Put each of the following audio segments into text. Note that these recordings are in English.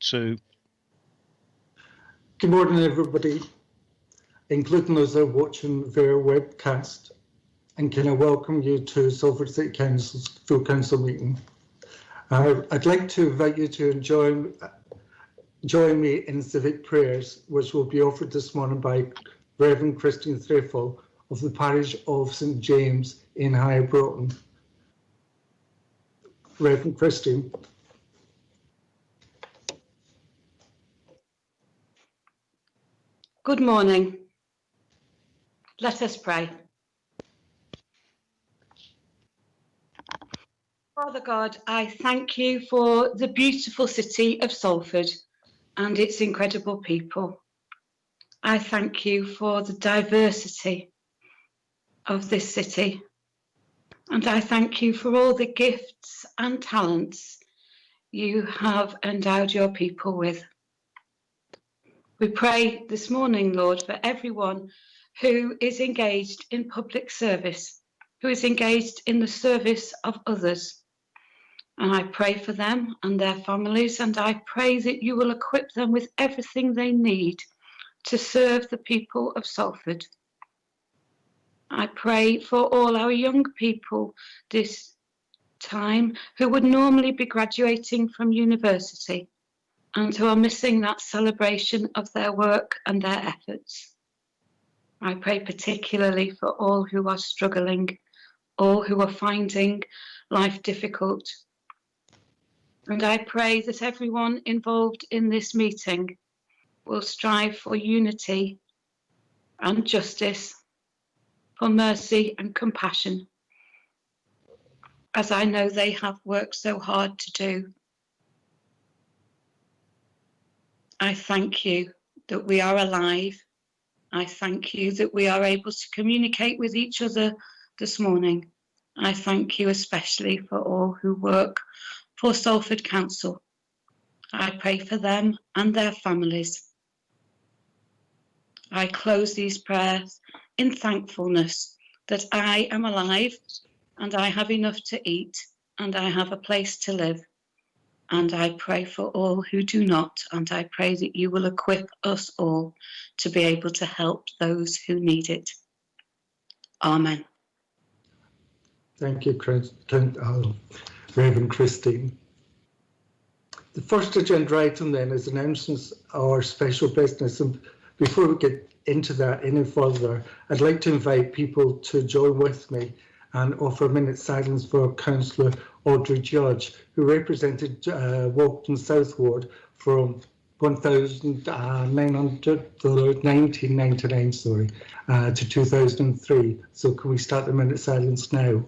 2. Good morning, everybody, including those that are watching via webcast. And can I welcome you to Salford City Council's full council meeting. I'd like to invite you to join me in civic prayers, which will be offered this morning by Reverend Christine Threffel of the parish of St James in High Broughton. Reverend Christine. Good morning. Let us pray. Father God, I thank you for the beautiful city of Salford and its incredible people. I thank you for the diversity of this city. And I thank you for all the gifts and talents you have endowed your people with. We pray this morning, Lord, for everyone who is engaged in public service, who is engaged in the service of others. And I pray for them and their families, and I pray that you will equip them with everything they need to serve the people of Salford. I pray for all our young people this time who would normally be graduating from university and who are missing that celebration of their work and their efforts. I pray particularly for all who are struggling, all who are finding life difficult. And I pray that everyone involved in this meeting will strive for unity and justice, for mercy and compassion, as I know they have worked so hard to do. I thank you that we are alive. I thank you that we are able to communicate with each other this morning. I thank you especially for all who work for Salford Council. I pray for them and their families. I close these prayers in thankfulness that I am alive and I have enough to eat and I have a place to live. And I pray for all who do not, and I pray that you will equip us all to be able to help those who need it. Amen. Thank you, Reverend Christine. The first agenda item then is announcements or special business. And before we get into that any further, I'd like to invite people to join with me and offer a minute's silence for Councillor Audrey Judge, who represented Walkden South Ward from 1999 to 2003. So can we start the minute's silence now?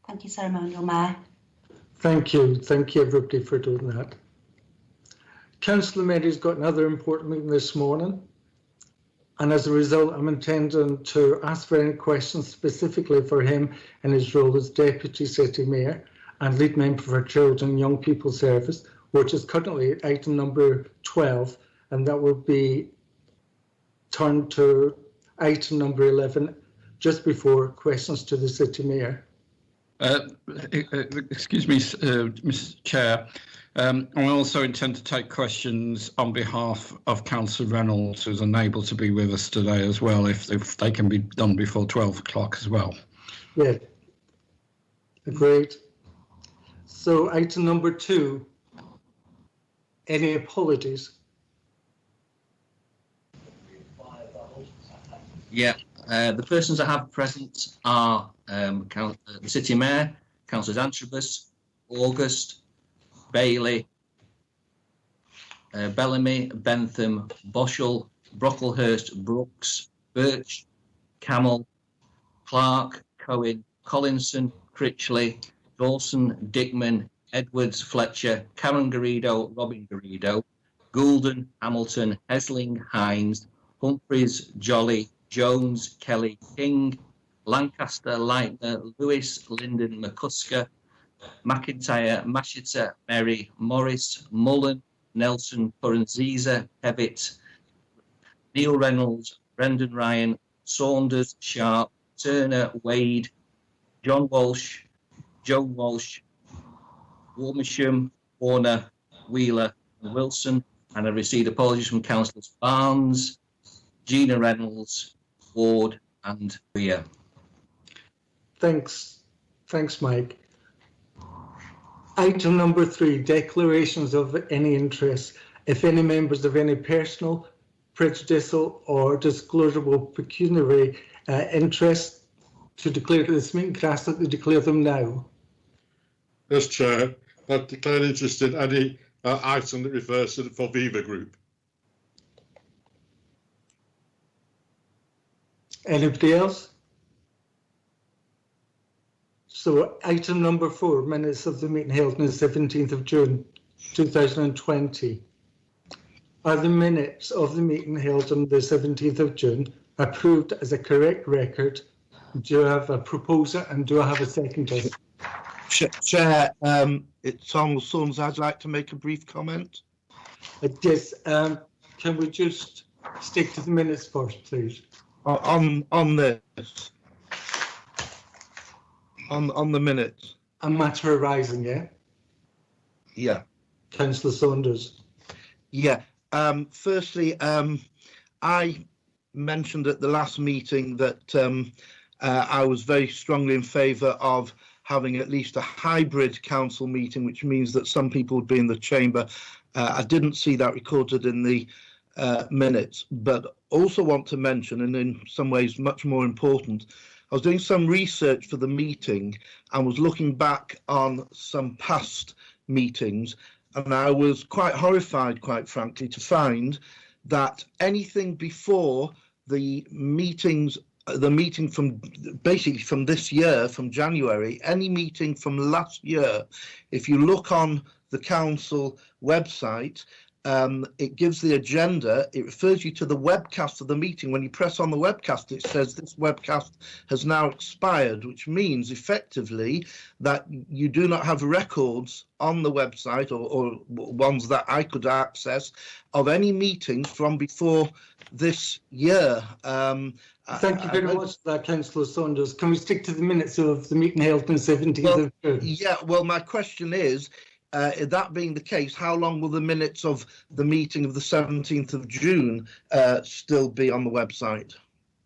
Thank you, Ceremonial Mayor. Thank you everybody for doing that. Councillor Mary's got another important meeting this morning, and as a result I'm intending to ask for any questions specifically for him in his role as Deputy City Mayor and Lead Member for Children and Young People Service, which is currently item number 12, and that will be turned to item number 11 just before questions to the City Mayor. Excuse me, Mr. Chair. I also intend to take questions on behalf of Councillor Reynolds, who's unable to be with us today as well, if they can be done before 12 o'clock as well. Yeah, agreed. So item number 2, any apologies? Yeah, the persons that have present are the City Mayor, Councillors Antrobus, August, Bailey, Bellamy, Bentham, Boshall, Brocklehurst, Brooks, Birch, Camel, Clark, Cohen, Collinson, Critchley, Dawson, Dickman, Edwards, Fletcher, Karen Garrido, Robin Garrido, Goulden, Hamilton, Hesling, Hines, Humphreys, Jolly, Jones, Kelly, King, Lancaster, Leitner, Lewis, Linden, McCusker, McIntyre, Mashita, Merry, Morris, Mullen, Nelson, Puranziza, Pevitt, Neil Reynolds, Brendan Ryan, Saunders, Sharp, Turner, Wade, John Walsh, Joan Walsh, Warmisham, Warner, Wheeler, and Wilson. And I received apologies from Councillors Barnes, Gina Reynolds, Ward, and Weir. Thanks, Mike. Item number 3, declarations of any interest. If any members of any personal, prejudicial or disclosable pecuniary interest to declare at this meeting, can I ask that they declare them now? Yes, Chair. I declare interest in any item that refers to the Forviva Group. Anybody else? So item number 4, minutes of the meeting held on the 17th of June 2020. Are the minutes of the meeting held on the 17th of June approved as a correct record? Do I have a proposer and do I have a seconder? Chair, it's Tom Sons. I'd like to make a brief comment. Yes, can we just stick to the minutes first, please? On this. On the minutes. A matter arising, yeah? Yeah. Councillor Saunders. Yeah. Firstly, I mentioned at the last meeting that I was very strongly in favour of having at least a hybrid council meeting, which means that some people would be in the chamber. I didn't see that recorded in the minutes, but also want to mention, and in some ways much more important, I was doing some research for the meeting and was looking back on some past meetings, and I was quite horrified, quite frankly, to find that anything before the meeting from basically from this year, from January, any meeting from last year, if you look on the council website, it gives the agenda, it refers you to the webcast of the meeting. When you press on the webcast, it says this webcast has now expired, which means effectively that you do not have records on the website or ones that I could access of any meetings from before this year. Thank you very much for that, Councillor Saunders. Can we stick to the minutes of the meeting held on the 17th of June? Yeah, well, my question is, that being the case, how long will the minutes of the meeting of the 17th of June still be on the website?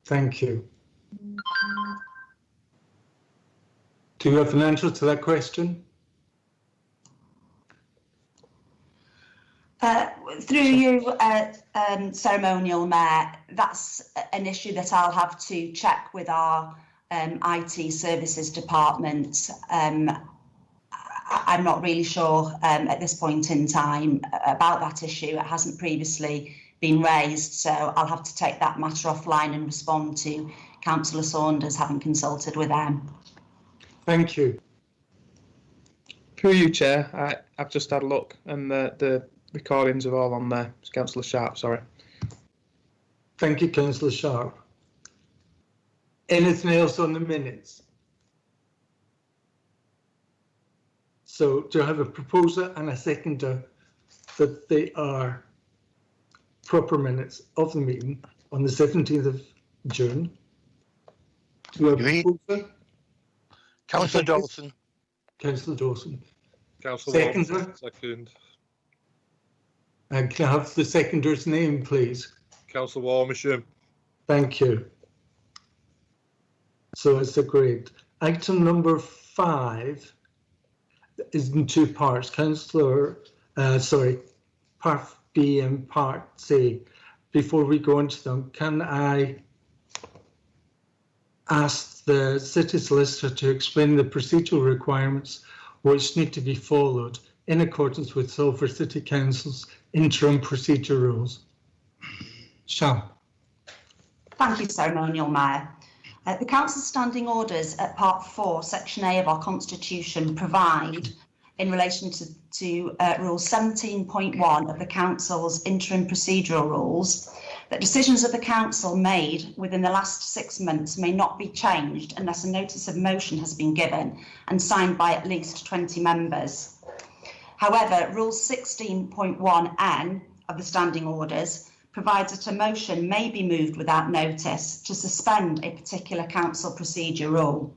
Thank you. Do you have an answer to that question? Through you, Ceremonial Mayor, that's an issue that I'll have to check with our IT services department. I'm not really sure at this point in time about that issue. It hasn't previously been raised, so I'll have to take that matter offline and respond to Councillor Saunders, having consulted with them. Thank you. Through you, Chair, I've just had a look and the recordings are all on there. It's Councillor Sharp, sorry. Thank you, Councillor Sharp. Anything else on the minutes? So do I have a proposer and a seconder that they are proper minutes of the meeting on the 17th of June? Do I have a proposer? Councillor Dawson. Councillor Dawson. Councillor Seconder. Watson, second. And can I have the seconder's name, please? Councillor Warmisham. Thank you. So it's agreed. Item number 5 is in two parts. Part B and Part C. Before we go into them, can I ask the City Solicitor to explain the procedural requirements which need to be followed in accordance with Salford City Council's interim procedure rules? Sian. Thank you, Ceremonial Mayor. The Council's standing orders at Part 4, Section A of our Constitution provide, in relation to Rule 17.1 of the Council's interim procedural rules, that decisions of the Council made within the last 6 months may not be changed unless a notice of motion has been given and signed by at least 20 members. However, Rule 16.1N of the standing orders provides that a motion may be moved without notice to suspend a particular council procedure rule.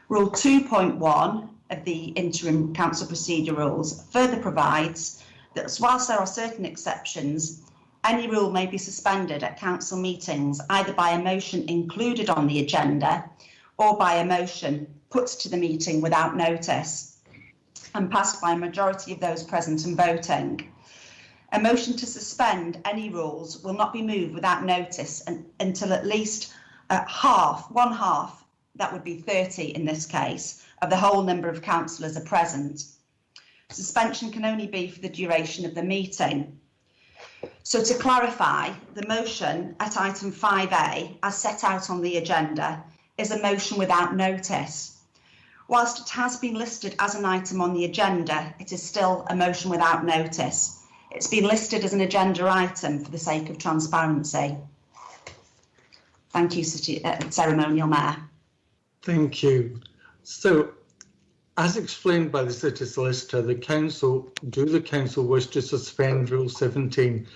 Rule 2.1 of the interim council procedure rules further provides that whilst there are certain exceptions, any rule may be suspended at council meetings either by a motion included on the agenda or by a motion put to the meeting without notice and passed by a majority of those present and voting. A motion to suspend any rules will not be moved without notice until at least one half, that would be 30 in this case, of the whole number of councillors are present. Suspension can only be for the duration of the meeting. So to clarify, the motion at item 5A, as set out on the agenda, is a motion without notice. Whilst it has been listed as an item on the agenda, it is still a motion without notice. It's been listed as an agenda item for the sake of transparency. Thank you, Ceremonial Mayor. Thank you. So, as explained by the City Solicitor, the Council wish to suspend Rule 17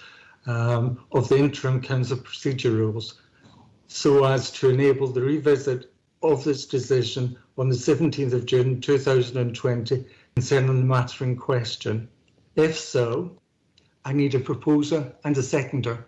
of the interim council procedure rules so as to enable the revisit of this decision on the 17th of June 2020 concerning the matter in question? If so, I need a proposer and a seconder.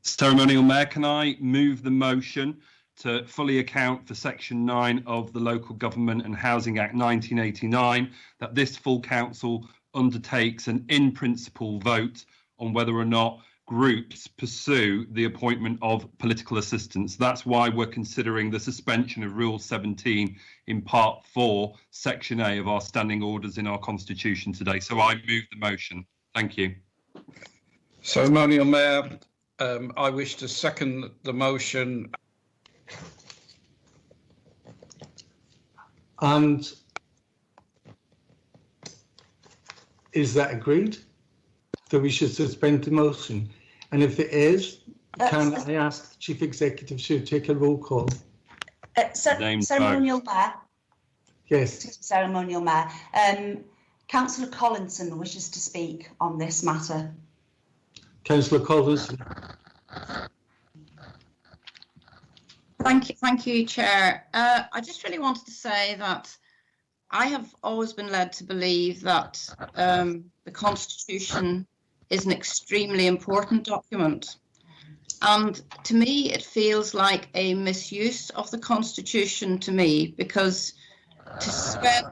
Ceremonial Mayor, can I move the motion to fully account for Section 9 of the Local Government and Housing Act 1989, that this full council undertakes an in-principle vote on whether or not groups pursue the appointment of political assistants. That's why we're considering the suspension of Rule 17 in Part 4, Section A of our standing orders in our Constitution today. So I move the motion. Thank you. Ceremonial Mayor, I wish to second the motion. And is that agreed? That we should suspend the motion? And if it is, can I ask the Chief Executive to take a roll call? Ceremonial Mayor. Yes. Ceremonial Mayor. Councillor Collinson wishes to speak on this matter. Councillor Collinson. Thank you, Chair. I just really wanted to say that I have always been led to believe that the Constitution is an extremely important document. And to me, it feels like a misuse of the Constitution to me, because to suspend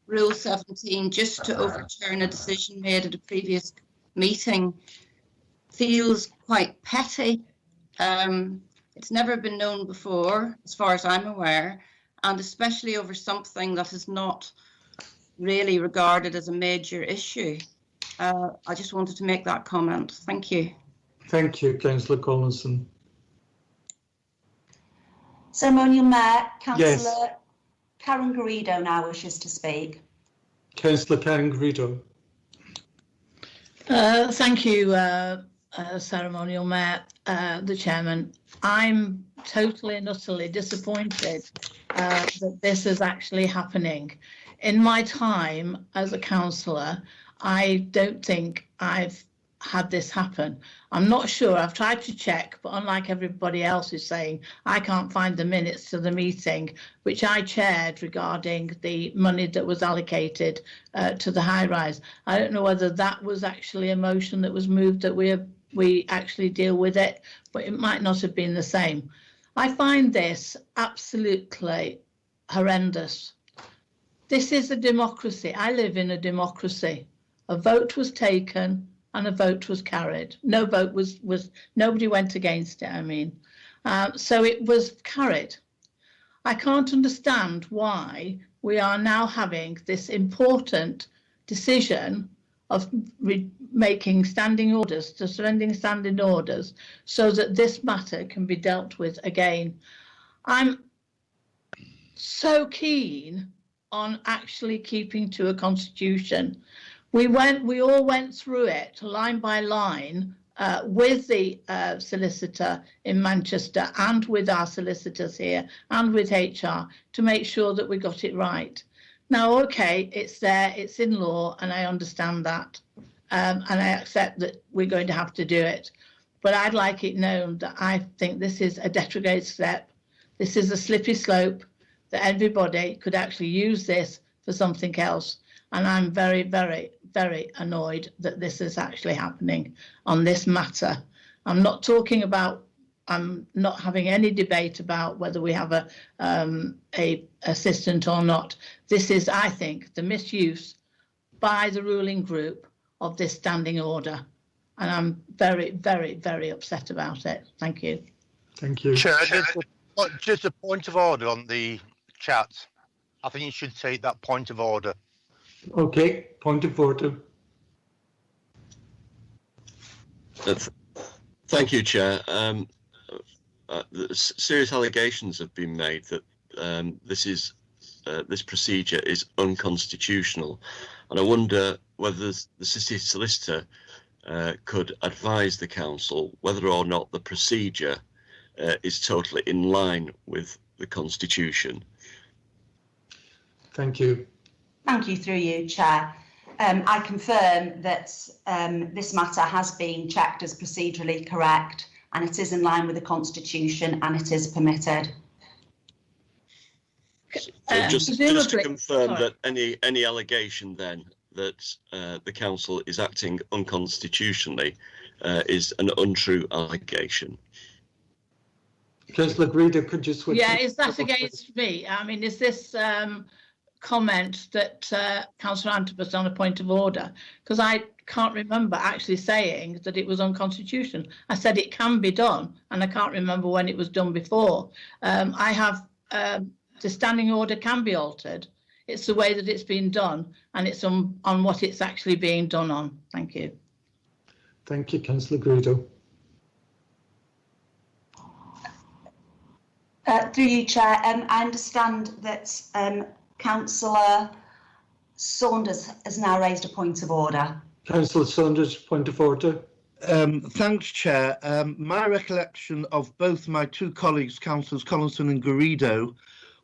Rule 17 just to overturn a decision made at a previous meeting feels quite petty. It's never been known before, as far as I'm aware, and especially over something that is not really regarded as a major issue. I just wanted to make that comment. Thank you. Thank you, Councillor Collinson. Ceremonial Mayor, Councillor Yes. Karen Garrido now wishes to speak. Councillor Karen Garrido. Thank you, Ceremonial Mayor, the Chairman. I'm totally and utterly disappointed that this is actually happening. In my time as a councillor, I don't think I've had this happen. I'm not sure. I've tried to check, but unlike everybody else is saying, I can't find the minutes to the meeting, which I chaired regarding the money that was allocated to the high rise. I don't know whether that was actually a motion that was moved that we actually deal with it, but it might not have been the same. I find this absolutely horrendous. This is a democracy. I live in a democracy. A vote was taken and a vote was carried. No vote was nobody went against it, I mean. So it was carried. I can't understand why we are now having this important decision of making standing orders, suspending standing orders, so that this matter can be dealt with again. I'm so keen on actually keeping to a constitution. We all went through it line by line with the solicitor in Manchester and with our solicitors here and with HR to make sure that we got it right. Now, okay, it's there, it's in law, and I understand that, and I accept that we're going to have to do it. But I'd like it known that I think this is a detriment step. This is a slippery slope that everybody could actually use this for something else. And I'm very, very, very annoyed that this is actually happening on this matter. I'm not talking about, I'm not having any debate about whether we have a assistant or not. This is, I think, the misuse by the ruling group of this standing order. And I'm very, very, very upset about it. Thank you. Thank you. Chair, just a point of order on the chat. I think you should take that point of order. Okay, point of order. Thank you, Chair. Serious allegations have been made that this procedure is unconstitutional, and I wonder whether the city solicitor could advise the council whether or not the procedure is totally in line with the constitution. Thank you. Thank you, through you, Chair. I confirm that this matter has been checked as procedurally correct, and it is in line with the Constitution, and it is permitted. So just to confirm that any allegation then that the council is acting unconstitutionally is an untrue allegation. Councillor Greeder, could you switch? Yeah, is that against me? I mean, is this comment that Councillor Antrobus on a point of order? Because I can't remember actually saying that it was unconstitutional. I said it can be done, and I can't remember when it was done before. I have the standing order can be altered. It's the way that it's been done, and it's on what it's actually being done on. Thank you. Thank you, Councillor Greeder. Through you, Chair, I understand that Councillor Saunders has now raised a point of order. Councillor Saunders, point of order. Thanks, Chair. My recollection of both my two colleagues, Councillors Collinson and Garrido,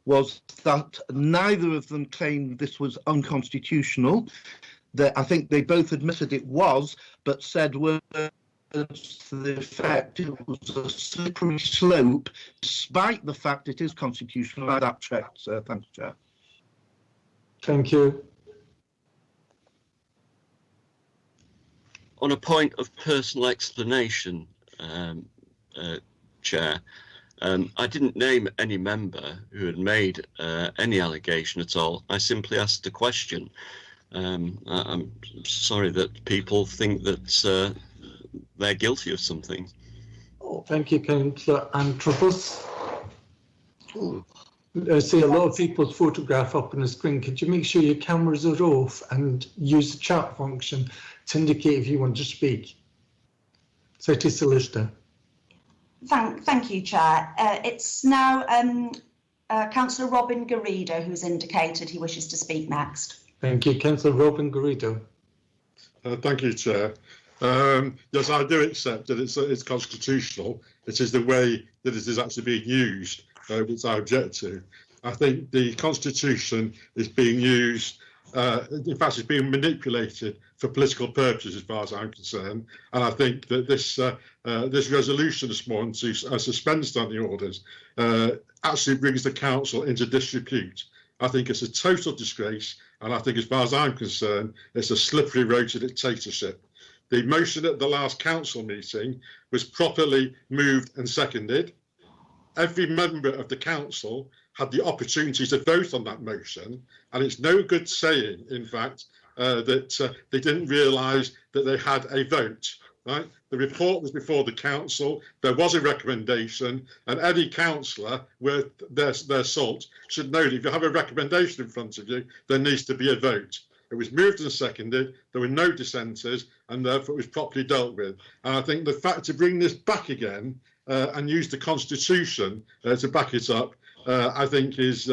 was that neither of them claimed this was unconstitutional. I think they both admitted it was, but said words to the effect it was a slippery slope, despite the fact it is constitutional. I that checked. Thanks, Chair. Thank you. On a point of personal explanation, Chair, I didn't name any member who had made any allegation at all. I simply asked a question. I'm sorry that people think that they're guilty of something. Thank you, Councillor Antrobus. I see a lot of people's photograph up on the screen. Could you make sure your cameras are off and use the chat function to indicate if you want to speak? City Solicitor. Thank you, Chair. It's now Councillor Robin Garrido who's indicated he wishes to speak next. Thank you, Councillor Robin Garrido. Thank you, Chair. Yes, I do accept that it's constitutional. It is the way that it is actually being used, which I object to. I think the Constitution is being used, in fact, it's being manipulated for political purposes, as far as I'm concerned. And I think that this resolution this morning to suspend standing orders actually brings the council into disrepute. I think it's a total disgrace, and I think, as far as I'm concerned, it's a slippery road to dictatorship. The motion at the last council meeting was properly moved and seconded. Every member of the council had the opportunity to vote on that motion, and it's no good saying, in fact, that they didn't realise that they had a vote. Right? The report was before the council. There was a recommendation, and any councillor worth their salt should know that if you have a recommendation in front of you, there needs to be a vote. It was moved and seconded. There were no dissenters, and therefore it was properly dealt with. And I think the fact to bring this back again and use the Constitution to back it up, I think is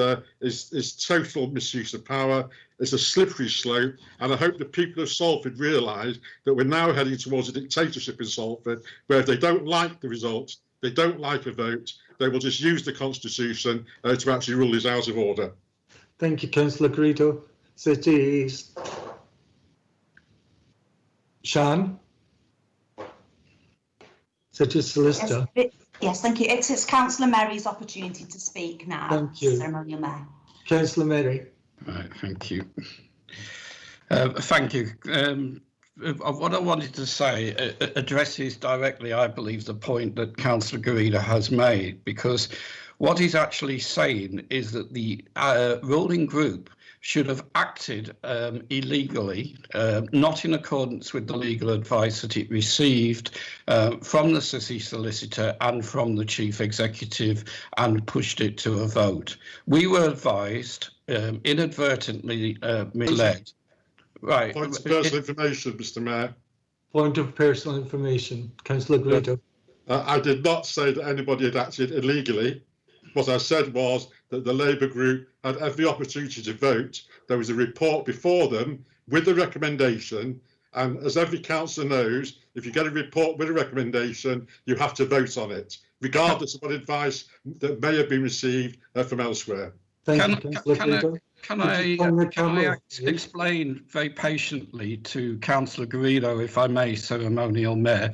total misuse of power. It's a slippery slope, and I hope the people of Salford realise that we're now heading towards a dictatorship in Salford, where if they don't like the results, they don't like a vote, they will just use the Constitution to actually rule this out of order. Thank you, Councillor Garrido. City East. Sian? City Solicitor. Yes, thank you. It's Councillor Merry's opportunity to speak now. Thank you. Ceremonial Mayor. Councillor Merry. Right, thank you. Thank you. What I wanted to say addresses directly, I believe, the point that Councillor Garrido has made, because what he's actually saying is that the ruling group should have acted illegally, not in accordance with the legal advice that it received from the City Solicitor and from the Chief Executive, and pushed it to a vote. We were advised, inadvertently misled. Right. Point of personal information, Mr. Mayor. Point of personal information, Councillor Garrido. I did not say that anybody had acted illegally. What I said was that the Labour group had every opportunity to vote. There was a report before them with the recommendation, and as every councillor knows, if you get a report with a recommendation, you have to vote on it, regardless of what advice that may have been received from elsewhere. Can I explain very patiently to Councillor Garrido, if I may, Ceremonial Mayor,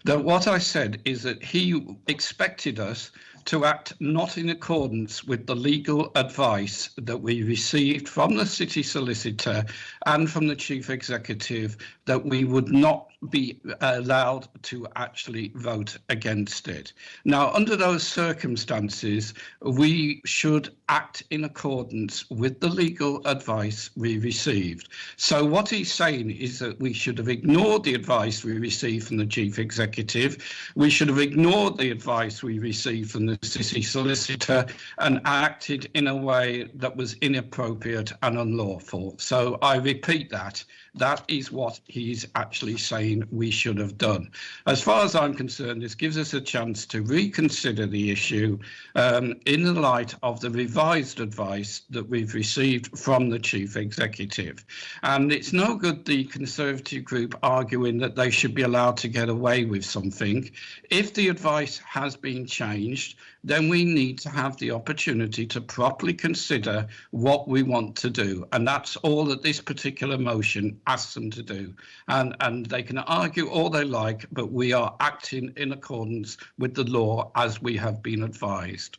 that what I said is that he expected us to act not in accordance with the legal advice that we received from the City Solicitor and from the Chief Executive, that we would not be allowed to actually vote against it. Now, under those circumstances, we should act in accordance with the legal advice we received. So what he's saying is that we should have ignored the advice we received from the Chief Executive, we should have ignored the advice we received from the City Solicitor, and acted in a way that was inappropriate and unlawful. So I repeat that. That is what he's actually saying we should have done. As far as I'm concerned, this gives us a chance to reconsider the issue in the light of the revised advice that we've received from the Chief Executive. And it's no good the Conservative group arguing that they should be allowed to get away with something. If the advice has been changed, then we need to have the opportunity to properly consider what we want to do. And that's all that this particular motion asks them to do. And they can argue all they like, but we are acting in accordance with the law as we have been advised.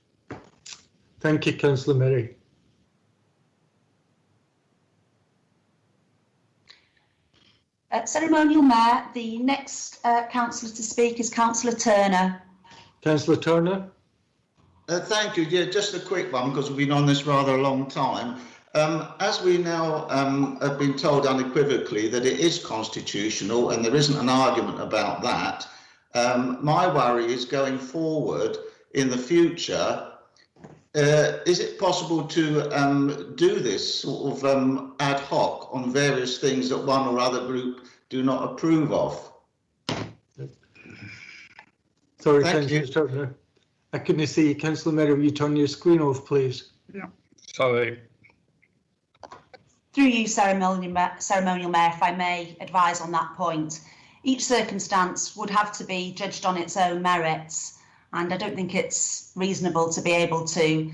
Thank you, Councillor Merry. Ceremonial Mayor, the next councillor to speak is Councillor Turner. Councillor Turner. Thank you. Yeah, just a quick one, because we've been on this rather a long time. As we now have been told unequivocally that it is constitutional, and there isn't an argument about that, my worry is going forward in the future, is it possible to do this sort of ad hoc on various things that one or other group do not approve of? Sorry, Thank you. Councillor Turner. I couldn't see you. Councillor Merry, will you turn your screen off, please? Yeah. Sorry. Through you, Ceremonial Mayor, if I may advise on that point. Each circumstance would have to be judged on its own merits, and I don't think it's reasonable to be able to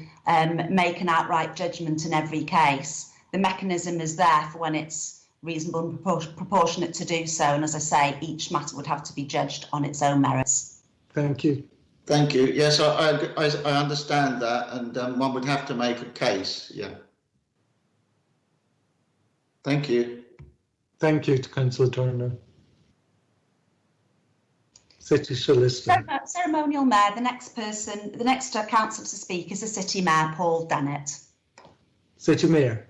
make an outright judgment in every case. The mechanism is there for when it's reasonable and proportionate to do so, and as I say, each matter would have to be judged on its own merits. Thank you. Thank you. Yes, I understand that, and one would have to make a case. Yeah. Thank you. Thank you to Councillor Turner. City Solicitor. Ceremonial Mayor, the next councillor to speak is the City Mayor, Paul Dennett. City Mayor.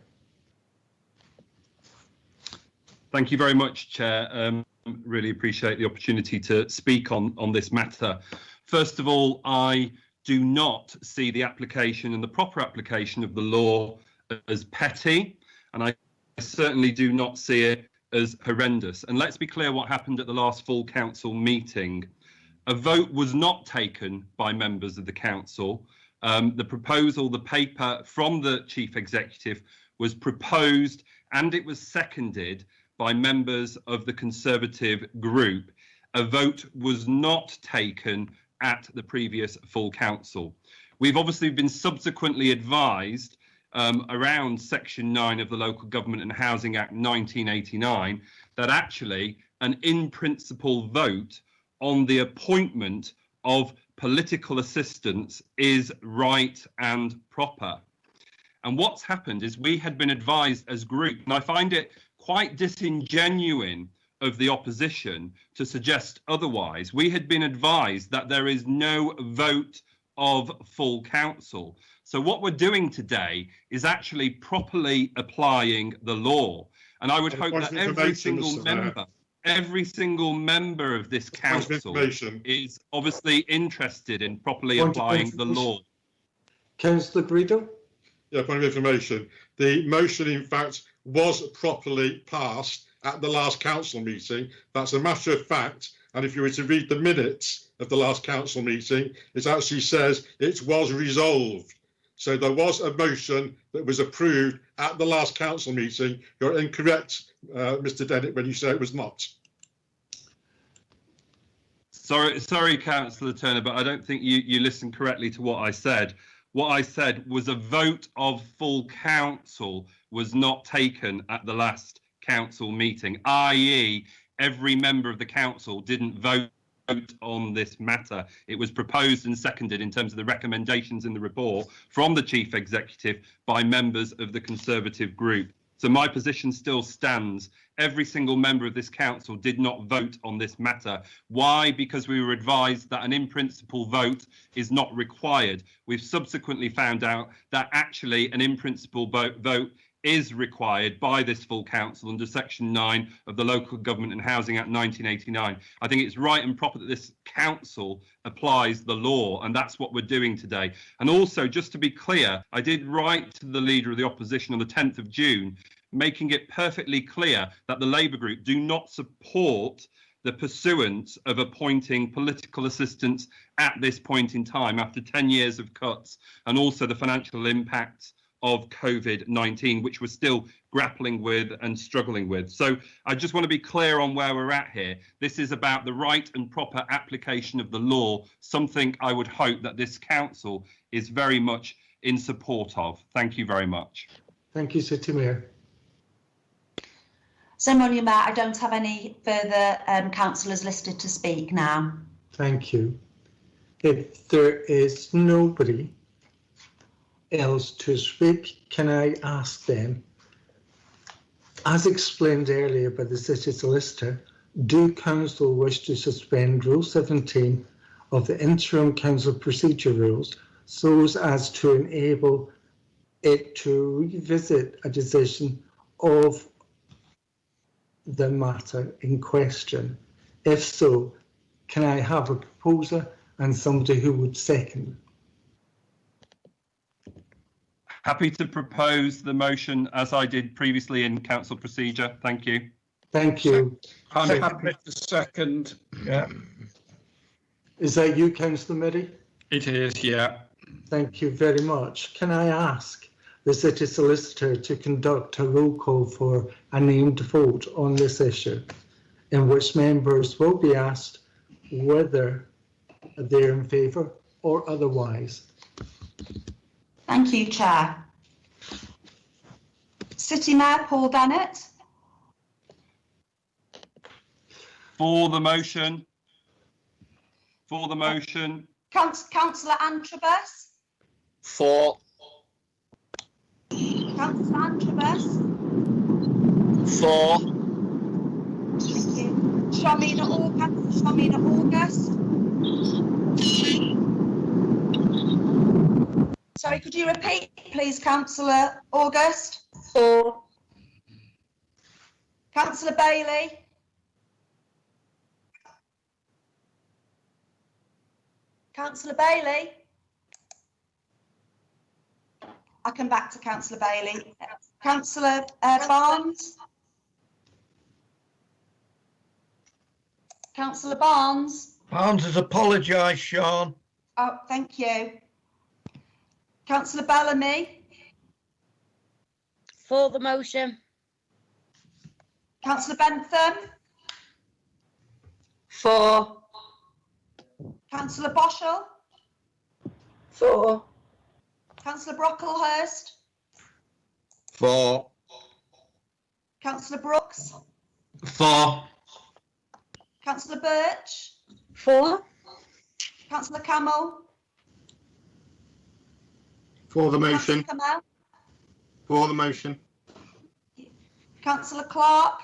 Thank you very much, Chair. Really appreciate the opportunity to speak on this matter. First of all, I do not see the application and the proper application of the law as petty, and I certainly do not see it as horrendous. And let's be clear what happened at the last full council meeting. A vote was not taken by members of the council. The proposal, the paper from the chief executive was proposed and it was seconded by members of the Conservative group. A vote was not taken at the previous full council. We've obviously been subsequently advised around Section 9 of the Local Government and Housing Act 1989 that actually an in-principle vote on the appointment of political assistants is right and proper. And what's happened is we had been advised as group, and I find it quite disingenuous of the opposition to suggest otherwise. We had been advised that there is no vote of full council. So what we're doing today is actually properly applying the law. And I would hope that every single member of this council is obviously interested in properly applying the law. Councillor Breedle? Yeah, point of information. The motion, in fact, was properly passed at the last council meeting. That's a matter of fact. And if you were to read the minutes of the last council meeting, it actually says it was resolved. So there was a motion that was approved at the last council meeting. You're incorrect, Mr. Dennett, when you say it was not. Sorry, Councillor Turner, but I don't think you listened correctly to what I said. What I said was a vote of full council was not taken at the last council meeting, i.e. every member of the council didn't vote on this matter. It was proposed and seconded in terms of the recommendations in the report from the chief executive by members of the Conservative group. So my position still stands. Every single member of this council did not vote on this matter. Why? Because we were advised that an in-principle vote is not required. We've subsequently found out that actually an in-principle vote is required by this full council under Section 9 of the Local Government and Housing Act 1989. I think it's right and proper that this council applies the law, and that's what we're doing today. And also, just to be clear, I did write to the Leader of the Opposition on the 10th of June, making it perfectly clear that the Labour group do not support the pursuance of appointing political assistants at this point in time after 10 years of cuts, and also the financial impacts of COVID-19, which we're still grappling with and struggling with. So I just want to be clear on where we're at here. This is about the right and proper application of the law, something I would hope that this council is very much in support of. Thank you very much. Thank you, City Mayor. Ceremonial Mayor, I don't have any further councillors listed to speak now. Thank you. If there is nobody else to speak, can I ask them, as explained earlier by the City Solicitor, do Council wish to suspend Rule 17 of the Interim Council Procedure Rules so as to enable it to revisit a decision of the matter in question? If so, can I have a proposer and somebody who would second? Happy to propose the motion as I did previously in council procedure. Thank you. Thank you. I'm happy to second. Yeah. Is that you, Councillor Middy? It is, yeah. Thank you very much. Can I ask the City Solicitor to conduct a roll call for a named vote on this issue, in which members will be asked whether they're in favour or otherwise? Thank you, Chair. City Mayor Paul Dennett. For the motion. For the motion. Councillor Antrobus. For. Councillor Antrobus. For. Thank you. Shamina August. Sorry, could you repeat, please, Councillor August? 4. Councillor Bailey? Councillor Bailey? I'll come back to Councillor Bailey. Councillor Barnes? Councillor Barnes? Barnes has apologised, Sean. Oh, thank you. Councillor Bellamy? For the motion. Councillor Bentham? 4. Councillor Boschel? 4. Councillor Brocklehurst? 4. Councillor Brooks? 4. Councillor Birch? 4. Councillor Camel? For the motion. Councillor Kamel? For the motion. Councillor Clark?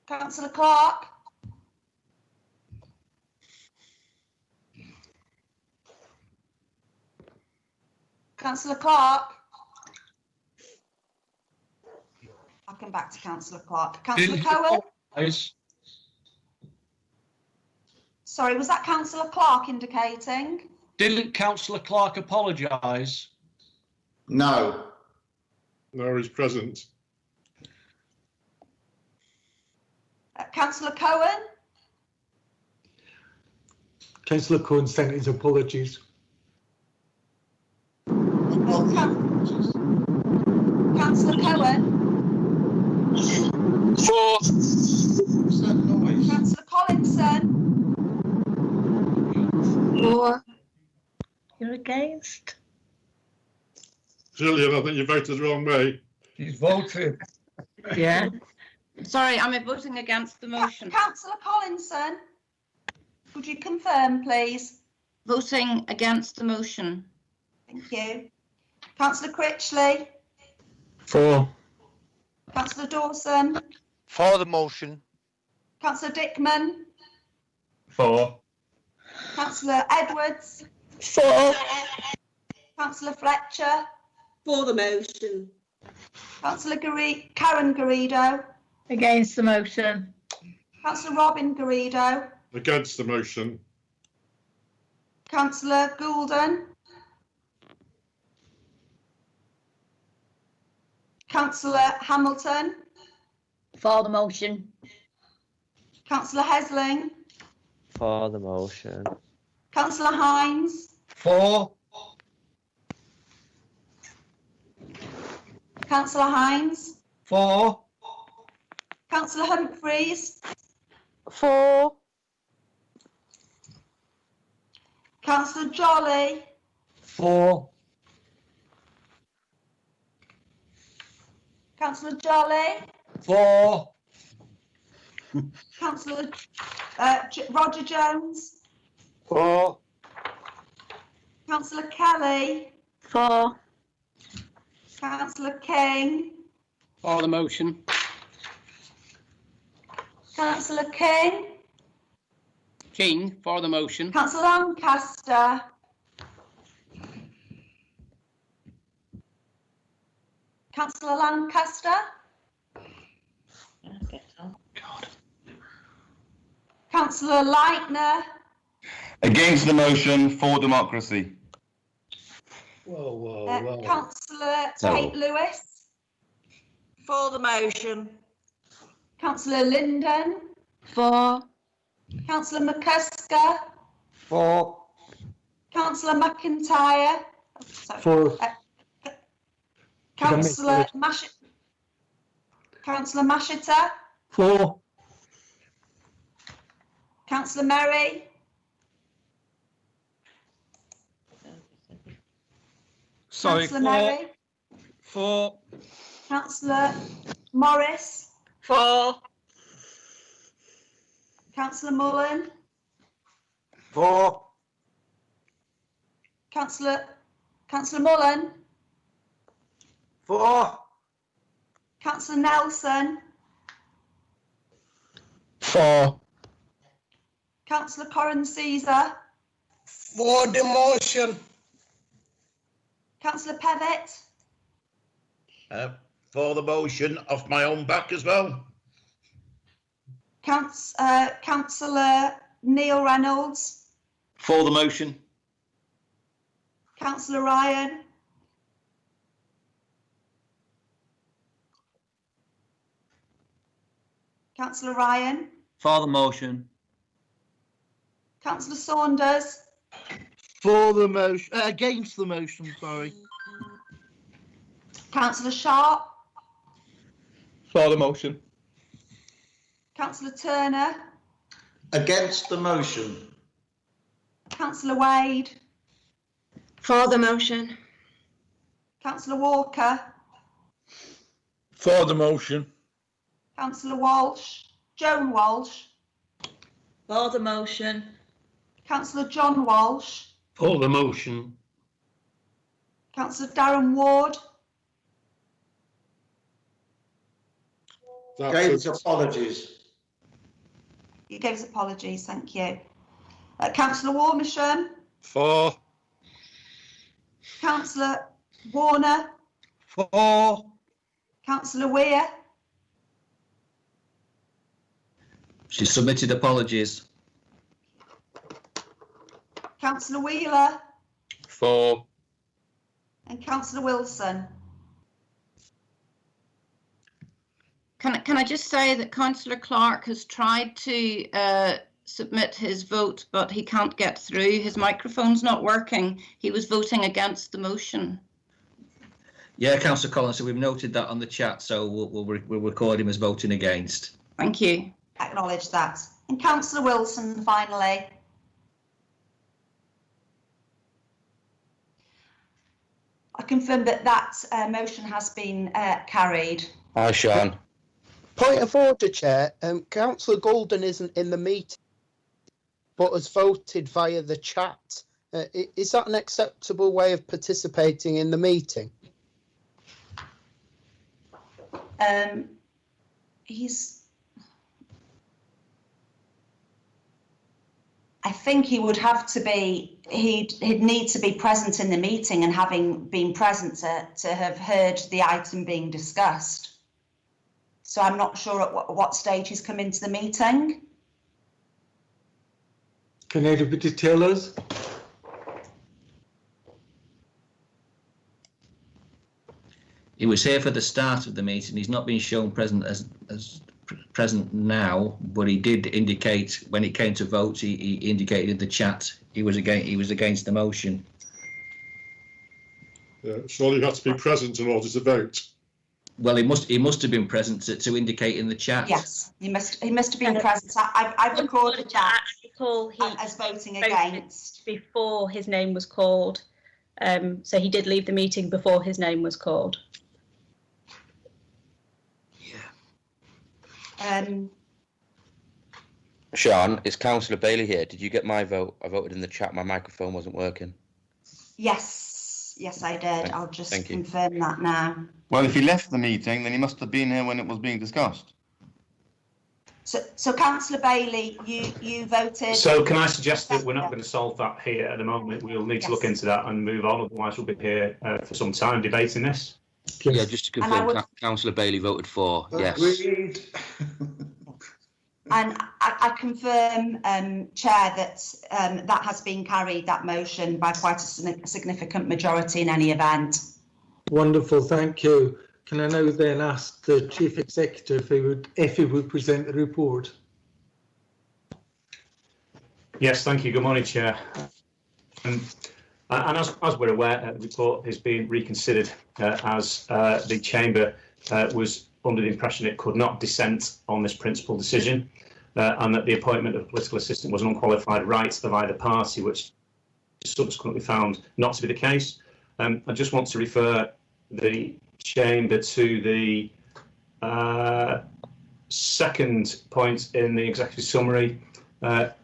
Councillor Clark? Councillor Clark? I'll come back to Councillor Clark. Councillor Cohen? Sorry, was that Councillor Clark indicating? Didn't Councillor Clark apologise? No. No, he's present. Councillor Cohen? Councillor Cohen sent his apologies. Councillor Cohen? 4. Councillor Collinson? 4. You're against? Gillian, I think you voted the wrong way. He's voted. Yeah. Sorry, I'm voting against the motion. Councillor Collinson? Could you confirm, please? Voting against the motion. Thank you. Councillor Critchley? 4. Councillor Dawson? For the motion. Councillor Dickman? 4. Councillor Edwards? 4. Councillor Fletcher? For the motion. Councillor Karen Garrido? Against the motion. Councillor Robin Garrido? Against the motion. Councillor Goulden? Councillor Hamilton? For the motion. Councillor Hesling? For the motion. Councillor Hines? 4. Councillor Hines? 4. Councillor Humphreys? 4. Councillor Jolly? 4. Councillor Jolly? 4. Councillor Roger Jones? 4. Councillor Kelly? 4. Councillor King? For the motion. Councillor King? King, for the motion. Councillor Lancaster? Councillor Lancaster? Councillor Leitner? Against the motion, for democracy. Councillor Tate Lewis? For the motion. Councillor Linden? 4. Councillor McCusker? 4. Councillor McIntyre? Sorry. 4. Councillor Mashiter? 4. Councillor Merry? Sorry, Councillor Merry? 4. Councillor Morris? 4. Councillor Mullen? 4. Councillor Mullen? 4. Councillor Nelson. For. Councillor Corin Caesar. For the motion. Councillor Pevitt. For the motion, off my own back as well. Councillor Neil Reynolds. For the motion. Councillor Ryan. Councillor Ryan. For the motion. Councillor Saunders. For the motion, against the motion, sorry. Councillor Sharp. For the motion. Councillor Turner. Against the motion. Councillor Wade. For the motion. Councillor Walker. For the motion. Councillor Walsh. Joan Walsh. For the motion. Councillor John Walsh. For the motion. Councillor Darren Ward. Gave his apologies. You gave his apologies, thank you. Councillor Warmisham. For. Councillor Warner. For. Councillor Weir. She submitted apologies. Councillor Wheeler. For. And Councillor Wilson. Can I just say that Councillor Clark has tried to submit his vote, but he can't get through. His microphone's not working. He was voting against the motion. Yeah, Councillor Collins, so we've noted that on the chat, so we'll record him as voting against. Thank you. Acknowledge that. And Councillor Wilson, finally. I confirm that that motion has been carried. Aye, Sean. Point of order, Chair. Councillor Golden isn't in the meeting, but has voted via the chat. Is that an acceptable way of participating in the meeting? I think he would have to be, he'd need to be present in the meeting, and having been present to have heard the item being discussed. So I'm not sure at what stage he's come into the meeting. Can anybody tell us? He was here for the start of the meeting. He's not been shown present as present now, but he did indicate when it came to votes. He indicated in the chat he was against the motion. Yeah, surely you have to be present in order to vote. Well, he must have been present to indicate in the chat. Yes, he must have been present. I've recorded that as voting against before his name was called. So he did leave the meeting before his name was called. Sean, is Councillor Bailey here? Did you get my vote? I voted in the chat. My microphone wasn't working. Yes, I did. I'll just confirm that now. Well, if he left the meeting, then he must have been here when it was being discussed. So Councillor Bailey, you voted. So can I suggest that we're not going to solve that here at the moment? We'll need to look into that and move on. Otherwise, we'll be here for some time debating this. Yeah, just to confirm, Councillor Bailey voted for. Yes. Agreed. And I confirm, Chair, that that has been carried, that motion, by quite a significant majority in any event. Wonderful, thank you. Can I now then ask the Chief Executive if he would present the report? Yes, thank you. Good morning, Chair. And as we're aware, the report has been reconsidered as the Chamber was under the impression it could not dissent on this principal decision, and that the appointment of a political assistant was an unqualified right of either party, which is subsequently found not to be the case. I just want to refer the Chamber to the second point in the executive summary,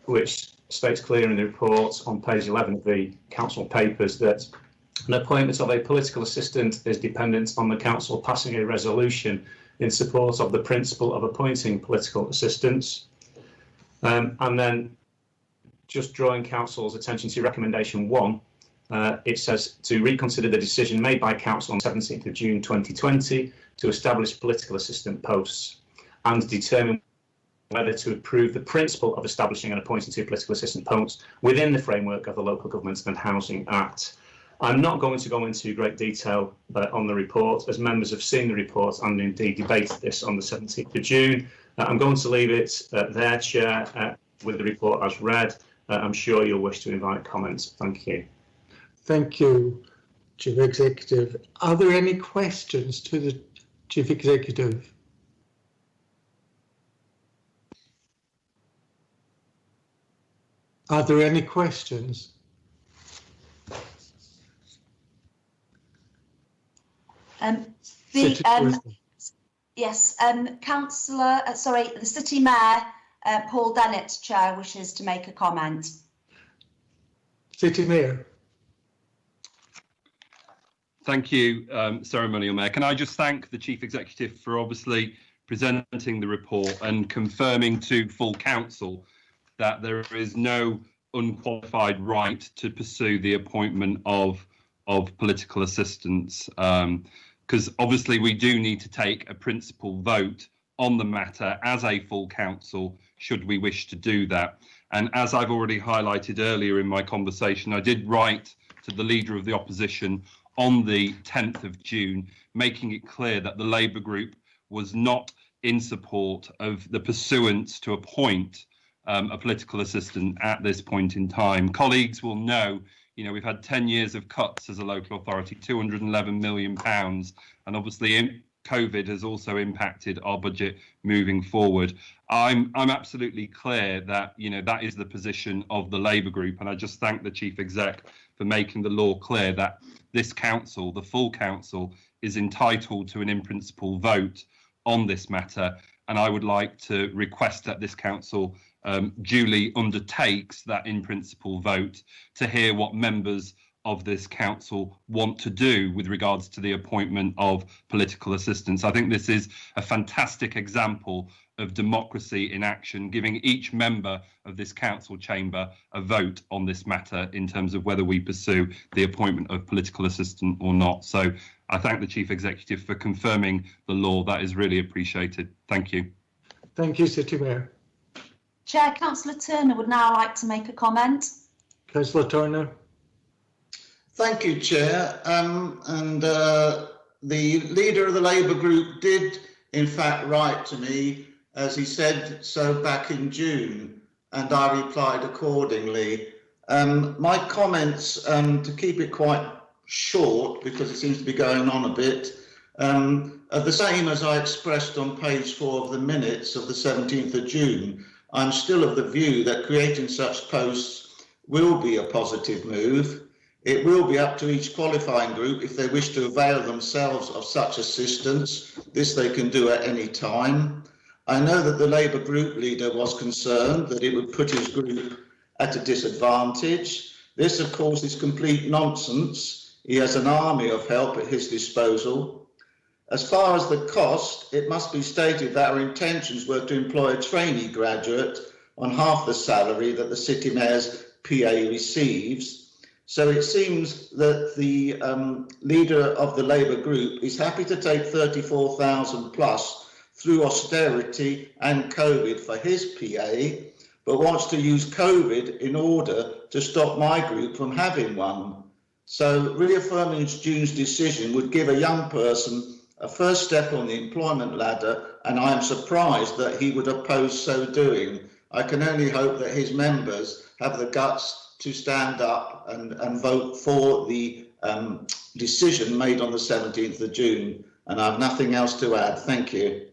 which states clear in the report on page 11 of the council papers that an appointment of a political assistant is dependent on the council passing a resolution in support of the principle of appointing political assistants. And then just drawing council's attention to recommendation 1, it says to reconsider the decision made by council on 17th of June 2020 to establish political assistant posts and determine whether to approve the principle of establishing and appointing 2 political assistant posts within the framework of the Local Government and Housing Act. I'm not going to go into great detail on the report, as members have seen the report and indeed debated this on the 17th of June. I'm going to leave it there, Chair, with the report as read. I'm sure you'll wish to invite comments. Thank you. Thank you, Chief Executive. Are there any questions to the Chief Executive? Are there any questions? Yes, Councillor, the City Mayor, Paul Dennett, Chair, wishes to make a comment. City Mayor. Thank you, Ceremonial Mayor. Can I just thank the Chief Executive for obviously presenting the report and confirming to full council that there is no unqualified right to pursue the appointment of political assistants, because obviously we do need to take a principal vote on the matter as a full council should we wish to do that. And as I've already highlighted earlier in my conversation, I did write to the Leader of the Opposition on the 10th of June, making it clear that the Labour group was not in support of the pursuance to appoint a political assistant at this point in time. Colleagues will know, we've had 10 years of cuts as a local authority, £211 million, and obviously COVID has also impacted our budget moving forward. I'm absolutely clear that that is the position of the Labour group, and I just thank the Chief Exec for making the law clear that this council, the full council, is entitled to an in principle vote on this matter, and I would like to request that this council duly undertakes that in principle vote to hear what members of this council want to do with regards to the appointment of political assistants. I think this is a fantastic example of democracy in action, giving each member of this council chamber a vote on this matter in terms of whether we pursue the appointment of political assistant or not. So I thank the Chief Executive for confirming the law. That is really appreciated. Thank you. Thank you, City Mayor. Chair, Councillor Turner would now like to make a comment. Councillor Turner. Thank you, Chair. The Leader of the Labour group did, in fact, write to me, as he said so back in June, and I replied accordingly. My comments, to keep it quite short, because it seems to be going on a bit, are the same as I expressed on page 4 of the minutes of the 17th of June. I'm still of the view that creating such posts will be a positive move. It will be up to each qualifying group if they wish to avail themselves of such assistance. This they can do at any time. I know that the Labour group leader was concerned that it would put his group at a disadvantage. This, of course, is complete nonsense. He has an army of help at his disposal. As far as the cost, it must be stated that our intentions were to employ a trainee graduate on half the salary that the City Mayor's PA receives. So it seems that the leader of the Labour group is happy to take 34,000 plus through austerity and COVID for his PA, but wants to use COVID in order to stop my group from having one. So reaffirming June's decision would give a young person a first step on the employment ladder, and I am surprised that he would oppose so doing. I can only hope that his members have the guts to stand up and vote for the decision made on the 17th of June. And I have nothing else to add. Thank you.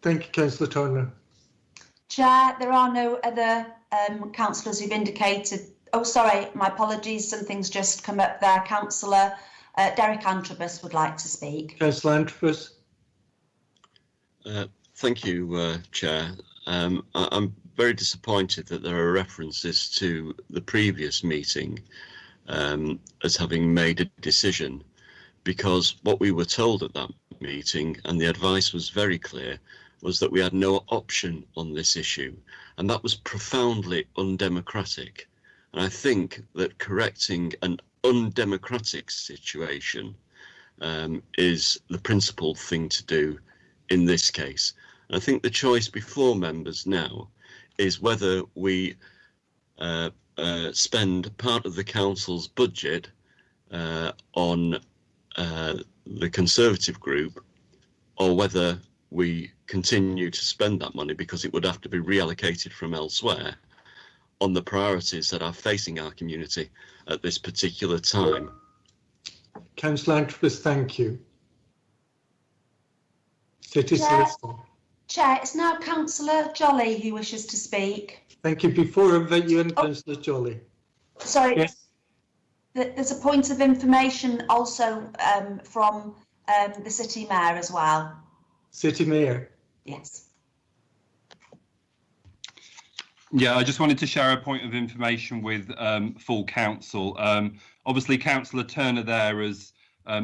Thank you, Councillor Turner. Chair, there are no other councillors who've indicated. Oh, sorry, my apologies. Something's just come up there. Councillor Derek Antrobus would like to speak. Councillor Antrobus. Thank you, Chair. I'm very disappointed that there are references to the previous meeting as having made a decision, because what we were told at that meeting, and the advice was very clear, was that we had no option on this issue, and that was profoundly undemocratic. And I think that correcting an undemocratic situation is the principled thing to do in this case. And I think the choice before members now is whether we spend part of the council's budget on the Conservative group, or whether we continue to spend that money, because it would have to be reallocated from elsewhere, on the priorities that are facing our community at this particular time. Councillor Antrobus, thank you. City Solicitor. Chair, it's now Councillor Jolly who wishes to speak. Thank you. Before I invite you in, Councillor Jolly. Sorry, yes. There's a point of information also from the City Mayor as well. City Mayor. Yes. Yeah, I just wanted to share a point of information with full council. Obviously, Councillor Turner there has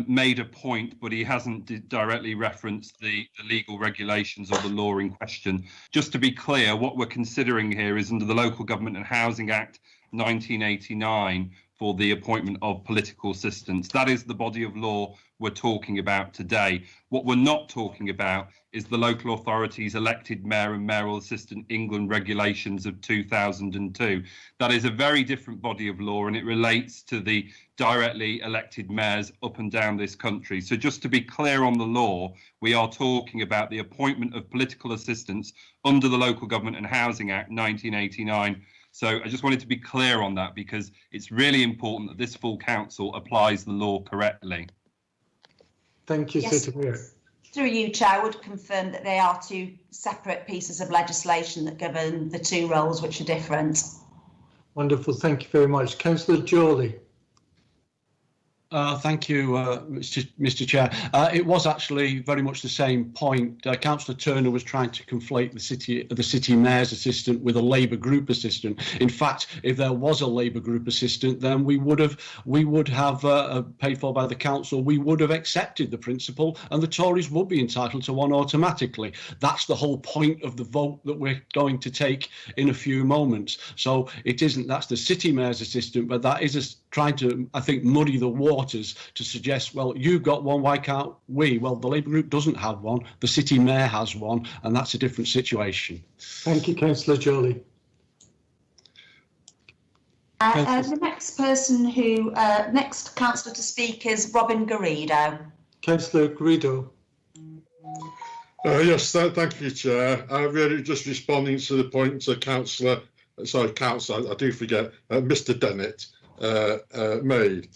made a point, but he hasn't directly referenced the legal regulations or the law in question. Just to be clear, what we're considering here is under the Local Government and Housing Act 1989 for the appointment of political assistants. That is the body of law we're talking about today. What we're not talking about is the local authorities elected mayor and mayoral assistant England regulations of 2002. That is a very different body of law, and it relates to the directly elected mayors up and down this country. So just to be clear on the law, we are talking about the appointment of political assistants under the Local Government and Housing Act 1989. So I just wanted to be clear on that, because it's really important that this full council applies the law correctly. Thank you, Yes. City Mayor. Through you, Chair, I would confirm that they are two separate pieces of legislation that govern the two roles, which are different. Wonderful. Thank you very much. Councillor Jolly. Thank you, Mr. Chair. It was actually very much the same point. Councillor Turner was trying to conflate the city mayor's assistant with a Labour group assistant. In fact, if there was a Labour group assistant, then we would have paid for by the council. We would have accepted the principle, and the Tories would be entitled to one automatically. That's the whole point of the vote that we're going to take in a few moments. So it isn't that's the city mayor's assistant, but that is trying to, I think, muddy the waters to suggest, well, you've got one, why can't we? Well, the Labour group doesn't have one, the city mayor has one, and that's a different situation. Thank you, Councillor Jolly. The next person who, next councillor to speak is Robin Garrido. Councillor Garrido. Yes, thank you, Chair. Really just responding to the point Councillor, I do forget, Mr. Dennett made.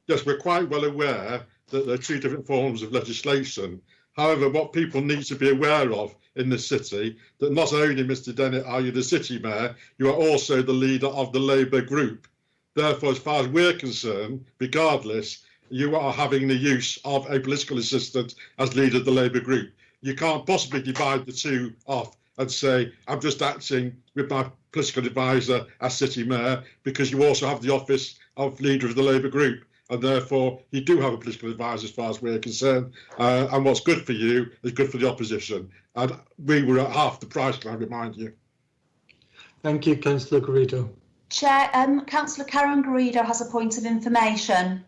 Yes, we're quite well aware that there are two different forms of legislation. However, what people need to be aware of in the city, that not only, Mr. Dennett, are you the city mayor, you are also the leader of the Labour group. Therefore, as far as we're concerned, regardless, you are having the use of a political assistant as leader of the Labour group. You can't possibly divide the two off and say, I'm just acting with my political advisor as city mayor, because you also have the office of leader of the Labour group. And therefore, you do have a political advisor as far as we're concerned. And what's good for you is good for the opposition. And we were at half the price, can I remind you. Thank you, Councillor Garrido. Chair, Councillor Karen Garrido has a point of information.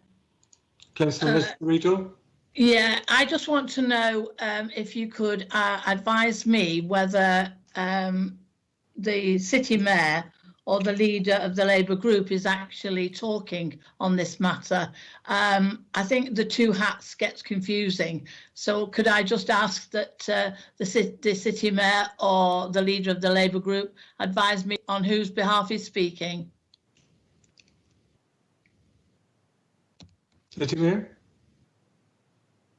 Councillor Garrido. Yeah, I just want to know if you could advise me whether the city mayor or the leader of the Labour group is actually talking on this matter. I think the two hats gets confusing. So could I just ask that the city mayor or the leader of the Labour group advise me on whose behalf he's speaking? City mayor.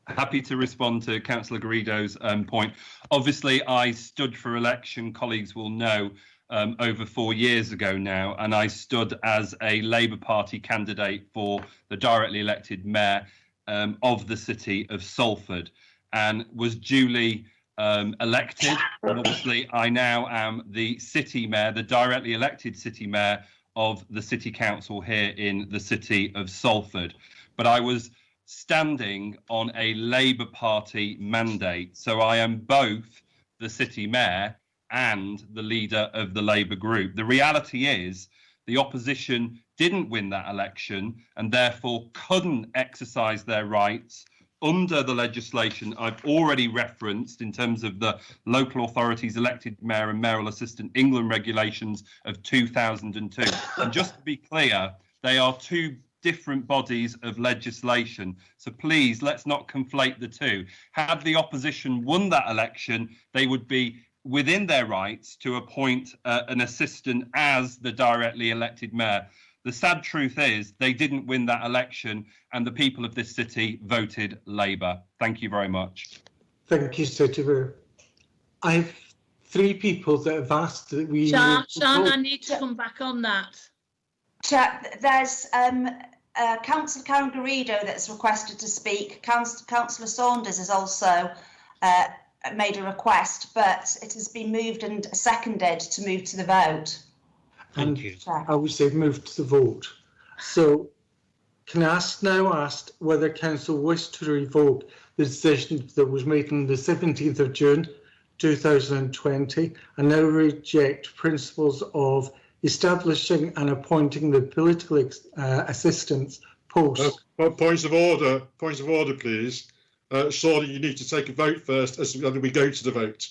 Happy to respond to Councillor Garrido's point. Obviously, I stood for election, colleagues will know, over 4 years ago now, and I stood as a Labour Party candidate for the directly elected mayor of the city of Salford, and was duly elected. And obviously, I now am the city mayor, the directly elected city mayor of the city council here in the city of Salford. But I was standing on a Labour Party mandate. So I am both the city mayor and the leader of the Labour group. The reality is the opposition didn't win that election and therefore couldn't exercise their rights under the legislation I've already referenced in terms of the Local Authorities Elected Mayor and Mayoral Assistant England regulations of 2002. And just to be clear, they are two different bodies of legislation. So please, let's not conflate the two. Had the opposition won that election, they would be within their rights to appoint an assistant as the directly elected mayor. The sad truth is they didn't win that election and the people of this city voted Labour. Thank you very much. Thank you, City Mayor. I have 3 people that have asked that we... Sean, I need to come back on that. Chair, there's Councillor Karen Garrido that's requested to speak. Councillor Saunders has also made a request, but it has been moved and seconded to move to the vote. And I would say move to the vote. So can I ask whether Council wished to revoke the decision that was made on the 17th of June 2020 and now reject principles of establishing and appointing the political assistance post. Points of order, please. Surely you need to take a vote first as we go to the vote.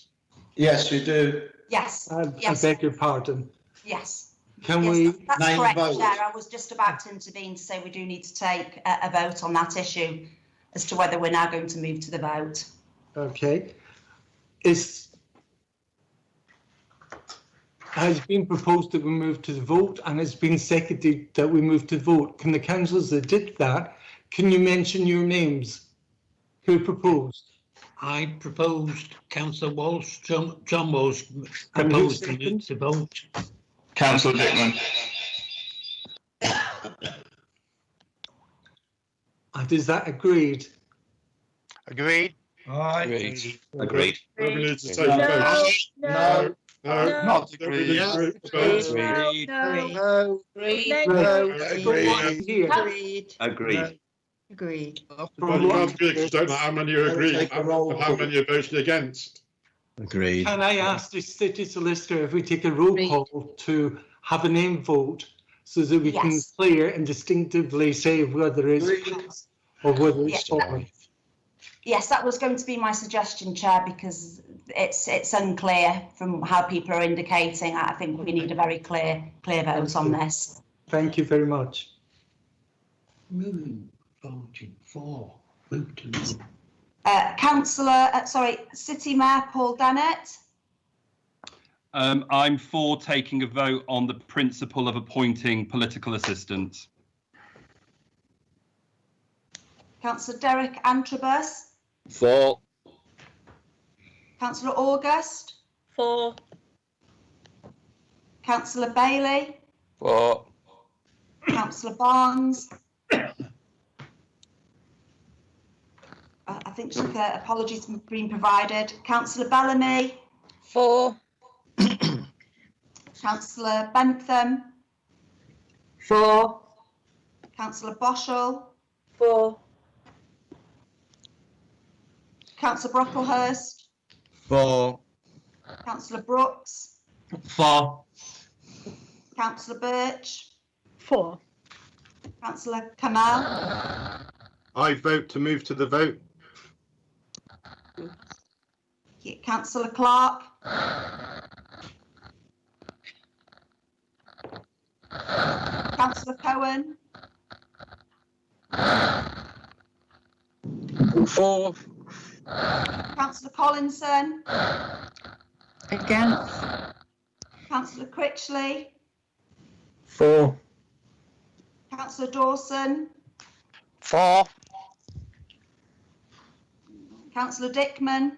Yes, you do. Yes. I beg your pardon. Yes. Can yes, we that's name correct, vote? Chair. I was just about to intervene to say we do need to take a vote on that issue as to whether we're now going to move to the vote. Okay. Has been proposed that we move to the vote and it's been seconded that we move to the vote. Can the councillors that did that, can you mention your names? Who proposed? I proposed, Councillor Walsh, John Walsh And who proposed to move seconded? to vote. Councillor Dickman. And is that agreed? Agreed. Agreed. Agreed. We need to take a vote. No. Not We agreed. need a group vote. Agreed. No. Agreed. Agreed. Well, you can't agree because you don't know how many you agree and how many are voting against. Agreed. Can I ask the city solicitor if we take a roll call to have a name vote so that we can Yes. clear and distinctively say whether it's pass or whether it's Scotland? Yes, that was going to be my suggestion, Chair, because it's unclear from how people are indicating. I think we need a very clear vote on this. Thank you very much. Voting for. Move to vote. City Mayor Paul Dennett. I'm for taking a vote on the principle of appointing political assistants. Councillor Derek Antrobus. For. Councillor August. For. Councillor Bailey. For. Councillor Barnes. I think apologies have been provided. Councillor Bellamy. For. Councillor Bentham. For. Councillor Boschel. For. Councillor Brocklehurst. For. Councillor Brooks. For. Councillor Birch. For. Councillor Kamal. I vote to move to the vote. Councillor Clark. Councillor Cohen. For. Councillor Collinson. Against. Councillor Critchley. For. Councillor Dawson. For. Councillor Dickman.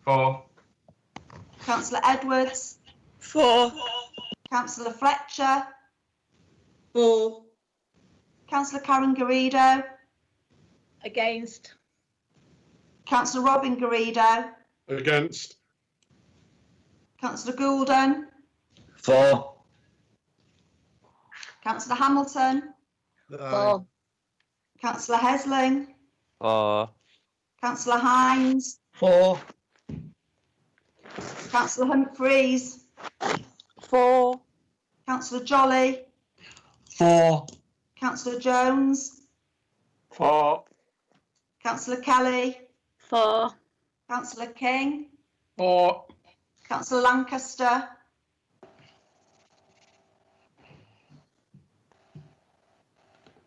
For. Councillor Edwards. For. Councillor Fletcher. For. Councillor Karen Garrido. Against. Councillor Robin Garrido. Against. Councillor Goulden. For. Councillor Hamilton. 4. Councillor Hesling, 4. Councillor Hines, 4. Councillor Humphreys, 4. Councillor Jolly, 4. Councillor Jones, 4. Councillor Kelly, 4. Councillor King, 4. Councillor Lancaster,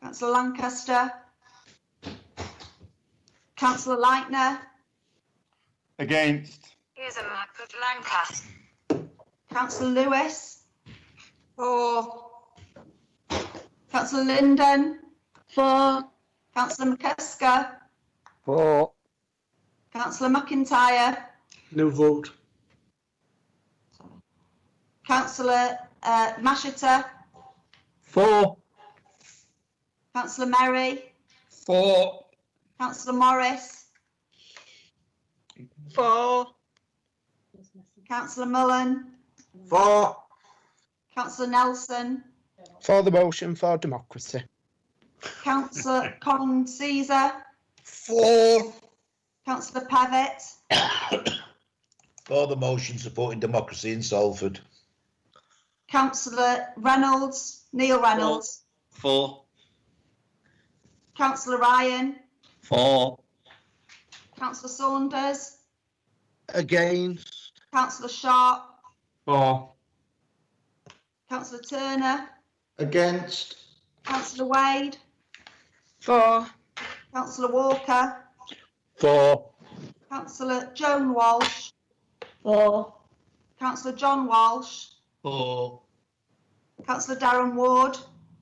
Councillor Lancaster, Councillor Lightner, Against. User Margaret Lancaster. Councillor Lewis, 4. Councillor Linden, 4. Councillor McCusker, 4. Councillor McIntyre, No vote. Councillor Mashiter, 4. Councillor Merry, 4. Councillor Morris, 4. Councillor Mullen, 4. Councillor Nelson, For the motion for democracy. Councillor Colin Caesar, 4. Councillor Pavitt, For the motion supporting democracy in Salford. Councillor Reynolds, Neil Reynolds, 4. Councillor Ryan, 4. Councillor Saunders, Against. Councillor Sharp, 4. Councillor Turner, Against. Councillor Wade, 4. Councillor Walker, 4. Councillor Joan Walsh, 4. Councillor John Walsh, 4. Councillor Darren Ward,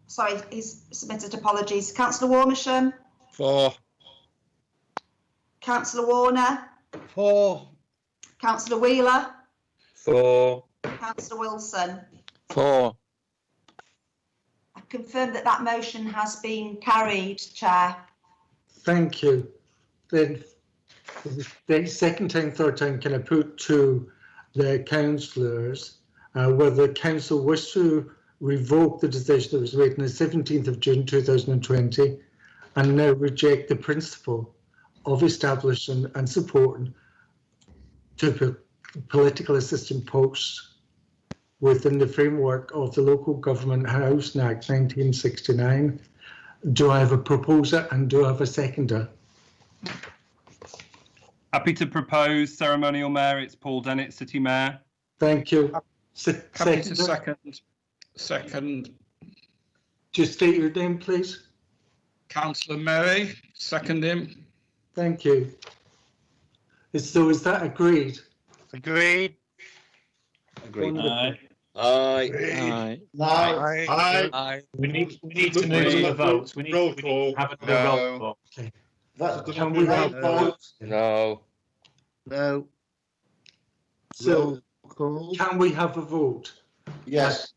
sorry, he's submitted apologies, Councillor Warmisham, 4. Councillor Warner, 4. Councillor Wheeler, 4. Councillor Wilson. 4. I confirm that that motion has been carried, Chair. Thank you. Then, for the second time, third time, can I put to the councillors whether the council wish to revoke the decision that was made on the 17th of June 2020 and now reject the principle of establishing and supporting to political assistant posts within the framework of the Local Government Housing Act 1969. Do I have a proposer and do I have a seconder? Happy to propose ceremonial mayor. It's Paul Dennett, City Mayor. Thank you. Happy to second. Second. Just state your name, please. Councillor Merry, second him. Thank you. So is that agreed? Agreed. Agreed. Wonderful. Aye. Aye. We need to move to the vote. We need to have a roll call. Can we have votes? No. No. So can we have a vote? Yes.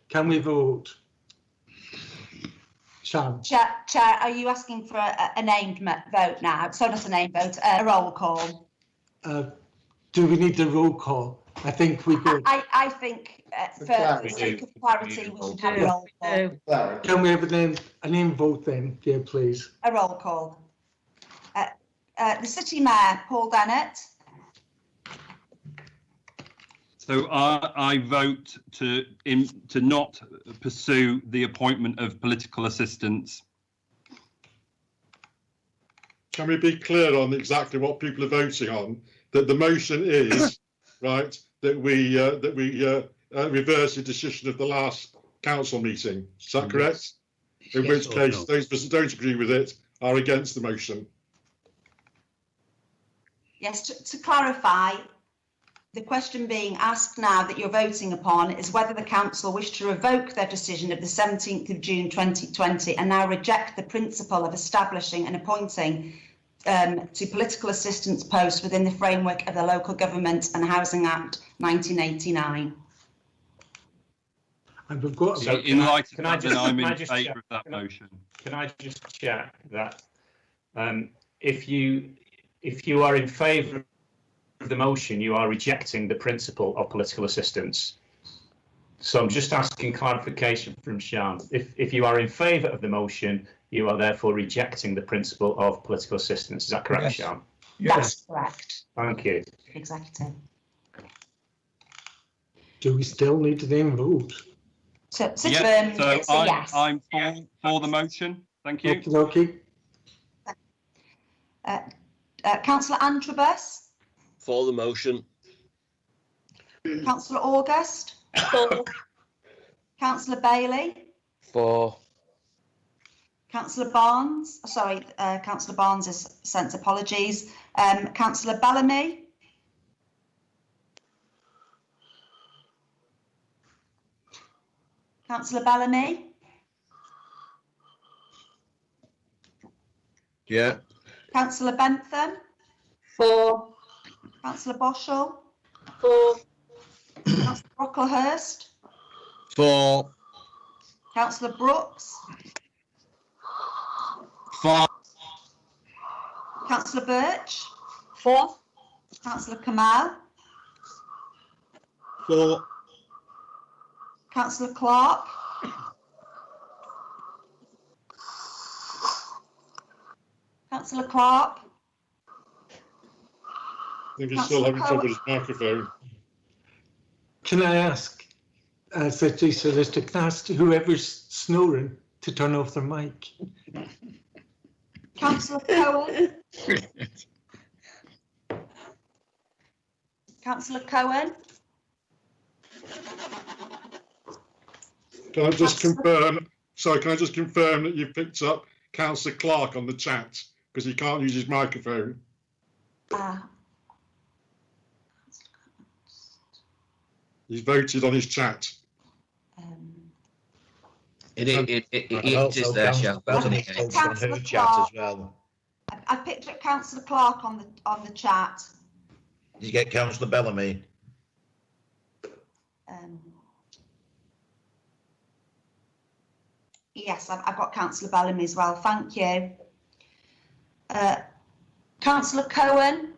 Can we vote? Shan. Chair, are you asking for a named vote now? So not a named vote, a roll call. Do we need the roll call? I think we do. I think for the sake of clarity, we should have a roll call. Can we have a name vote then, dear, please? A roll call. The City Mayor, Paul Dennett. So I vote to not pursue the appointment of political assistants. Can we be clear on exactly what people are voting on? That the motion is right that we reverse the decision of the last council meeting. Is that correct? In which case, those who don't agree with it are against the motion. Yes, to clarify, the question being asked now that you're voting upon is whether the council wish to revoke their decision of the 17th of June 2020 and now reject the principle of establishing and appointing to political assistance posts within the framework of the Local Government and Housing Act 1989. And we've got. So in light of that, then I'm in favour of that motion. Can I just check that if you are in favour of the motion, you are rejecting the principle of political assistance? So I'm just asking clarification from Sian. If you are in favour of the motion, you are therefore rejecting the principle of political assistance. Is that correct, Yes. Sian? That's correct. Thank you. Executive. Do we still need to then vote? So, Yeah, so it's a yes. I'm for the motion. Thank you. Okay. Councillor Antrobus, For the motion. Councillor August, For. Councillor Bailey, For. Councillor Barnes, sorry, Councillor Barnes has sent apologies. Councillor Bellamy, Councillor Bellamy, Yeah. Councillor Bentham, For. Councillor Boschall, For. Councillor Brocklehurst, For. Councillor Brooks, For. Councillor Birch, For. Councillor Kamal, For. Councillor Clark, Councillor Clark, I think he's still having trouble with his microphone. Can I ask, City Solicitor, can I ask whoever's snoring to turn off their mic? Councillor Cohen, Councillor Cohen, Can I just confirm? Sorry, can I just confirm that you've picked up Councillor Clark on the chat because he can't use his microphone? He's voted on his chat. It is there, Shell. Councillor her chat as well. I picked up Councillor Clark on the chat. Did you get Councillor Bellamy? Yes, I've got Councillor Bellamy as well. Thank you. Councillor Cohen.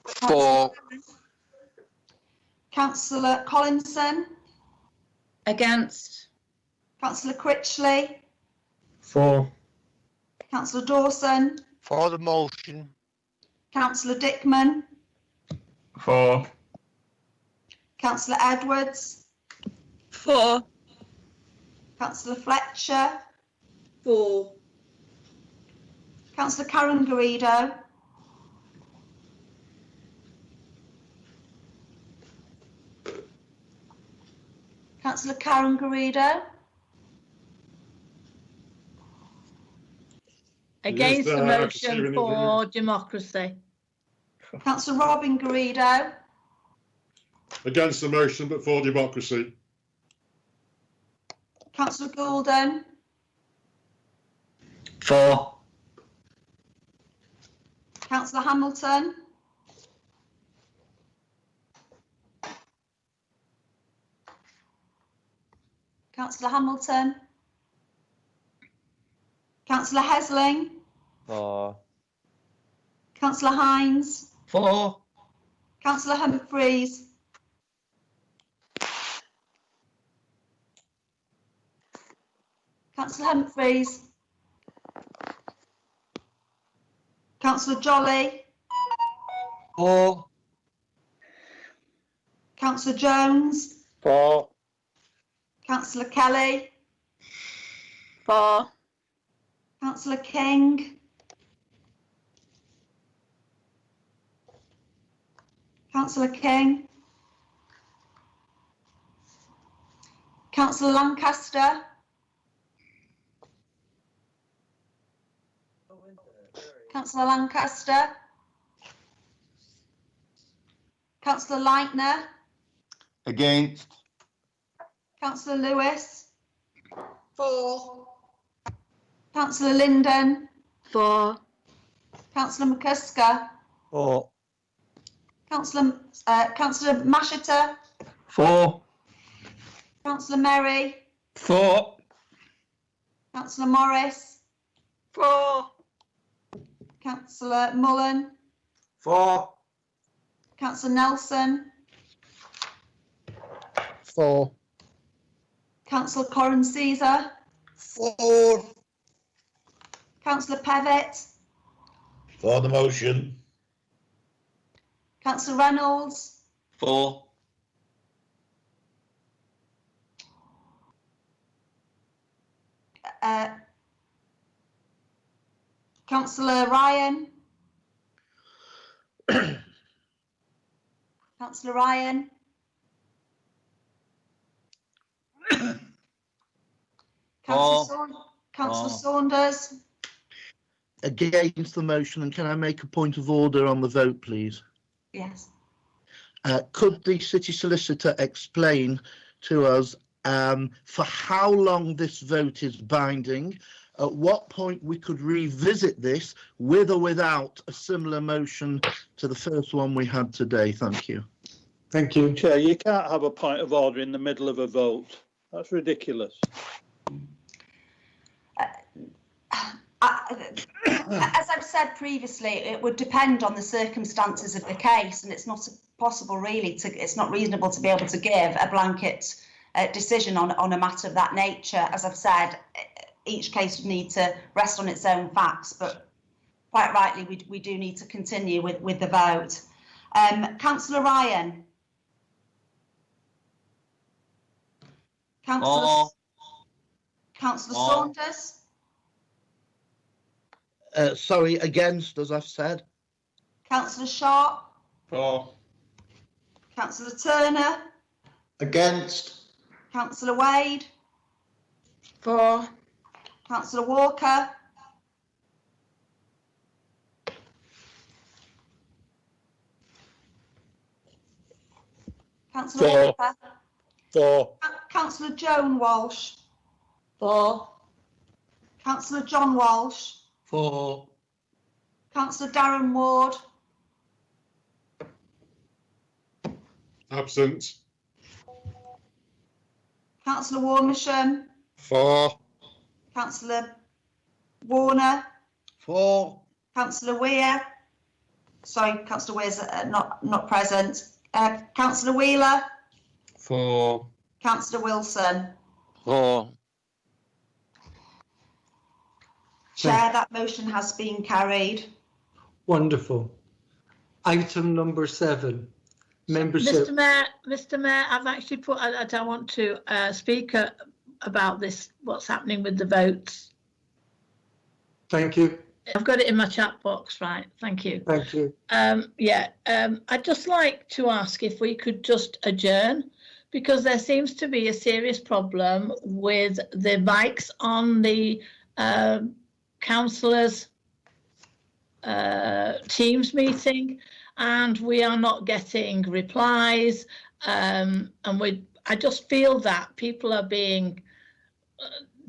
For. Councillor Collinson. Against. Councillor Critchley. For. Councillor Dawson. For the motion. Councillor Dickman. For. Councillor Edwards. For. Councillor Fletcher. For. Councillor Karen Garrido. Councillor Karen Garrido. Against the there, motion for democracy. Councillor Robin Garrido. Against the motion, but for democracy. Councillor Goulden. For. Councillor Hamilton. Councillor Hamilton. Councillor Hesling. For. Councillor Hines. For. Councillor Humphreys. Councillor Humphreys. Councillor Jolly. For. Councillor Jones. For. Councillor Kelly. For. Councillor King. Councillor King. Councillor Lancaster. Councillor Lancaster. Councillor Leitner. Against. Councillor Lewis. For. Councillor Linden. For. Councillor McCusker. For. Councillor Mashiter. For. Councillor Merry. For. Councillor Morris. For. Councillor Mullen. For. Councillor Nelson, 4. Councillor Corin Caesar, 4. Councillor Pevitt, For the motion. Councillor Reynolds, 4. Councillor Ryan, Councillor Ryan, Councillor Saunders, Against the motion, and can I make a point of order on the vote, please? yes. Could the city solicitor explain to us for how long this vote is binding, at what point we could revisit this with or without a similar motion to the first one we had today? Thank you. Thank you. Chair, you can't have a point of order in the middle of a vote. That's ridiculous. As I've said previously, it would depend on the circumstances of the case, and it's not possible really it's not reasonable to be able to give a blanket decision on a matter of that nature. As I've said, each case would need to rest on its own facts, but quite rightly we do need to continue with the vote. Councillor Ryan. Councillor Saunders. Sorry, against, as I've said. Councillor Sharp. 4. Councillor Turner. Against. Councillor Wade. 4. Councillor Walker. Councillor 4. Walker. 4. Councillor Joan Walsh. 4. Councillor John Walsh. 4. Councillor Darren Ward. Absent. Councillor Warmisham. 4. Councillor Warner. 4. Councillor Weir. Sorry, Councillor Weir's not present. Councillor Wheeler. 4. Councillor Wilson. 4. Chair, that motion has been carried. Wonderful. Item number 7. Membership. Mr. Mayor, I've actually put, I don't want to speak about this, what's happening with the votes. Thank you. I've got it in my chat box, right? Thank you. Thank you. I'd just like to ask if we could just adjourn, because there seems to be a serious problem with the mics on the councillors' Teams meeting, and we are not getting replies, and I just feel that people are being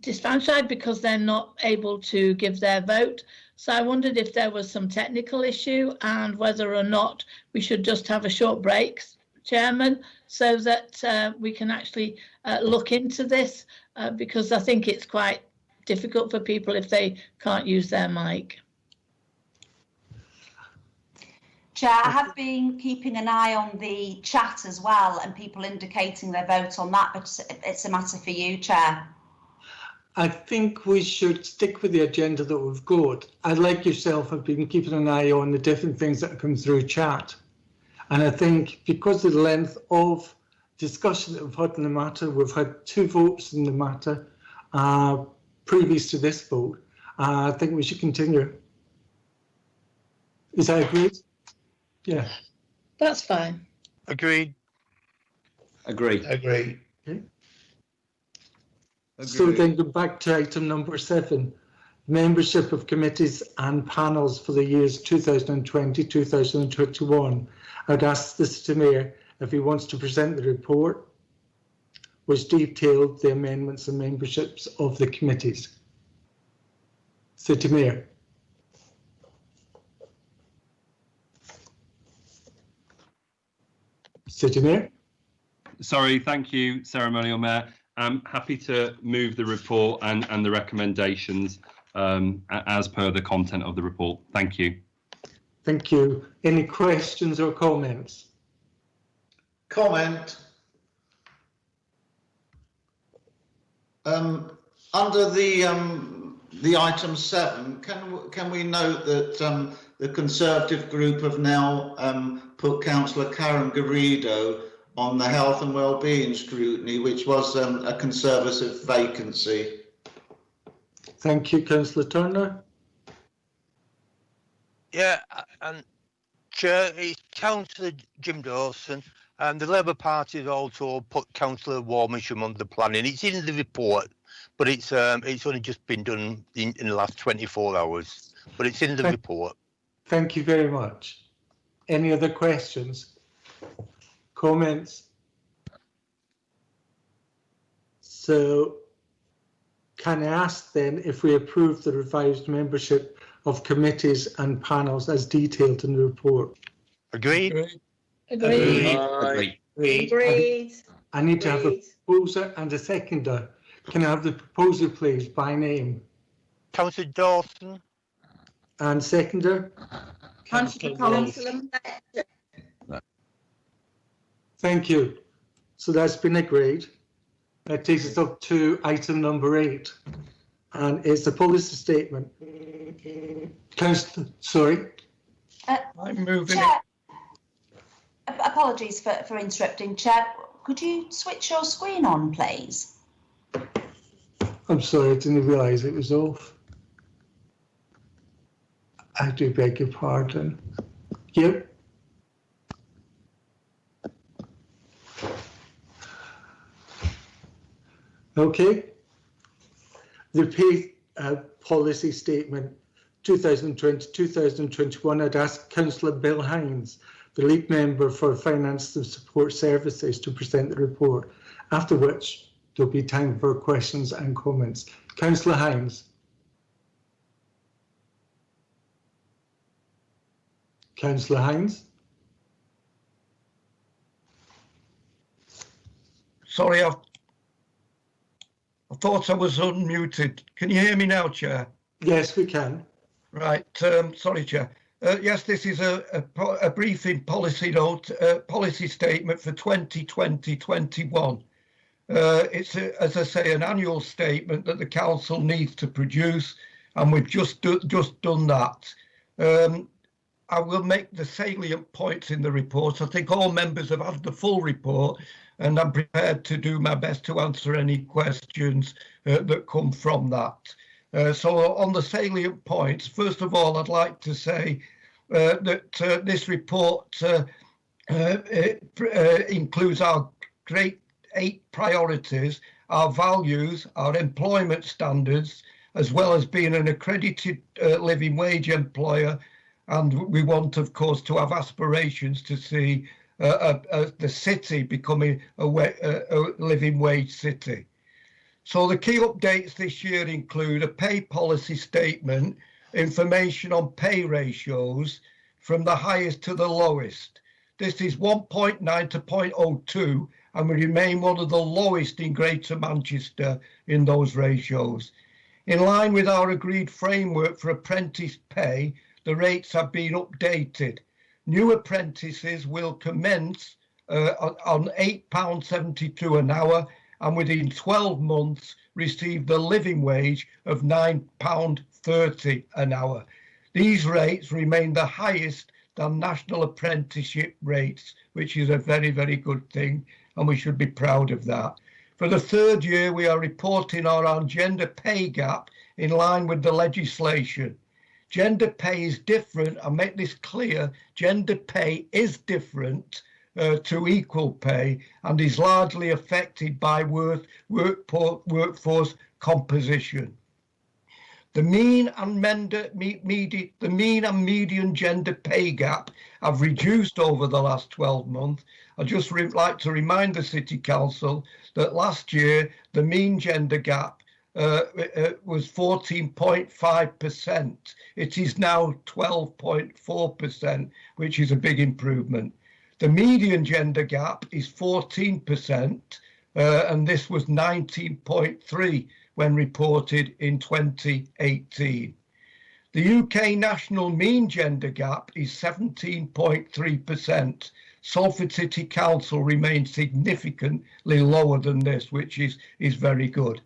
disfranchised because they're not able to give their vote. So I wondered if there was some technical issue and whether or not we should just have a short break, Chairman, so that we can actually look into this, because I think it's quite difficult for people if they can't use their mic. Chair, I have been keeping an eye on the chat as well, and people indicating their vote on that, but it's a matter for you, Chair. I think we should stick with the agenda that we've got. I, like yourself, have been keeping an eye on the different things that come through chat. And I think because of the length of discussion that we've had on the matter, we've had 2 votes in the matter previous to this vote. I think we should continue. Is that agreed? Yeah. That's fine. Agreed. Agree. Agree. Okay. So then go back to item number 7, membership of committees and panels for the years 2020-2021. I'd ask the City Mayor if he wants to present the report, which detailed the amendments and memberships of the committees. City Mayor. City Mayor. Sorry, thank you, Ceremonial Mayor. I'm happy to move the report and the recommendations as per the content of the report. Thank you. Thank you. Any questions or comments? Comment. Under the item 7, can we note that the Conservative group have now put Councillor Karen Garrido on the health and wellbeing scrutiny, which was a Conservative vacancy? Thank you, Councillor Turner. Yeah, and Chair, it's Councillor Jim Dawson. The Labour Party has also put Councillor Warmisham on the planning. It's in the report, but it's only just been done in the last 24 hours. But it's in the report. Thank you very much. Any other questions? Comments? So can I ask then if we approve the revised membership of committees and panels as detailed in the report? Agreed. Agreed. Agreed. I need to have a proposer and a seconder. Can I have the proposer, please, by name? Councillor Dawson. And seconder? Councillor Collins. Thank you. So that's been agreed. That takes us up to item number 8. And it's the policy statement. Councillor, sorry. I'm moving Chair, apologies for interrupting. Chair, could you switch your screen on, please? I'm sorry, I didn't realise it was off. I do beg your pardon. Yep. Okay. The pay policy statement 2020-2021, I'd ask Councillor Bill Hines, the lead member for Finance and Support Services, to present the report, after which there'll be time for questions and comments. Councillor Hines. Councillor Hines. Sorry, I thought I was unmuted. Can you hear me now, Chair? Yes, we can. Right. Sorry, Chair. Yes, this is a briefing policy note, policy statement for 2020-21. It's, as I say, an annual statement that the council needs to produce, and we've just done that. I will make the salient points in the report. I think all members have had the full report, and I'm prepared to do my best to answer any questions that come from that. So on the salient points, first of all, I'd like to say that this report includes our great 8 priorities, our values, our employment standards, as well as being an accredited living wage employer. And we want, of course, to have aspirations to see the city becoming a living wage city. So the key updates this year include a pay policy statement, information on pay ratios from the highest to the lowest. This is 1.9 to 0.02, and we remain one of the lowest in Greater Manchester in those ratios. In line with our agreed framework for apprentice pay, the rates have been updated. New apprentices will commence on £8.72 an hour, and within 12 months receive the living wage of £9.30 an hour. These rates remain the highest than national apprenticeship rates, which is a very, very good thing, and we should be proud of that. For the 3rd year, we are reporting our gender pay gap in line with the legislation. Gender pay is different. I'll make this clear. Gender pay is different to equal pay and is largely affected by workforce composition. The mean and median gender pay gap have reduced over the last 12 months. I'd just like to remind the City Council that last year the mean gender gap was 14.5%. It is now 12.4%, which is a big improvement. The median gender gap is 14%, and this was 19.3 when reported in 2018. The UK national mean gender gap is 17.3%. Salford City Council remains significantly lower than this, which is very good.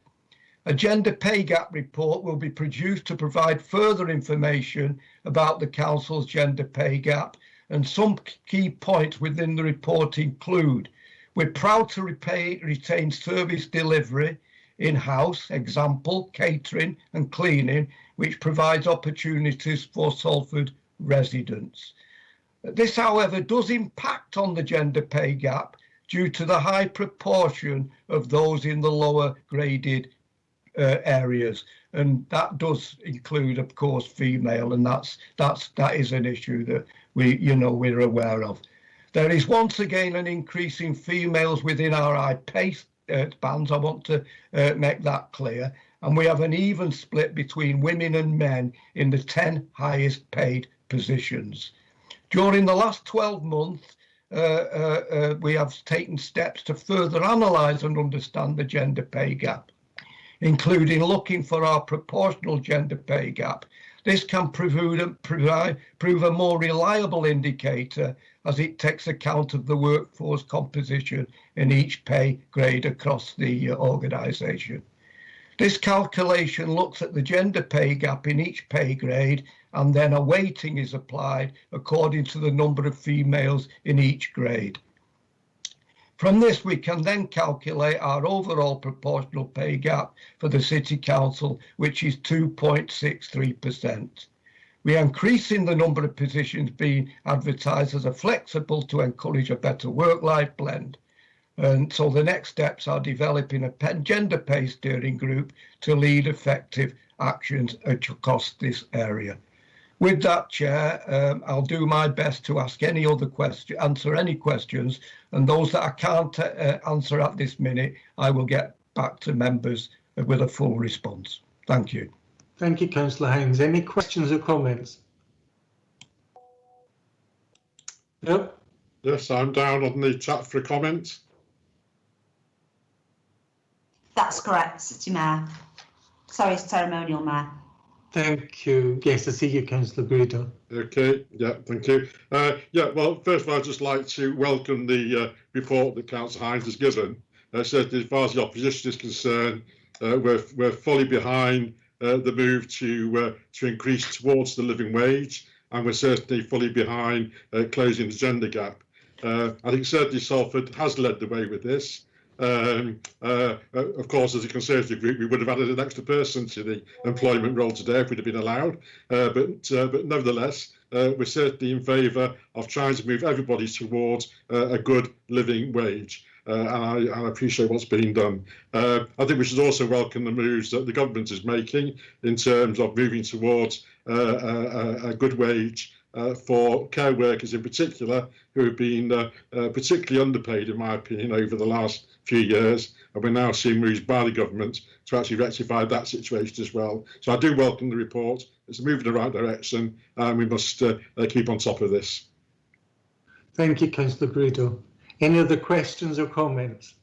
A gender pay gap report will be produced to provide further information about the council's gender pay gap, and some key points within the report include: we're proud to retain service delivery in-house, example, catering and cleaning, which provides opportunities for Salford residents. This, however, does impact on the gender pay gap due to the high proportion of those in the lower graded areas, and that does include, of course, female, and that is an issue that we're aware of. There is once again an increase in females within our pay bands. I want to make that clear, and we have an even split between women and men in the 10 highest paid positions. During the last 12 months, we have taken steps to further analyse and understand the gender pay gap, including looking for our proportional gender pay gap. This can prove a more reliable indicator as it takes account of the workforce composition in each pay grade across the organisation. This calculation looks at the gender pay gap in each pay grade, and then a weighting is applied according to the number of females in each grade. From this, we can then calculate our overall proportional pay gap for the City Council, which is 2.63%. We are increasing the number of positions being advertised as flexible to encourage a better work-life blend. And so the next steps are developing a gender pay steering group to lead effective actions across this area. With that, Chair, I'll do my best to ask any other answer any questions, and those that I can't answer at this minute, I will get back to members with a full response. Thank you. Thank you, Councillor Hines. Any questions or comments? Yep. Yes, I'm down on the chat for a comment. That's correct, City Mayor. Sorry, Ceremonial Mayor. Thank you. Yes, I see you, Councillor Guido. Okay, yeah, thank you. Well, first of all, I'd just like to welcome the report that Councillor Hines has given. Certainly, as far as the opposition is concerned, we're fully behind the move to increase towards the living wage, and we're certainly fully behind closing the gender gap. I think certainly Salford has led the way with this. Of course, as a Conservative group, we would have added an extra person to the employment roll today if we'd have been allowed. But nevertheless, we're certainly in favour of trying to move everybody towards a good living wage. And I appreciate what's being done. I think we should also welcome the moves that the government is making in terms of moving towards a good wage for care workers in particular, who have been particularly underpaid, in my opinion, over the last few years. And we're now seeing moves by the government to actually rectify that situation as well. So I do welcome the report. It's a move in the right direction, and we must keep on top of this. Thank you, Councillor Guido. Any other questions or comments?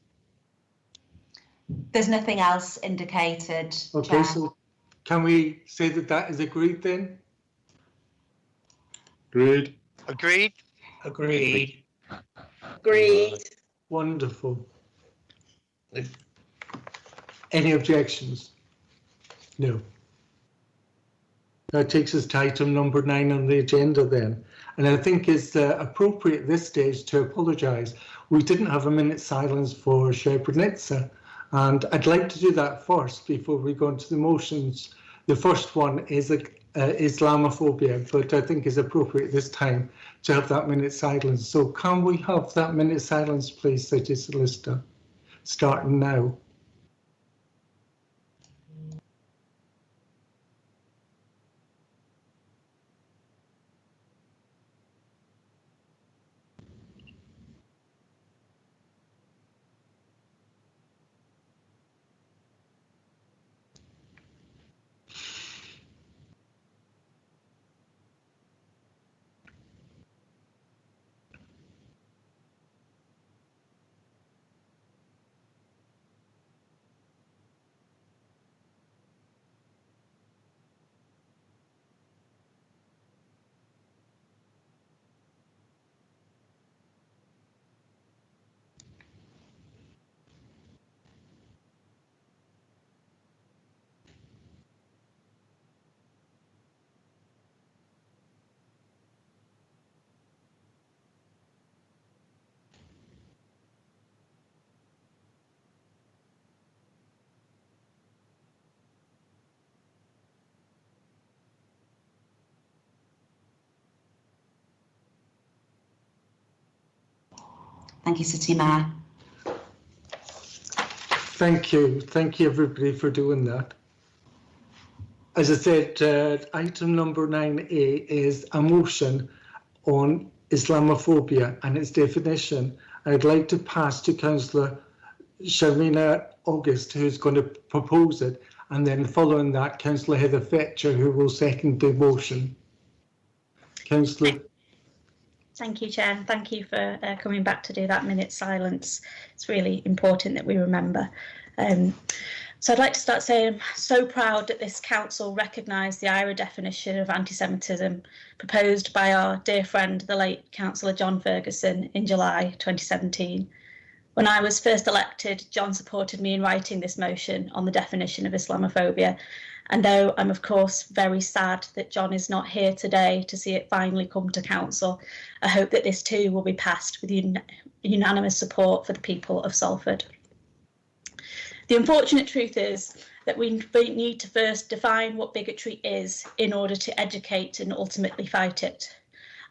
There's nothing else indicated. Okay, Chair. so can we say that that is agreed then? Agreed. Agreed. Agreed. Agreed. Wonderful. Any objections? No. That takes us to item number 9 on the agenda then. And I think it's appropriate at this stage to apologise. We didn't have a minute's silence for Srebrenica, and I'd like to do that first before we go into the motions. The first one is Islamophobia, but I think it's appropriate this time to have that minute's silence. So can we have that minute's silence, please, City Solicitor, starting now? Thank you, City Mayor. Thank you everybody for doing that. As I said, item number 9A is a motion on Islamophobia and its definition. I'd like to pass to Councillor Sharmina August, who's going to propose it, and then following that, Councillor Heather Fetcher, who will second the motion. Councillor. Thank you, Chair. Thank you for coming back to do that minute silence. It's really important that we remember. So I'd like to start saying I'm so proud that this council recognised the IRA definition of anti-Semitism proposed by our dear friend, the late Councillor John Ferguson, in July 2017. When I was first elected, John supported me in writing this motion on the definition of Islamophobia. And though I'm of course very sad that John is not here today to see it finally come to council, I hope that this too will be passed with unanimous support for the people of Salford. The unfortunate truth is that we need to first define what bigotry is in order to educate and ultimately fight it.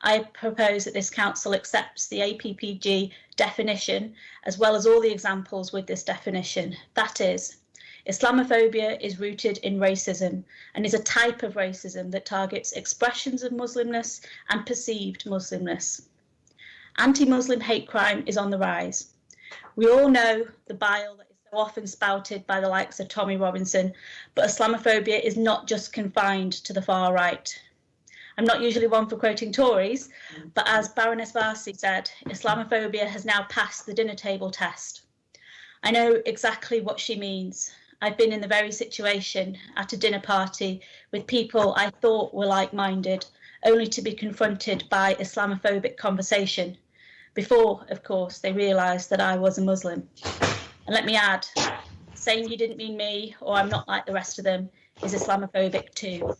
I propose that this council accepts the APPG definition as well as all the examples with this definition. That is, Islamophobia is rooted in racism and is a type of racism that targets expressions of Muslimness and perceived Muslimness. Anti-Muslim hate crime is on the rise. We all know the bile that is so often spouted by the likes of Tommy Robinson, but Islamophobia is not just confined to the far right. I'm not usually one for quoting Tories, but as Baroness Varsi said, Islamophobia has now passed the dinner table test. I know exactly what she means. I've been in the very situation at a dinner party with people I thought were like-minded, only to be confronted by Islamophobic conversation. Before, of course, they realised that I was a Muslim. And let me add, saying you didn't mean me or I'm not like the rest of them is Islamophobic too.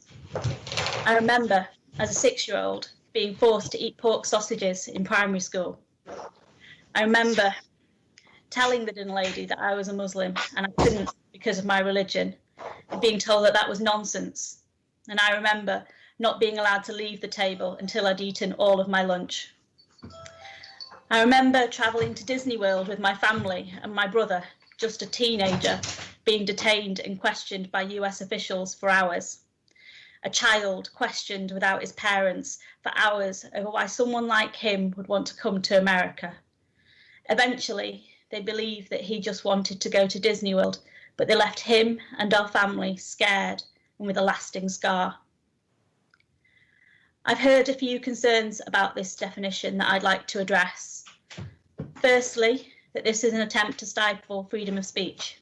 I remember, as a 6-year-old, being forced to eat pork sausages in primary school. I remember telling the dinner lady that I was a Muslim and I couldn't because of my religion, and being told that that was nonsense. And I remember not being allowed to leave the table until I'd eaten all of my lunch. I remember travelling to Disney World with my family and my brother, just a teenager, being detained and questioned by US officials for hours. A child questioned without his parents for hours over why someone like him would want to come to America. Eventually, they believed that he just wanted to go to Disney World, but they left him and our family scared and with a lasting scar. I've heard a few concerns about this definition that I'd like to address. Firstly, that this is an attempt to stifle freedom of speech.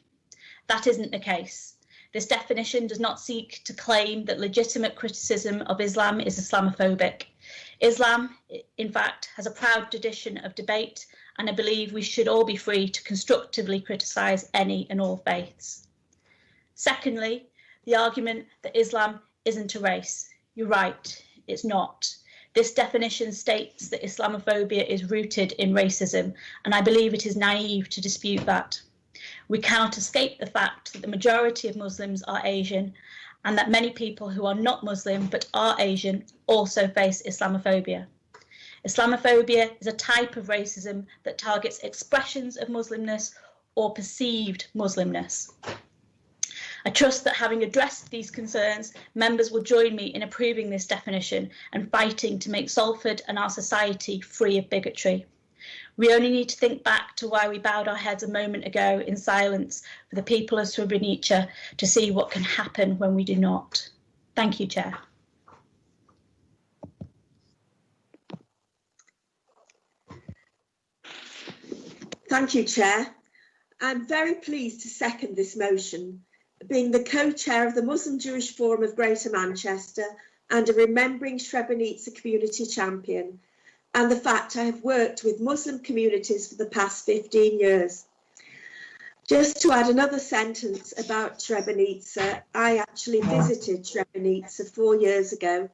That isn't the case. This definition does not seek to claim that legitimate criticism of Islam is Islamophobic. Islam, in fact, has a proud tradition of debate, and I believe we should all be free to constructively criticise any and all faiths. Secondly, the argument that Islam isn't a race. You're right, it's not. This definition states that Islamophobia is rooted in racism, and I believe it is naive to dispute that. We cannot escape the fact that the majority of Muslims are Asian, and that many people who are not Muslim but are Asian also face Islamophobia. Islamophobia is a type of racism that targets expressions of Muslimness or perceived Muslimness. I trust that having addressed these concerns, members will join me in approving this definition and fighting to make Salford and our society free of bigotry. We only need to think back to why we bowed our heads a moment ago in silence for the people of Srebrenica to see what can happen when we do not. Thank you, Chair. Thank you, Chair. I'm very pleased to second this motion, being the co-chair of the Muslim Jewish Forum of Greater Manchester and a Remembering Srebrenica community champion, and the fact I have worked with Muslim communities for the past 15 years. Just to add another sentence about Srebrenica, I actually visited Srebrenica 4 years ago,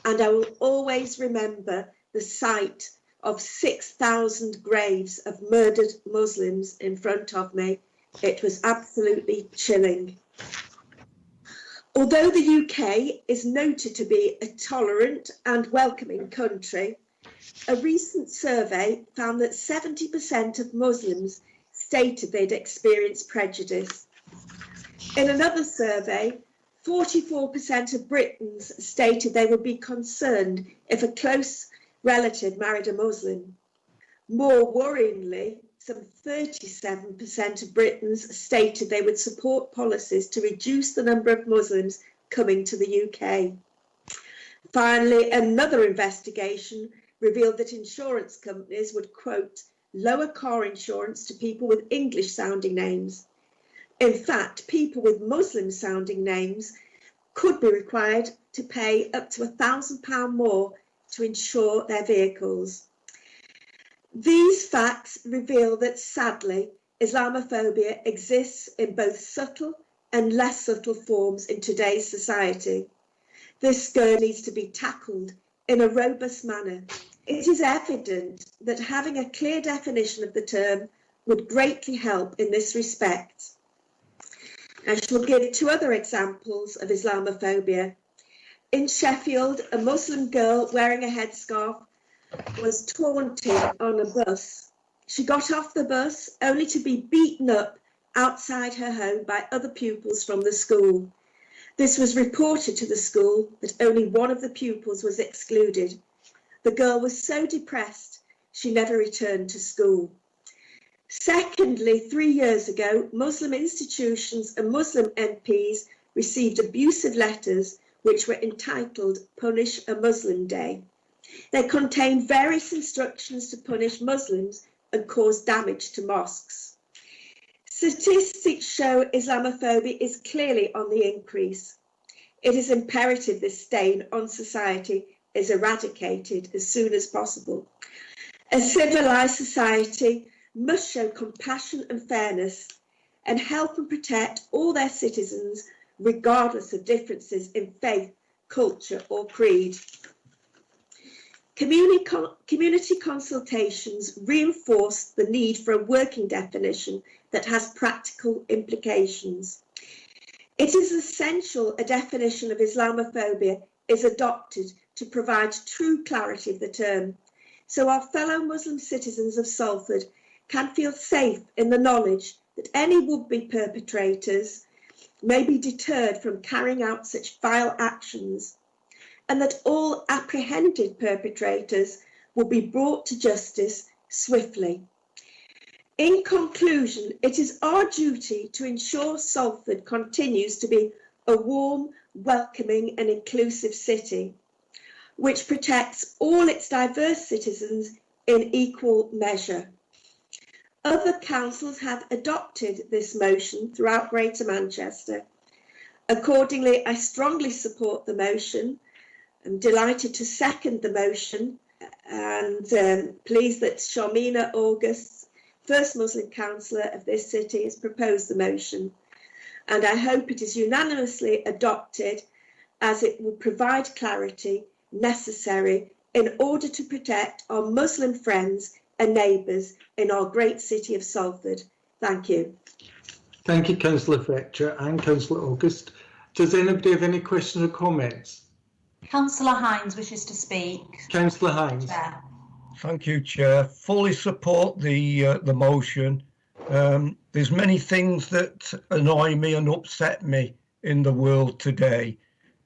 and I will always remember the sight of 6,000 graves of murdered Muslims in front of me. It was absolutely chilling. Although the UK is noted to be a tolerant and welcoming country, A recent survey found that 70% of Muslims stated they'd experienced prejudice. In another survey, 44% of Britons stated they would be concerned if a close relative married a Muslim. More worryingly, some 37% of Britons stated they would support policies to reduce the number of Muslims coming to the UK. Finally, another investigation revealed that insurance companies would, quote, lower car insurance to people with English-sounding names. In fact, people with Muslim-sounding names could be required to pay up to £1,000 more to insure their vehicles. These facts reveal that, sadly, Islamophobia exists in both subtle and less subtle forms in today's society. This scourge needs to be tackled in a robust manner. It is evident that having a clear definition of the term would greatly help in this respect. I shall give two other examples of Islamophobia. In Sheffield, a Muslim girl wearing a headscarf was taunted on a bus. She got off the bus only to be beaten up outside her home by other pupils from the school. This was reported to the school, but only one of the pupils was excluded. The girl was so depressed, she never returned to school. Secondly, 3 years ago, Muslim institutions and Muslim MPs received abusive letters which were entitled Punish a Muslim Day. They contained various instructions to punish Muslims and cause damage to mosques. Statistics show Islamophobia is clearly on the increase. It is imperative this stain on society is eradicated as soon as possible. A civilised society must show compassion and fairness and help and protect all their citizens regardless of differences in faith, culture or creed. Community consultations reinforce the need for a working definition that has practical implications. It is essential a definition of Islamophobia is adopted to provide true clarity of the term, so our fellow Muslim citizens of Salford can feel safe in the knowledge that any would-be perpetrators may be deterred from carrying out such vile actions, and that all apprehended perpetrators will be brought to justice swiftly. In conclusion, it is our duty to ensure Salford continues to be a warm, welcoming and inclusive city, which protects all its diverse citizens in equal measure. Other councils have adopted this motion throughout Greater Manchester. Accordingly, I strongly support the motion. I'm delighted to second the motion and pleased that Sharmina August, first Muslim councillor of this city, has proposed the motion. And I hope it is unanimously adopted, as it will provide clarity necessary in order to protect our Muslim friends and neighbours in our great city of Salford. Thank you. Thank you, Councillor Fletcher and Councillor August. Does anybody have any questions or comments? Councillor Hines wishes to speak. Councillor Hines. Chair. Thank you, Chair. Fully support the motion. There's many things that annoy me and upset me in the world today,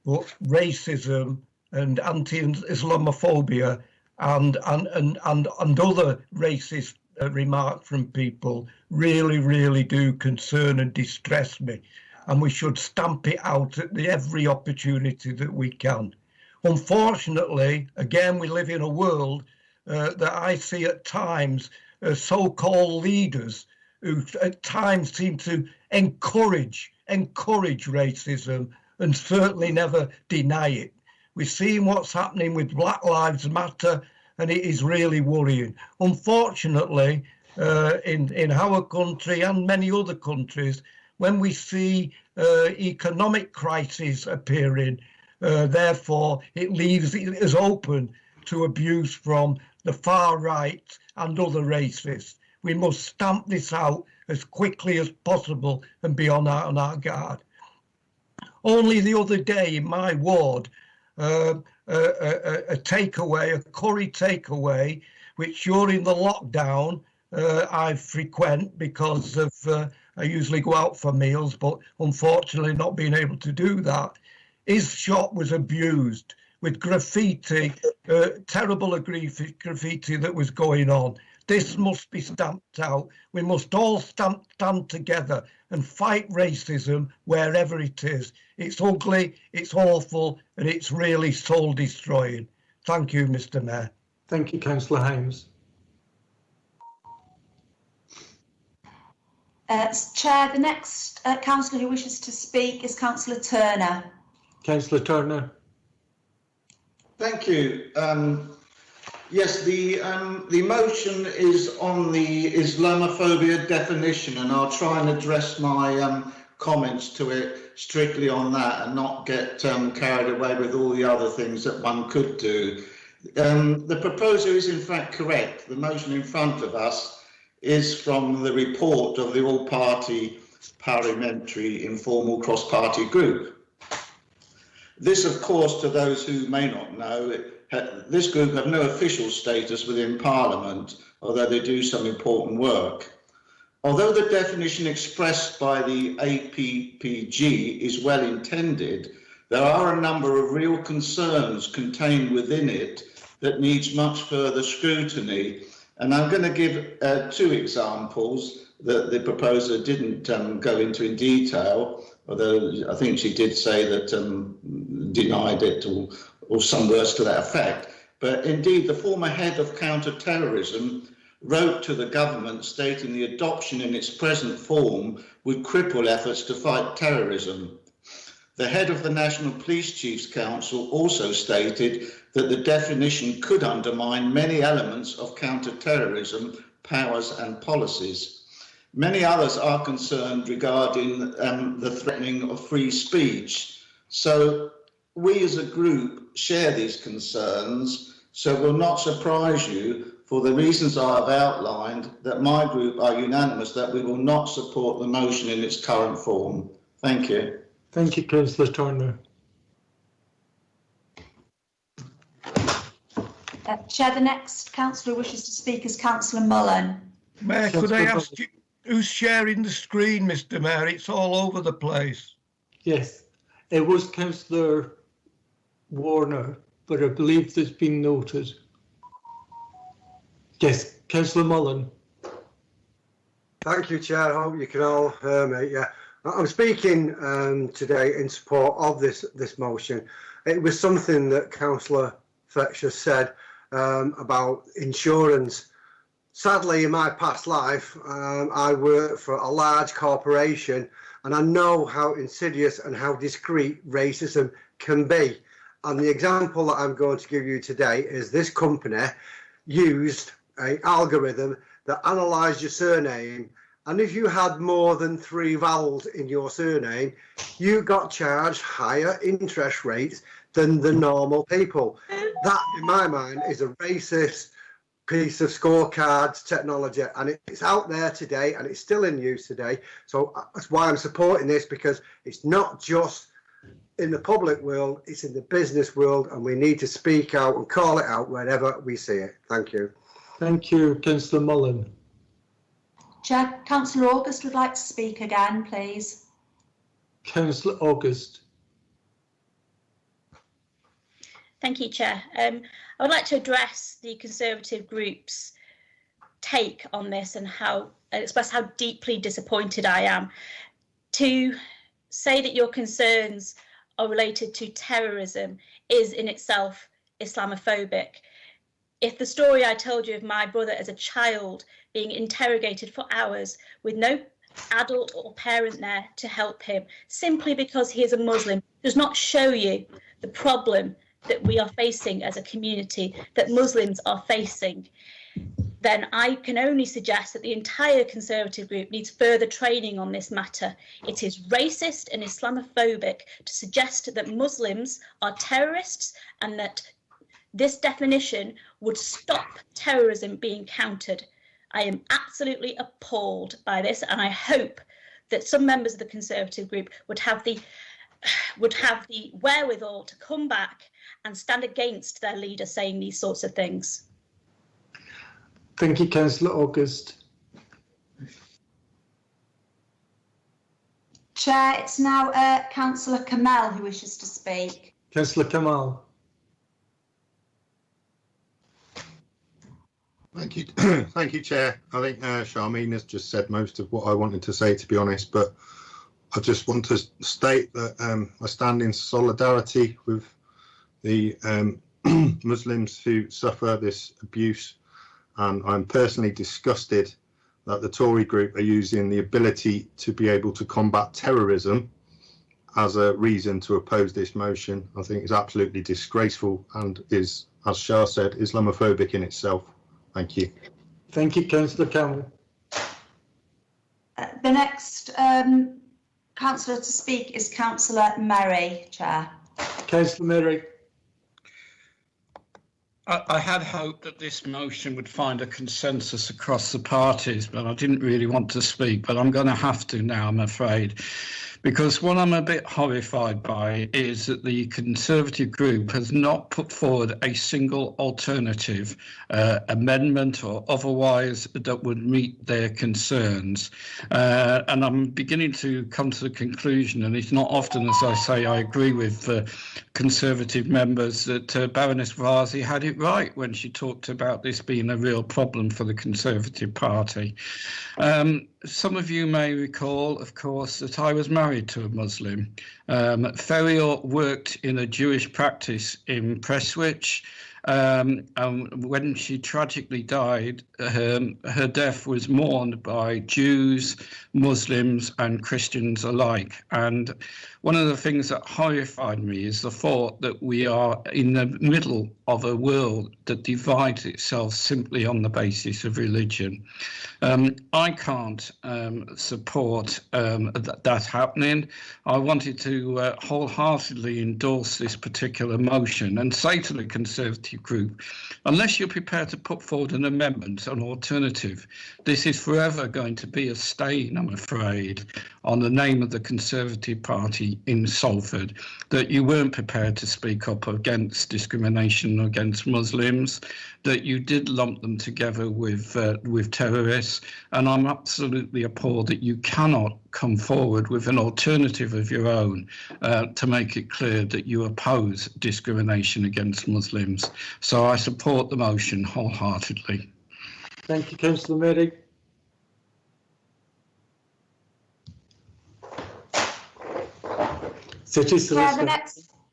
but racism and anti-Islamophobia and other racist remarks from people really do concern and distress me, and we should stamp it out at every opportunity that we can. Unfortunately, again, we live in a world that I see at times so-called leaders who at times seem to encourage racism and certainly never deny it. We're seeing what's happening with Black Lives Matter, and it is really worrying. Unfortunately, in our country and many other countries, when we see economic crises appearing, therefore it leaves it as open to abuse from the far right and other racists. We must stamp this out as quickly as possible and be on our guard. Only the other day in my ward, a a takeaway, a curry takeaway, which during the lockdown I frequent because of I usually go out for meals, but unfortunately not being able to do that. His shop was abused with graffiti, terrible graffiti that was going on. This must be stamped out. We must all stand together and fight racism wherever it is. It's ugly, it's awful, and it's really soul destroying. Thank you, Mr. Mayor. Thank you, Councillor Hymes. Chair, the next councillor who wishes to speak is Councillor Turner. Councillor Turner. Thank you. Yes, the motion is on the Islamophobia definition, and I'll try and address my comments to it strictly on that and not get carried away with all the other things that one could do. The proposer is in fact correct. The motion in front of us is from the report of the all-party parliamentary informal cross-party group. This, of course, to those who may not know, this group have no official status within Parliament, although they do some important work. Although the definition expressed by the APPG is well intended, there are a number of real concerns contained within it that needs much further scrutiny. And I'm going to give 2 examples that the proposer didn't go into in detail, although I think she did say that denied it or some words to that effect. But indeed, the former head of counter-terrorism wrote to the government stating the adoption in its present form would cripple efforts to fight terrorism. The head of the National Police Chiefs Council also stated that the definition could undermine many elements of counter-terrorism powers and policies. Many others are concerned regarding the threatening of free speech. So we as a group share these concerns, so it will not surprise you, for the reasons I have outlined, that my group are unanimous that we will not support the motion in its current form. Thank you. Thank you, Councillor Turner. Chair, the next councillor who wishes to speak is Councillor Mullen. Mayor, could I ask you, who's sharing the screen, Mr. Mayor? It's all over the place. Yes, it was Councillor Warner, but I believe there's been noted. Yes, Councillor Mullen. Thank you, Chair. I hope you can all hear me. Yeah, I'm speaking today in support of this motion. It was something that Councillor Fletcher said about insurance. Sadly, in my past life, I worked for a large corporation, and I know how insidious and how discreet racism can be. And the example that I'm going to give you today is this company used an algorithm that analysed your surname, and if you had more than 3 vowels in your surname, you got charged higher interest rates than the normal people. That, in my mind, is a racist piece of scorecards technology, and it's out there today and it's still in use today. So that's why I'm supporting this, because it's not just in the public world, it's in the business world, and we need to speak out and call it out wherever we see it. Thank you. Thank you, Councillor Mullen. Chair, Councillor August would like to speak again, please. Councillor August. Thank you, Chair. I would like to address the Conservative group's take on this and express how deeply disappointed I am. To say that your concerns are related to terrorism is in itself Islamophobic. If the story I told you of my brother as a child being interrogated for hours with no adult or parent there to help him simply because he is a Muslim does not show you the problem that we are facing as a community, that Muslims are facing, then I can only suggest that the entire Conservative group needs further training on this matter. It is racist and Islamophobic to suggest that Muslims are terrorists and that this definition would stop terrorism being countered. I am absolutely appalled by this, and I hope that some members of the Conservative group would have the wherewithal to come back and stand against their leader saying these sorts of things. Thank you, Councillor August. Chair, it's now Councillor Kamel who wishes to speak. Councillor Kamal. Thank you, thank you, Chair. I think Charmaine has just said most of what I wanted to say, to be honest, but I just want to state that I stand in solidarity with the Muslims who suffer this abuse, and I'm personally disgusted that the Tory group are using the ability to be able to combat terrorism as a reason to oppose this motion. I think it's absolutely disgraceful and is, as Shah said, Islamophobic in itself. Thank you. Thank you, Councillor Campbell. The next councillor to speak is Councillor Merry, Chair. Councillor Merry. I had hoped that this motion would find a consensus across the parties, but I didn't really want to speak, but I'm going to have to now, I'm afraid. Because what I'm a bit horrified by is that the Conservative group has not put forward a single alternative amendment or otherwise that would meet their concerns. And I'm beginning to come to the conclusion, and it's not often, as I say, I agree with Conservative members, that Baroness Varzi had it right when she talked about this being a real problem for the Conservative Party. Some of you may recall, of course, that I was married to a Muslim. Ferrier worked in a Jewish practice in Prestwich. When she tragically died, her death was mourned by Jews, Muslims and Christians alike. And one of the things that horrified me is the thought that we are in the middle of a world that divides itself simply on the basis of religion. I can't support that happening. I wanted to wholeheartedly endorse this particular motion and say to the Conservative group, unless you're prepared to put forward an amendment, an alternative, this is forever going to be a stain, I'm afraid, on the name of the Conservative Party in Salford, that you weren't prepared to speak up against discrimination against Muslims, that you did lump them together with terrorists, and I'm absolutely appalled that you cannot come forward with an alternative of your own to make it clear that you oppose discrimination against Muslims. So I support the motion wholeheartedly. Thank you, Councillor Merry. City Solicitor.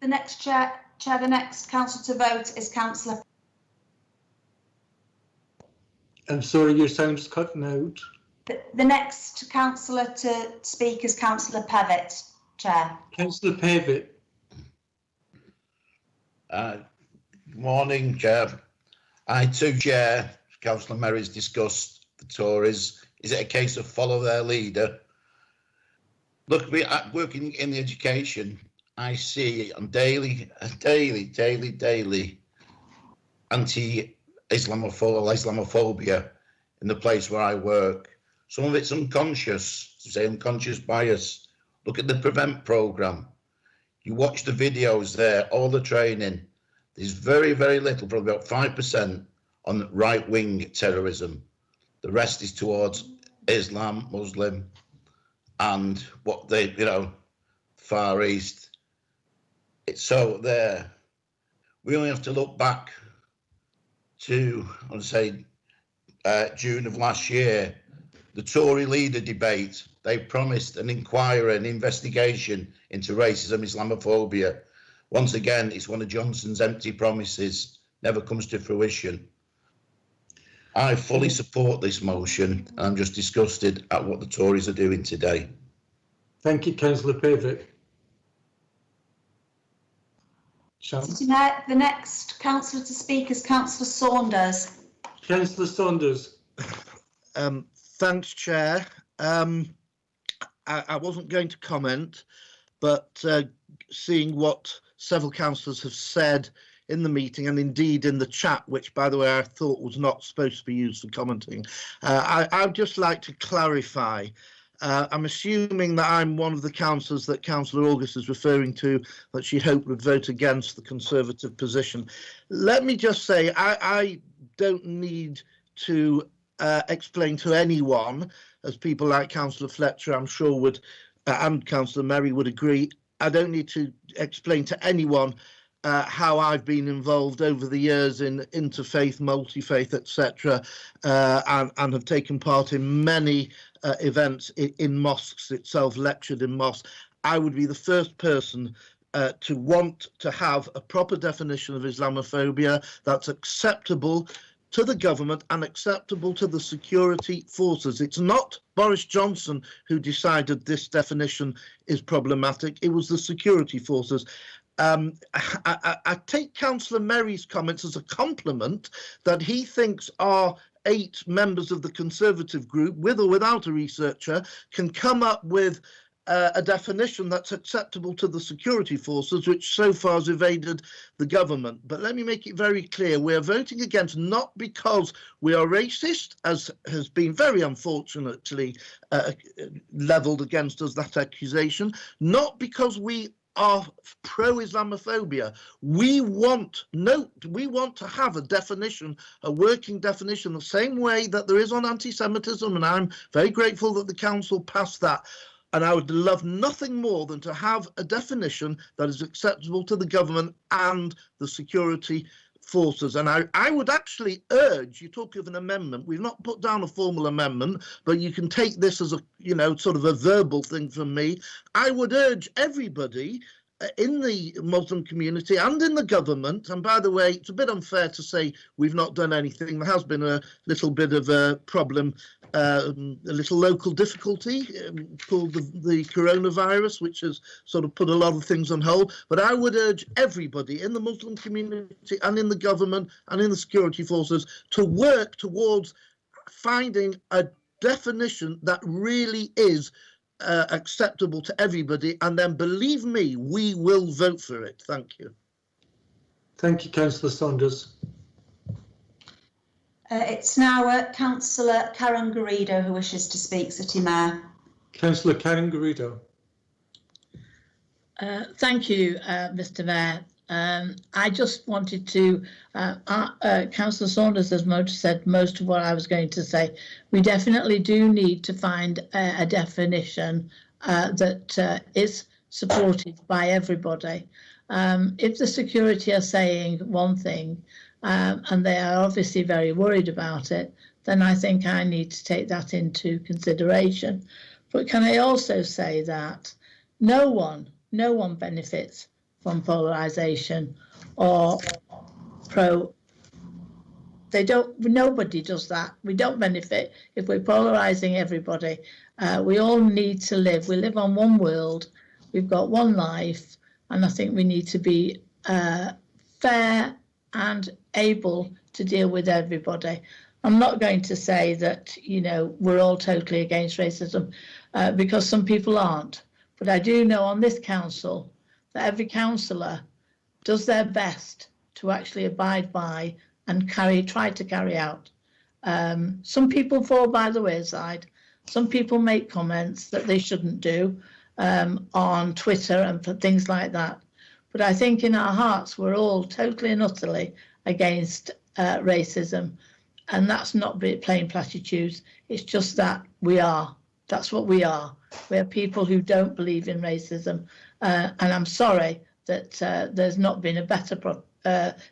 The next councillor to vote is Councillor. I'm sorry, your sound's cutting out. The next councillor to speak is Councillor Pevitt, Chair. Councillor Pevitt. Good morning, Chair. I too share Councillor Merry's disgust the Tories. Is it a case of follow their leader? Look, working in the education, I see on daily Islamophobia in the place where I work. Some of it's unconscious, say unconscious bias. Look at the Prevent programme. You watch the videos there, all the training. There's very, very little, probably about 5% on right-wing terrorism. The rest is towards Islam, Muslim, and what they, Far East. It's so there. We only have to look back to, I'd say, June of last year, the Tory leader debate. They promised an inquiry, an investigation into racism, Islamophobia. Once again, it's one of Johnson's empty promises, never comes to fruition. I fully support this motion. I'm just disgusted at what the Tories are doing today. Thank you, Councillor Pevitt. The next councillor to speak is Councillor Saunders. Councillor Saunders. Thanks, Chair. I wasn't going to comment, but seeing what several councillors have said in the meeting and indeed in the chat, which, by the way, I thought was not supposed to be used for commenting, I'd just like to clarify I'm assuming that I'm one of the councillors that Councillor August is referring to, that she hoped would vote against the Conservative position. Let me just say, I don't need to explain to anyone, as people like Councillor Fletcher, I'm sure would, and Councillor Merry would agree, I don't need to explain to anyone how I've been involved over the years in interfaith, multi-faith, etc., and have taken part in many events in mosques itself, lectured in mosques. I would be the first person to want to have a proper definition of Islamophobia that's acceptable to the government and acceptable to the security forces. It's not Boris Johnson who decided this definition is problematic. It was the security forces. I take Councillor Merry's comments as a compliment that he thinks our 8 members of the Conservative group, with or without a researcher, can come up with a definition that's acceptable to the security forces, which so far has evaded the government. But let me make it very clear, we are voting against not because we are racist, as has been very unfortunately levelled against us, that accusation, not because we are pro-Islamophobia. We want to have a definition, a working definition, the same way that there is on anti-Semitism, and I'm very grateful that the council passed that. And I would love nothing more than to have a definition that is acceptable to the government and the security forces. And I would actually urge, you talk of an amendment, we've not put down a formal amendment, but you can take this as a, sort of a verbal thing from me. I would urge everybody in the Muslim community and in the government, and by the way, it's a bit unfair to say we've not done anything. There has been a little bit of a problem, a little local difficulty called the coronavirus, which has sort of put a lot of things on hold. But I would urge everybody in the Muslim community and in the government and in the security forces to work towards finding a definition that really is acceptable to everybody, and then believe me, we will vote for it. Thank you. Thank you, Councillor Saunders. It's now Councillor Karen Garrido who wishes to speak, City Mayor. Councillor Karen Garrido. Thank you, Mr. Mayor. I just wanted to, Councillor Saunders has said most of what I was going to say. We definitely do need to find a definition that is supported by everybody. If the security are saying one thing, and they are obviously very worried about it, then I think I need to take that into consideration. But can I also say that no one benefits from polarization or nobody does that. We don't benefit if we're polarizing everybody. We all need to live. We live on one world. We've got one life, and I think we need to be fair and able to deal with everybody. I'm not going to say that, we're all totally against racism because some people aren't. But I do know on this council that every councillor does their best to actually abide by and try to carry out. Some people fall by the wayside. Some people make comments that they shouldn't do on Twitter and for things like that. But I think in our hearts, we're all totally and utterly against racism. And that's not plain platitudes. It's just that we are. That's what we are. We are people who don't believe in racism. And I'm sorry that there's not been a better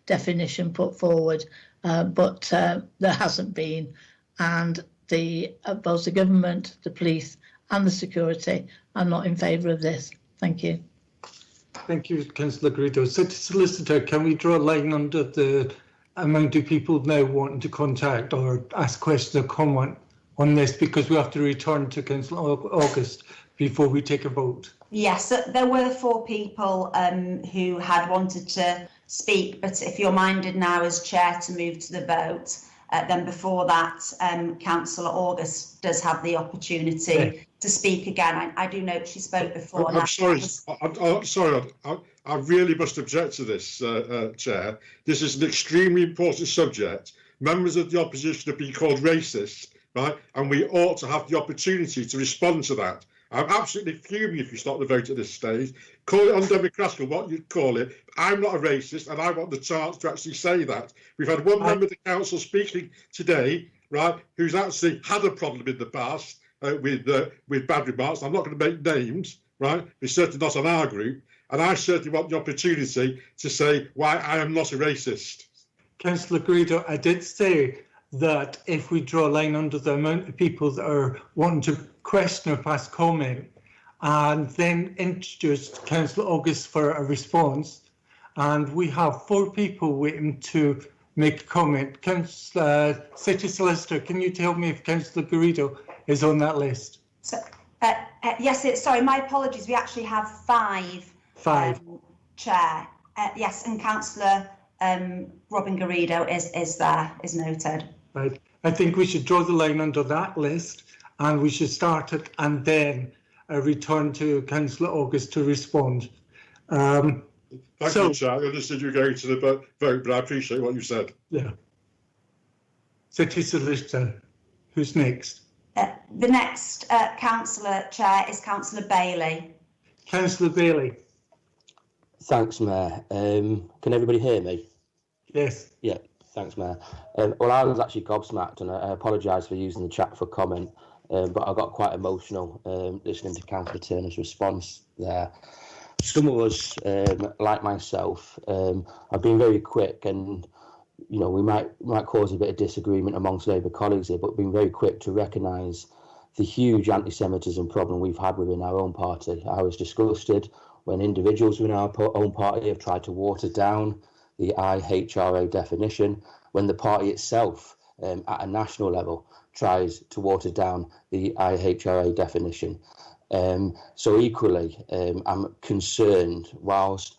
definition put forward, but there hasn't been. And both the government, the police and the security are not in favour of this. Thank you. Thank you, Councillor Garrido. City Solicitor, can we draw a line under the amount of people now wanting to contact or ask questions or comment on this, because we have to return to Councillor August before we take a vote? Yes, there were 4 people who had wanted to speak, but if you're minded now as chair to move to the vote, then before that, Councillor August does have the opportunity to speak again. I do note she spoke before. I'm sorry. I really must object to this, Chair. This is an extremely important subject. Members of the opposition have been called racist right? And we ought to have the opportunity to respond to that. I'm absolutely fuming if you stop the vote at this stage. Call it undemocratic, what you'd call it. I'm not a racist, and I want the chance to actually say that. We've had one member of the council speaking today, right, who's actually had a problem in the past with bad remarks. I'm not going to make names, right? It's certainly not on our group. And I certainly want the opportunity to say why I am not a racist. Councillor Garrido, I did say that if we draw a line under the amount of people that are wanting to question or pass comment, and then introduced Councillor August for a response, and we have 4 people waiting to make a comment. Councillor City Solicitor, can you tell me if Councillor Garrido is on that list? So, yes, sorry, my apologies. We actually have 5. 5. Chair. Yes, and Councillor Robin Garrido is there, is noted. Right. I think we should draw the line under that list, and we should start it and then return to Councillor August to respond. Thank you, Chair. I understood you were going to the vote, but I appreciate what you said. Yeah. City Solicitor, who's next? The next councillor, Chair, is Councillor Bailey. Councillor Bailey. Thanks, Mayor. Can everybody hear me? Yes. Yeah, thanks, Mayor. Well, I was actually gobsmacked, and I apologise for using the chat for comment, but I got quite emotional listening to Councillor Turner's response there. Some of us, like myself, have been very quick, and you know, we might cause a bit of disagreement amongst Labour colleagues here, but been very quick to recognise the huge anti-Semitism problem we've had within our own party. I was disgusted when individuals within our own party have tried to water down the IHRA definition, when the party itself, at a national level, tries to water down the IHRA definition. So equally, I'm concerned, whilst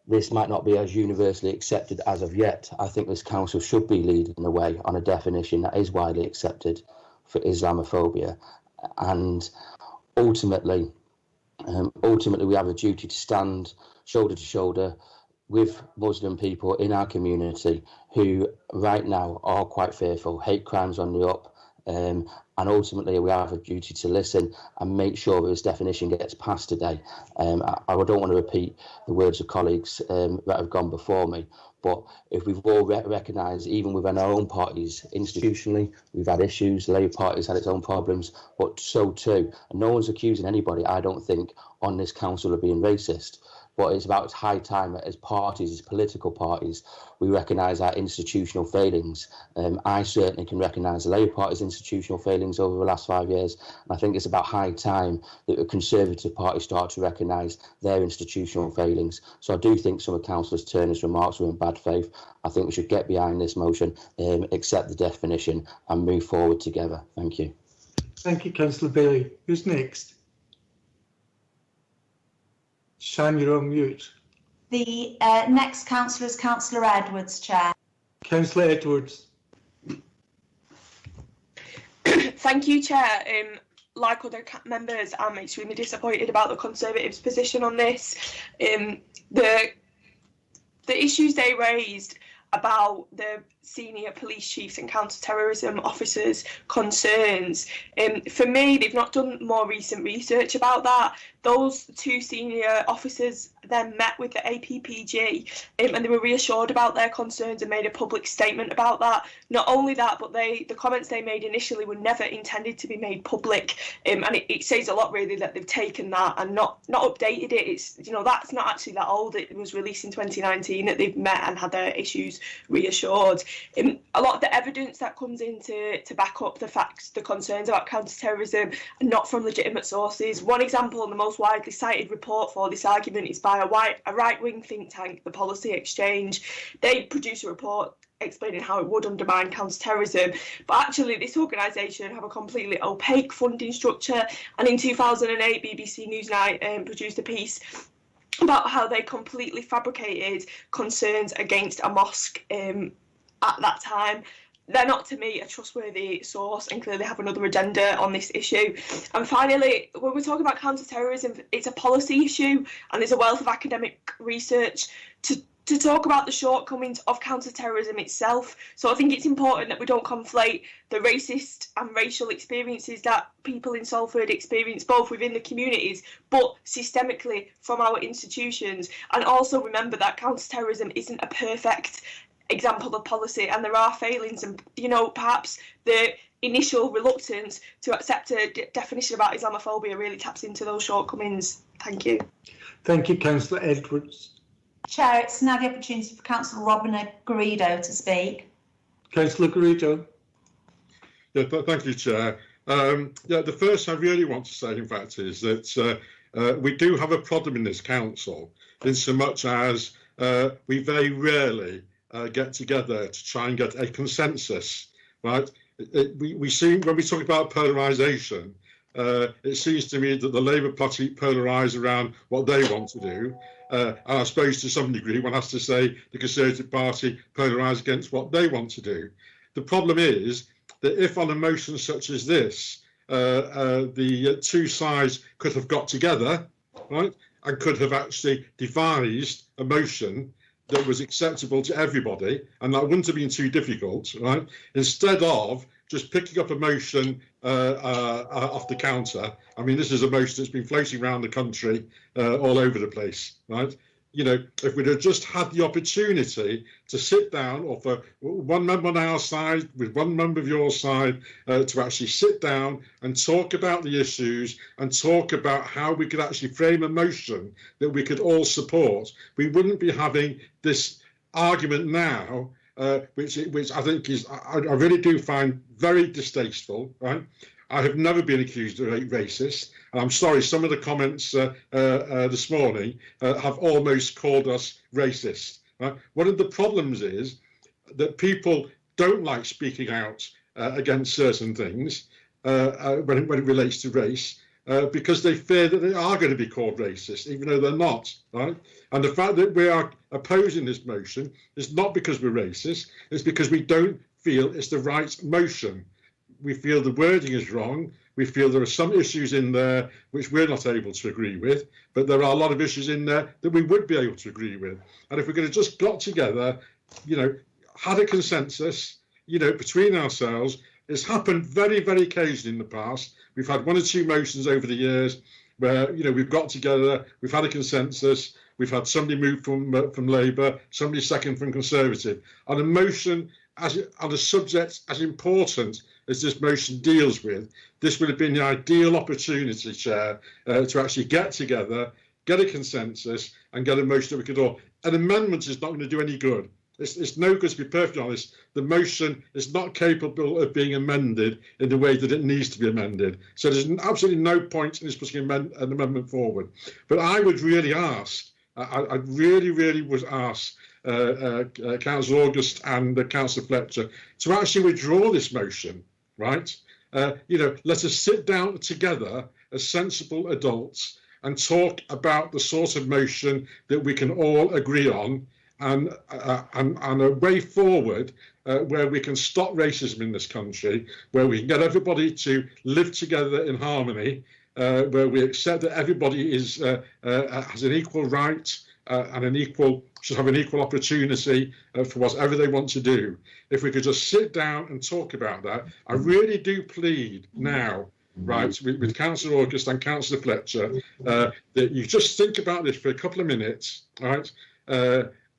this might not be as universally accepted as of yet, I think this council should be leading the way on a definition that is widely accepted for Islamophobia. And ultimately, we have a duty to stand shoulder to shoulder with Muslim people in our community who right now are quite fearful, hate crimes on the up, and ultimately we have a duty to listen and make sure that this definition gets passed today. I don't want to repeat the words of colleagues that have gone before me, but if we've all recognised, even within our own parties, institutionally, we've had issues, the Labour Party's had its own problems, but so too, and no one's accusing anybody, I don't think, on this council of being racist. But it's about high time that as parties, as political parties, we recognise our institutional failings. I certainly can recognise the Labour Party's institutional failings over the last 5 years. And I think it's about high time that the Conservative Party start to recognise their institutional failings. So I do think some of Councillor Turner's remarks were in bad faith. I think we should get behind this motion, accept the definition and move forward together. Thank you. Thank you, Councillor Bailey. Who's next? Shan, you're on mute. The next councillor is Councillor Edwards, Chair. Councillor Edwards. Thank you, Chair. Like other members, I'm extremely disappointed about the Conservatives' position on this. The issues they raised about the senior police chiefs and counter-terrorism officers' concerns. For me, they've not done more recent research about that. Those 2 senior officers then met with the APPG and they were reassured about their concerns and made a public statement about that. Not only that, but the comments they made initially were never intended to be made public, and it says a lot really that they've taken that and not updated it. It's, you know, that's not actually that old. It was released in 2019 that they've met and had their issues reassured. A lot of the evidence that comes in to back up the facts, the concerns about counter-terrorism, are not from legitimate sources. One example, and the most widely cited report for this argument, is by a right-wing think tank, the Policy Exchange. They produce a report explaining how it would undermine counter-terrorism, but actually this organisation have a completely opaque funding structure, and in 2008 BBC Newsnight produced a piece about how they completely fabricated concerns against a mosque at that time. they're not, to me, a trustworthy source and clearly have another agenda on this issue. And finally, when we're talking about counter-terrorism, it's a policy issue and there's a wealth of academic research to talk about the shortcomings of counter-terrorism itself. So I think it's important that we don't conflate the racist and racial experiences that people in Salford experience both within the communities but systemically from our institutions, and also remember that counter-terrorism isn't a perfect example of policy and there are failings, and perhaps the initial reluctance to accept a definition about Islamophobia really taps into those shortcomings. Thank you. Thank you, Councillor Edwards. Chair, it's now the opportunity for Councillor Robina Garrido to speak. Councillor Garrido. Yeah, thank you, Chair. The first I really want to say, in fact, is that we do have a problem in this council, in so much as we very rarely get together to try and get a consensus, right? We see, when we talk about polarisation, it seems to me that the Labour Party polarise around what they want to do. And I suppose to some degree one has to say the Conservative Party polarise against what they want to do. The problem is that if on a motion such as this, the two sides could have got together, right, and could have actually devised a motion that was acceptable to everybody, and that wouldn't have been too difficult, right? Instead of just picking up a motion off the counter. I mean, this is a motion that's been floating around the country all over the place, right? If we'd have just had the opportunity to sit down, or for one member on our side with one member of your side, to actually sit down and talk about the issues and talk about how we could actually frame a motion that we could all support, we wouldn't be having this argument now, which I think is, I really do find very distasteful, right? I have never been accused of being racist, and I'm sorry, some of the comments this morning have almost called us racist. Right? One of the problems is that people don't like speaking out against certain things when it relates to race, because they fear that they are going to be called racist, even though they're not, right? And the fact that we are opposing this motion is not because we're racist, it's because we don't feel it's the right motion. We feel the wording is wrong. We feel there are some issues in there which we're not able to agree with, but there are a lot of issues in there that we would be able to agree with. And if we could have just got together, had a consensus, between ourselves. It's happened very, very occasionally in the past. We've had one or two motions over the years where, we've got together, we've had a consensus, we've had somebody move from Labour, somebody second from Conservative. On a motion, on a subject as important as this motion deals with, this would have been the ideal opportunity, Chair, to actually get together, get a consensus and get a motion that we could all. An amendment is not going to do any good. It's no good, to be perfectly honest. The motion is not capable of being amended in the way that it needs to be amended. So there's absolutely no point in us putting an amendment forward. But I would really ask, I really would ask Councillor August and Councillor Fletcher to actually withdraw this motion, right? Let us sit down together as sensible adults and talk about the sort of motion that we can all agree on, and a way forward where we can stop racism in this country, where we can get everybody to live together in harmony, where we accept that everybody has an equal right and should have an equal opportunity for whatever they want to do. If we could just sit down and talk about that, I really do plead now, right, with Councillor August and Councillor Fletcher, that you just think about this for a couple of minutes, right?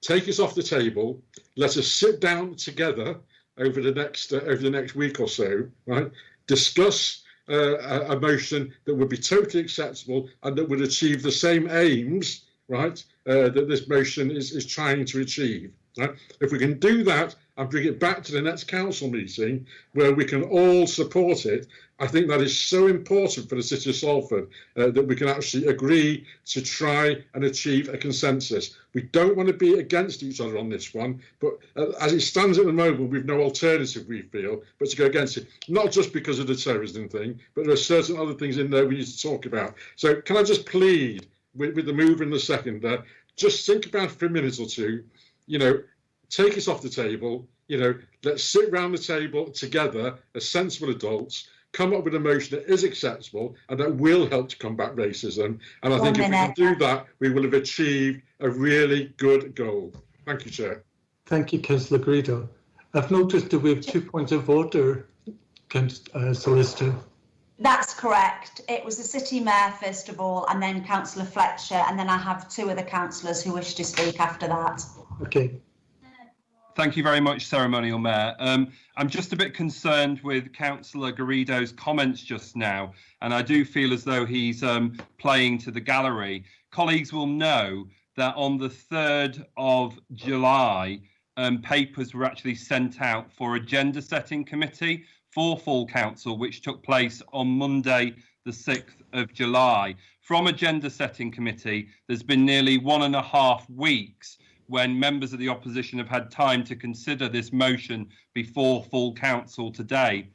Take us off the table. Let us sit down together over the next week or so, right? Discuss a motion that would be totally acceptable and that would achieve the same aims, right, that this motion is trying to achieve. Right? If we can do that and bring it back to the next council meeting where we can all support it, I think that is so important for the City of Salford that we can actually agree to try and achieve a consensus. We don't want to be against each other on this one, but as it stands at the moment, we've no alternative, we feel, but to go against it, not just because of the terrorism thing, but there are certain other things in there we need to talk about. So can I just plead with the mover and the seconder, just think about it for a minute or two, take us off the table, You know, let's sit round the table together as sensible adults, come up with a motion that is acceptable and that will help to combat racism. And I think if we can do that, we will have achieved a really good goal. Thank you, Chair. Thank you, Councillor Garrido. I've noticed that we have 2 points of order, Solicitor. That's correct. It was the City Mayor first of all, and then Councillor Fletcher, and then I have 2 other councillors who wish to speak after that. Okay. Thank you very much, Ceremonial Mayor. I'm just a bit concerned with Councillor Garrido's comments just now, and I do feel as though he's playing to the gallery. Colleagues will know that on the 3rd of July, papers were actually sent out for a gender setting committee for full council, which took place on Monday, the 6th of July. From a gender setting committee, there's been nearly 1.5 weeks when members of the opposition have had time to consider this motion before full council today.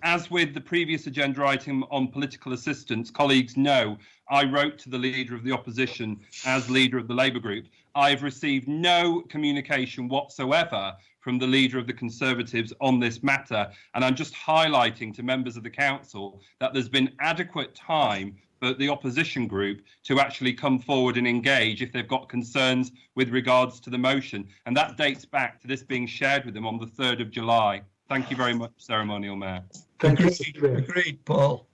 As with the previous agenda item on political assistance, colleagues know I wrote to the leader of the opposition as leader of the Labour group. I've received no communication whatsoever from the leader of the Conservatives on this matter, and I'm just highlighting to members of the council that there's been adequate time for the opposition group to actually come forward and engage if they've got concerns with regards to the motion. And that dates back to this being shared with them on the 3rd of July. Thank you very much, Ceremonial Mayor. Thank you. Agreed, Paul.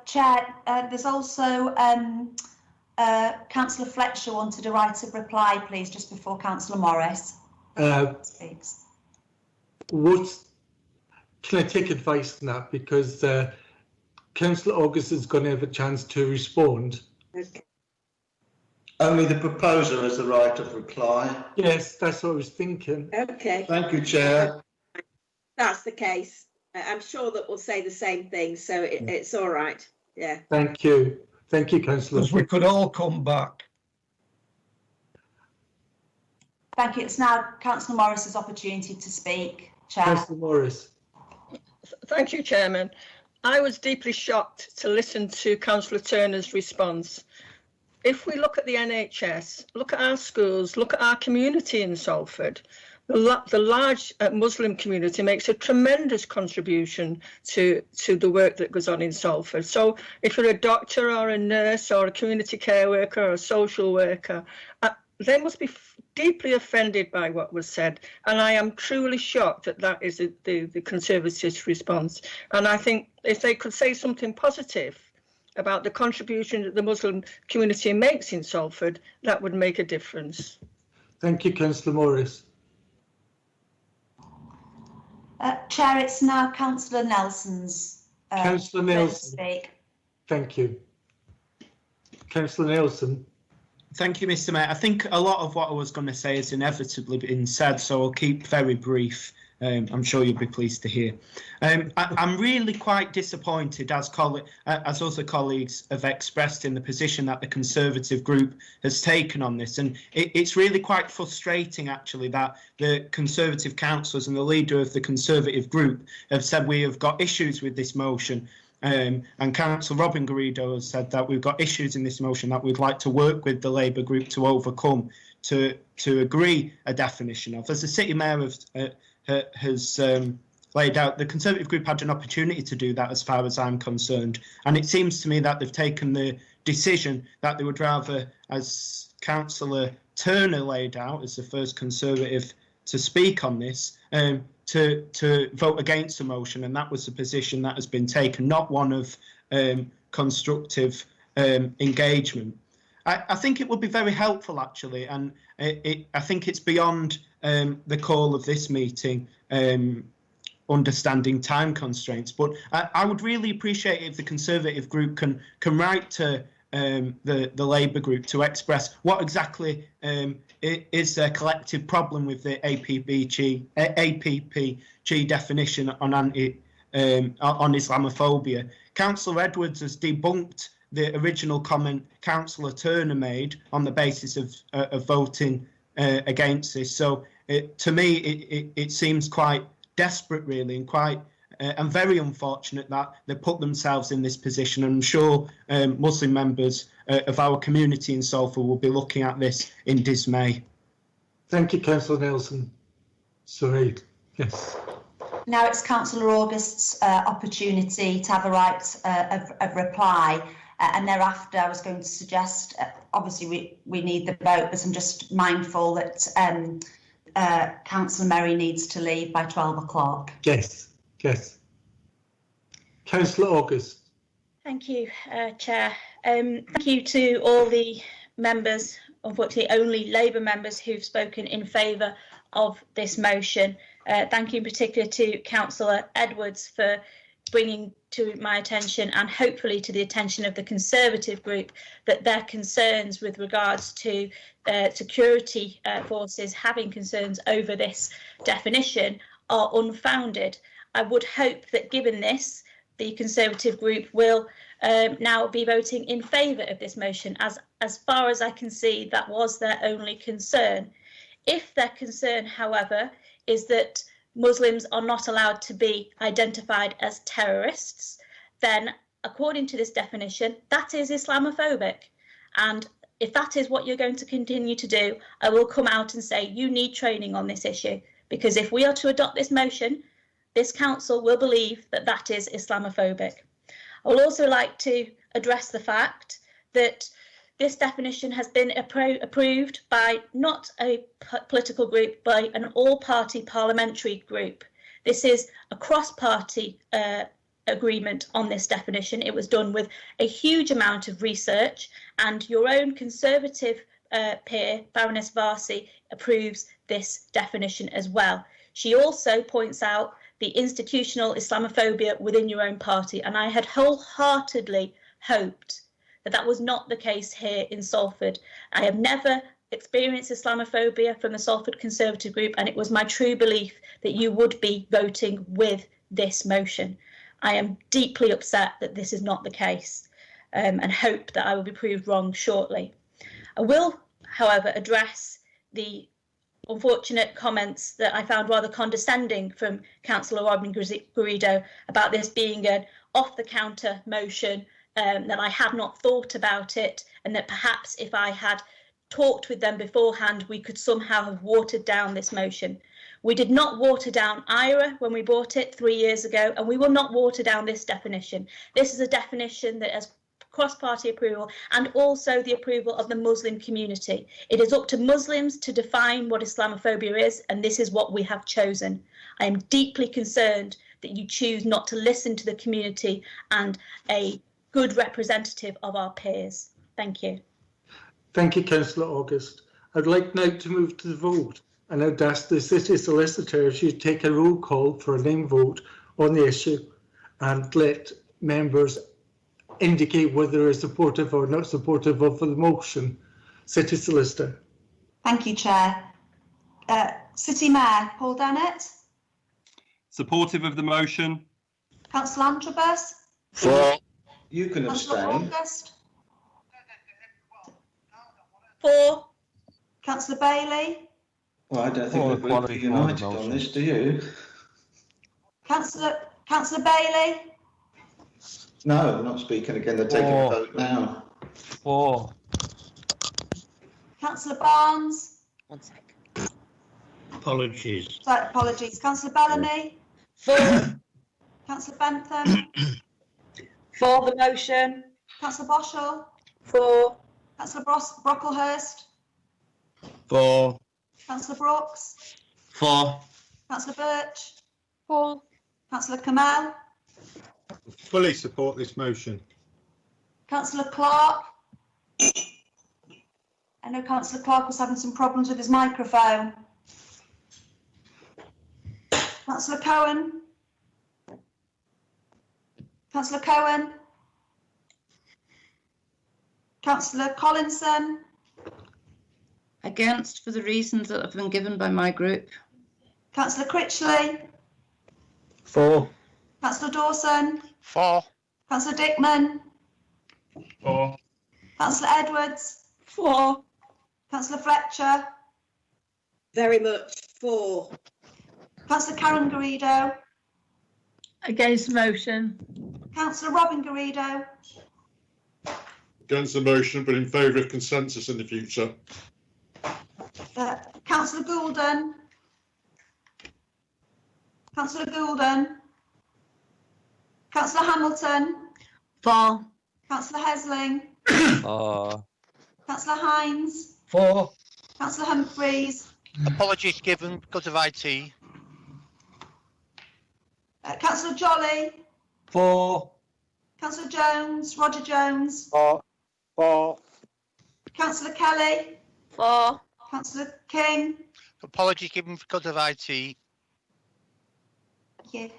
Chair, there's also Councillor Fletcher wanted a right of reply, please, just before Councillor Morris speaks. Can I take advice on that? Because Councillor August is going to have a chance to respond. Okay. Only the proposer has the right of reply. Yes, that's what I was thinking. Okay. Thank you, Chair. That's the case. I'm sure that we'll say the same thing, so it's all right. Yeah. Thank you. Thank you, Councillor. Because we could all come back. Thank you. It's now Councillor Morris's opportunity to speak. Chair. Councillor Morris. Thank you, Chairman. I was deeply shocked to listen to Councillor Turner's response. If we look at the NHS, look at our schools, look at our community in Salford, the large Muslim community makes a tremendous contribution to the work that goes on in Salford. So if you're a doctor or a nurse or a community care worker or a social worker, they must be deeply offended by what was said. And I am truly shocked that that is the Conservatives' response. And I think if they could say something positive about the contribution that the Muslim community makes in Salford, that would make a difference. Thank you, Councillor Morris. Chair, it's now Councillor Nelson's Councillor Nelson. speak. Thank you. Councillor Nelson. Thank you, Mr. Mayor. I think a lot of what I was going to say has inevitably been said, so I'll keep very brief. I'm sure you'll be pleased to hear. I'm really quite disappointed, as other colleagues have expressed, in the position that the Conservative group has taken on this. And it's really quite frustrating, actually, that the Conservative councillors and the leader of the Conservative group have said we have got issues with this motion. And Councillor Robin Garrido has said that we've got issues in this motion that we'd like to work with the Labour group to overcome, to agree a definition of. As the City Mayor has laid out, the Conservative group had an opportunity to do that as far as I'm concerned. And it seems to me that they've taken the decision that they would rather, as Councillor Turner laid out as the first Conservative to speak on this, to vote against the motion, and that was the position that has been taken, not one of constructive engagement. I think it would be very helpful, actually, and I think it's beyond the call of this meeting, understanding time constraints, but I would really appreciate it if the Conservative group can write to the Labour group to express what exactly is their collective problem with the APPG definition on Islamophobia. Councillor Edwards has debunked the original comment Councillor Turner made on the basis of voting against this. So to me, it seems quite desperate, really, and quite and very unfortunate that they put themselves in this position. And I'm sure Muslim members of our community in Salford will be looking at this in dismay. Thank you, Councillor Nelson. Sorry. Yes. Now it's Councillor August's opportunity to have a right of reply. And thereafter, I was going to suggest, obviously, we need the vote, but I'm just mindful that Councillor Merry needs to leave by 12 o'clock. Yes, yes. Councillor August. Thank you, Chair. Thank you to all the members, unfortunately only Labour members who've spoken in favour of this motion. Thank you in particular to Councillor Edwards for bringing to my attention and hopefully to the attention of the Conservative group that their concerns with regards to security forces having concerns over this definition are unfounded. I would hope that given this, the Conservative group will now be voting in favour of this motion. As far as I can see, that was their only concern. If their concern, however, is that Muslims are not allowed to be identified as terrorists, then according to this definition, that is Islamophobic. And if that is what you're going to continue to do, I will come out and say you need training on this issue, because if we are to adopt this motion, this council will believe that that is Islamophobic. I would also like to address the fact that this definition has been approved by not a political group, but an all-party parliamentary group. This is a cross-party agreement on this definition. It was done with a huge amount of research, and your own Conservative peer, Baroness Varsi, approves this definition as well. She also points out the institutional Islamophobia within your own party, and I had wholeheartedly hoped that that was not the case here in Salford. I have never experienced Islamophobia from the Salford Conservative group, and it was my true belief that you would be voting with this motion. I am deeply upset that this is not the case, and hope that I will be proved wrong shortly. I will, however, address the unfortunate comments that I found rather condescending from Councillor Robin Garrido about this being an off-the-counter motion, that I had not thought about it, and that perhaps if I had talked with them beforehand, we could somehow have watered down this motion. We did not water down IRA when we bought it 3 years ago, and we will not water down this definition. This is a definition that has cross-party approval and also the approval of the Muslim community. It is up to Muslims to define what Islamophobia is, and this is what we have chosen. I am deeply concerned that you choose not to listen to the community and a good representative of our peers. Thank you. Thank you, Councillor August. I'd like now to move to the vote, and I'd ask the City Solicitor if you take a roll call for a name vote on the issue and let members indicate whether they're supportive or not supportive of the motion. City Solicitor. Thank you, Chair. City Mayor Paul Dennett. Supportive of the motion. Councillor Antrobus. For. You can Councillor abstain. August. For. Councillor Bailey. Well, I don't think we're going to be united on this, do you? Councillor Bailey. No, we're not speaking again. They're taking a vote now. For. Councillor Barnes. 1 sec. Apologies. Sorry, apologies. Councillor Bellamy. For. Councillor Bentham. For the motion. Councillor Boschall. For. Councillor Brocklehurst. For. Councillor Brooks. For. Councillor Birch. For. Councillor Kamel. Fully support this motion. Councillor Clark. I know Councillor Clark was having some problems with his microphone. Councillor Cohen. Councillor Cohen. Councillor Collinson. Against for the reasons that have been given by my group. Councillor Critchley. For. Councillor Dawson. For. Councillor Dickman. For. Councillor Edwards. For. Councillor Fletcher. Very much for. Councillor Karen Garrido. Against the motion. Councillor Robin Garrido. Against the motion, but in favour of consensus in the future. Councillor Goulden. Councillor Goulden. Councillor Hamilton. For. Councillor Hesling. Councillor Hines. For. Councillor Humphreys. Apologies given because of IT. Councillor Jolly. For. Councillor Jones. Roger Jones. For. Councillor Kelly. For. Councillor King. Apologies given because of IT. Thank you.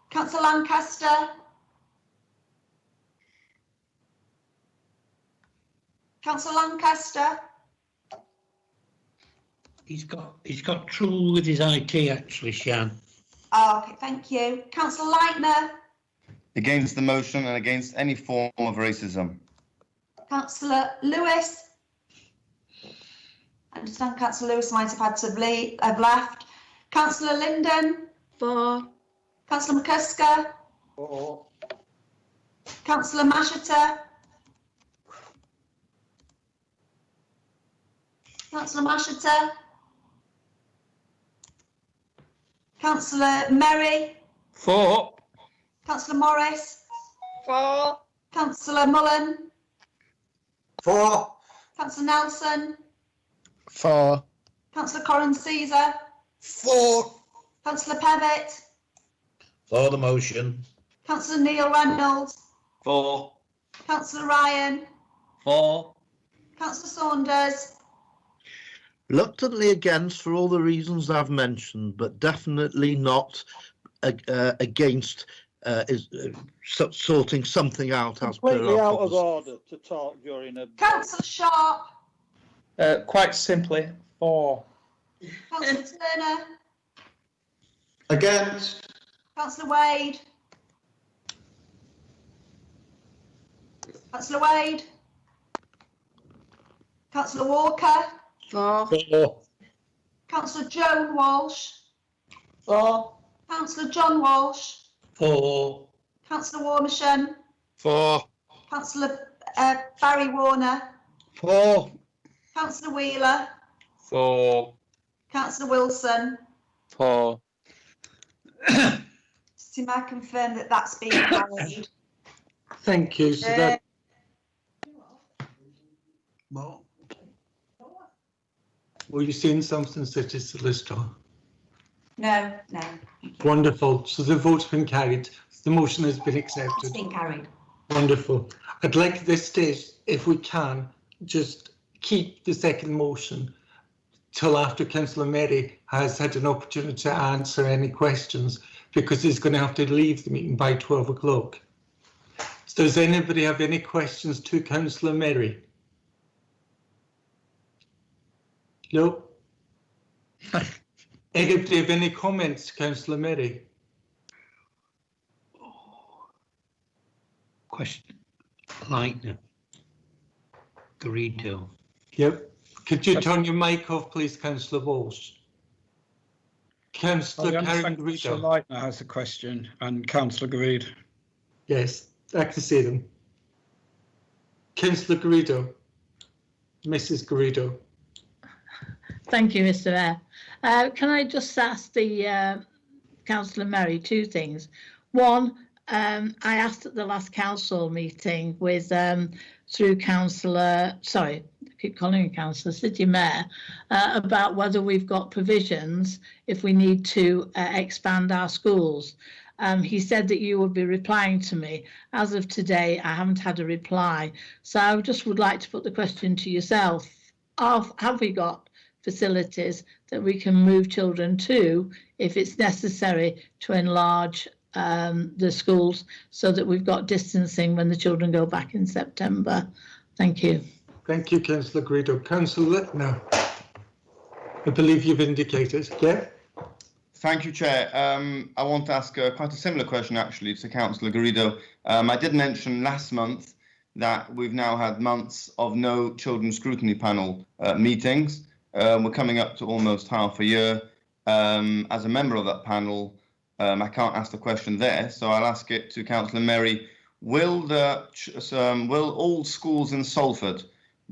Councillor Lancaster. Councillor Lancaster. He's got trouble with his IT actually, Shan. Oh, okay, thank you. Councillor Leitner. Against the motion and against any form of racism. Councillor Lewis. I understand Councillor Lewis might have had to have left. Councillor Linden. For. Councillor McCusker. For. Councillor Masheter. Councillor Masheter. Councillor Merry. For. Councillor Morris. For. Councillor Mullen. For. Councillor Nelson. For. Councillor Corin Caesar. For. Councillor Pevitt. For the motion. Councillor Neil Reynolds. For. Councillor Ryan. For. Councillor Saunders. Reluctantly against for all the reasons I've mentioned, but definitely not against sorting something out as per Completely our out of policy. order to talk during a. Councillor Sharp. Quite simply, for. Councillor Turner. Against. Councillor Wade. Councillor Wade. Councillor Walker. For. For. Councillor Joan Walsh. For. Councillor John Walsh. For. Councillor Warmisham. For. Councillor Barry Warner. For. Councillor Wheeler. For. Councillor Wilson. For. City Mayor confirm that that's been carried. Thank you. So that, were you saying something, City Solicitor? No. Wonderful. So the vote's been carried. The motion has been It's accepted. been carried. Wonderful. I'd like at this stage, if we can, just keep the second motion till after Councillor Merry has had an opportunity to answer any questions, because he's going to have to leave the meeting by 12 o'clock. So does anybody have any questions to Councillor Merry? No? Anybody have any comments to Councillor Merry? Question. Lightner. Garrido. Yep. Could you turn your mic off, please, Councillor Walsh? Councillor Karen Councillor Garrido. Leitner has a question, and Councillor Greed. Yes, I can see them. Councillor Garrido. Mrs. Garrido. Thank you, Mr. Mayor. Can I just ask the Councillor Merry two things? One, I asked at the last council meeting with through Councillor, sorry, I keep calling him Councillor, City Mayor, about whether we've got provisions if we need to expand our schools. He said that you would be replying to me. As of today, I haven't had a reply. So I just would like to put the question to yourself. Have we got facilities that we can move children to if it's necessary to enlarge the schools so that we've got distancing when the children go back in September? Thank you. Thank you, Councillor Garrido. Councillor Littner. I believe you've indicated. Yeah? Thank you, Chair. I want to ask quite a similar question, actually, to Councillor Garrido. I did mention last month that we've now had months of no Children's Scrutiny Panel meetings. We're coming up to almost half a year. As a member of that panel, I can't ask the question there, so I'll ask it to Councillor Merry. Will all schools in Salford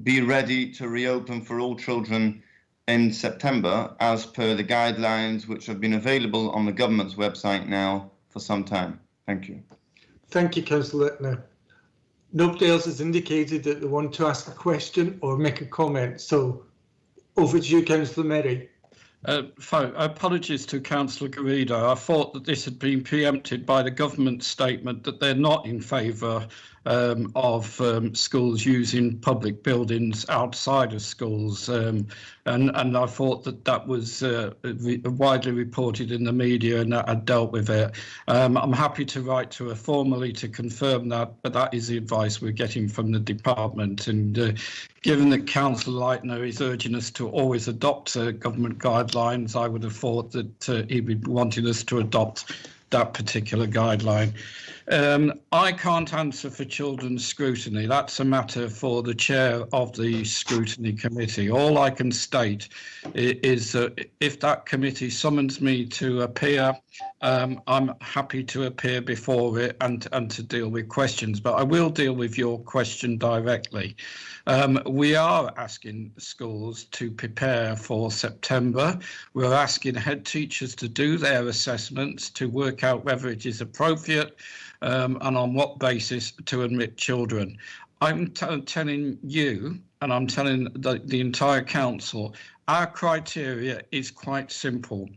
be ready to reopen for all children in September, as per the guidelines which have been available on the government's website now for some time. Thank you. Thank you, Councillor Littner. Nobody else has indicated that they want to ask a question or make a comment. So over to you, Councillor Merry. Apologies to Councillor Garrido. I thought that this had been preempted by the government statement that they're not in favour of schools using public buildings outside of schools, and I thought that that was widely reported in the media, and that I dealt with it. I'm happy to write to her formally to confirm that, but that is the advice we're getting from the department. And given that Councillor Leitner is urging us to always adopt government guidelines, I would have thought that he'd be wanting us to adopt that particular guideline. I can't answer for children's scrutiny. That's a matter for the chair of the scrutiny committee. All I can state is that if that committee summons me to appear, I'm happy to appear before it and to deal with questions, but I will deal with your question directly. We are asking schools to prepare for September. We're asking head teachers to do their assessments to work out whether it is appropriate and on what basis to admit children. I'm telling you, and I'm telling the entire council, our criteria is quite simple.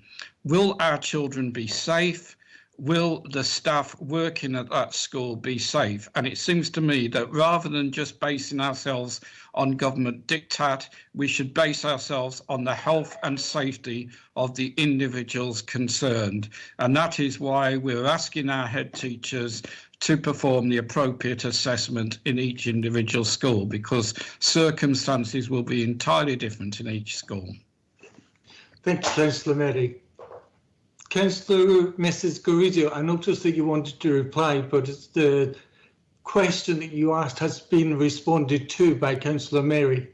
Will our children be safe? Will the staff working at that school be safe? And it seems to me that rather than just basing ourselves on government diktat, we should base ourselves on the health and safety of the individuals concerned. And that is why we're asking our head teachers to perform the appropriate assessment in each individual school, because circumstances will be entirely different in each school. Thank you, Councillor Merry. Councillor Mrs. Garrido, I noticed that you wanted to reply, but it's the question that you asked has been responded to by Councillor Merry.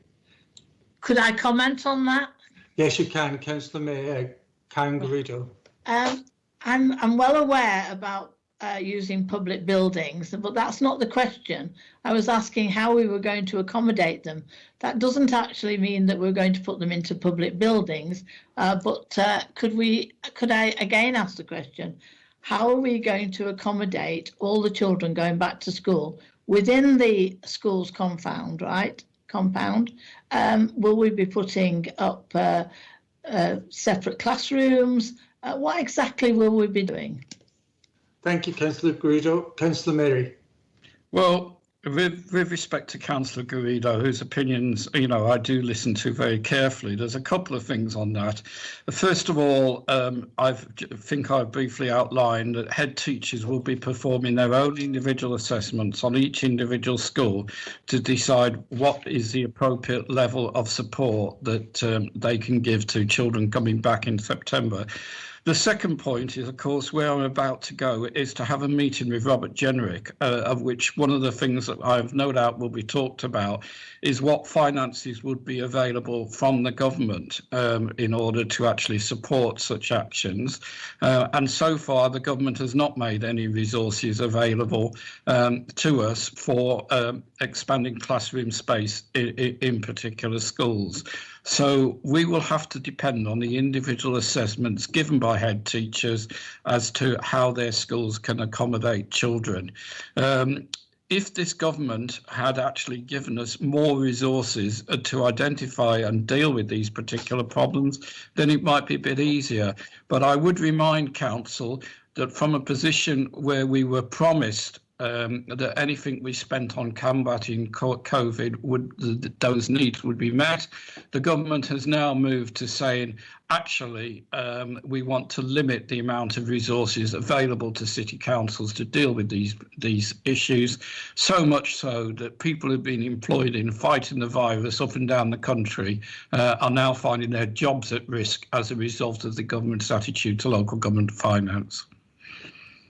Could I comment on that? Yes, you can, Councillor Merry, Karen Garrido. I'm well aware about using public buildings, but that's not the question. I was asking how we were going to accommodate them. That doesn't actually mean that we're going to put them into public buildings, but could I again ask the question, how are we going to accommodate all the children going back to school within the school's compound, right? Will we be putting up separate classrooms? What exactly will we be doing? Thank you, Councillor Garrido. Councillor Merry. Well, with respect to Councillor Garrido, whose opinions, I do listen to very carefully, there's a couple of things on that. First of all, I think I briefly outlined that head teachers will be performing their own individual assessments on each individual school to decide what is the appropriate level of support that they can give to children coming back in September. The second point is, of course, where I'm about to go is to have a meeting with Robert Jenrick, of which one of the things that I've no doubt will be talked about is what finances would be available from the government in order to actually support such actions. And so far, the government has not made any resources available to us for expanding classroom space in particular schools. So we will have to depend on the individual assessments given by head teachers as to how their schools can accommodate children. If this government had actually given us more resources to identify and deal with these particular problems, then it might be a bit easier. But I would remind Council that from a position where we were promised that anything we spent on combating COVID, those needs would be met. The government has now moved to saying, actually, we want to limit the amount of resources available to city councils to deal with these issues, so much so that people who've been employed in fighting the virus up and down the country are now finding their jobs at risk as a result of the government's attitude to local government finance.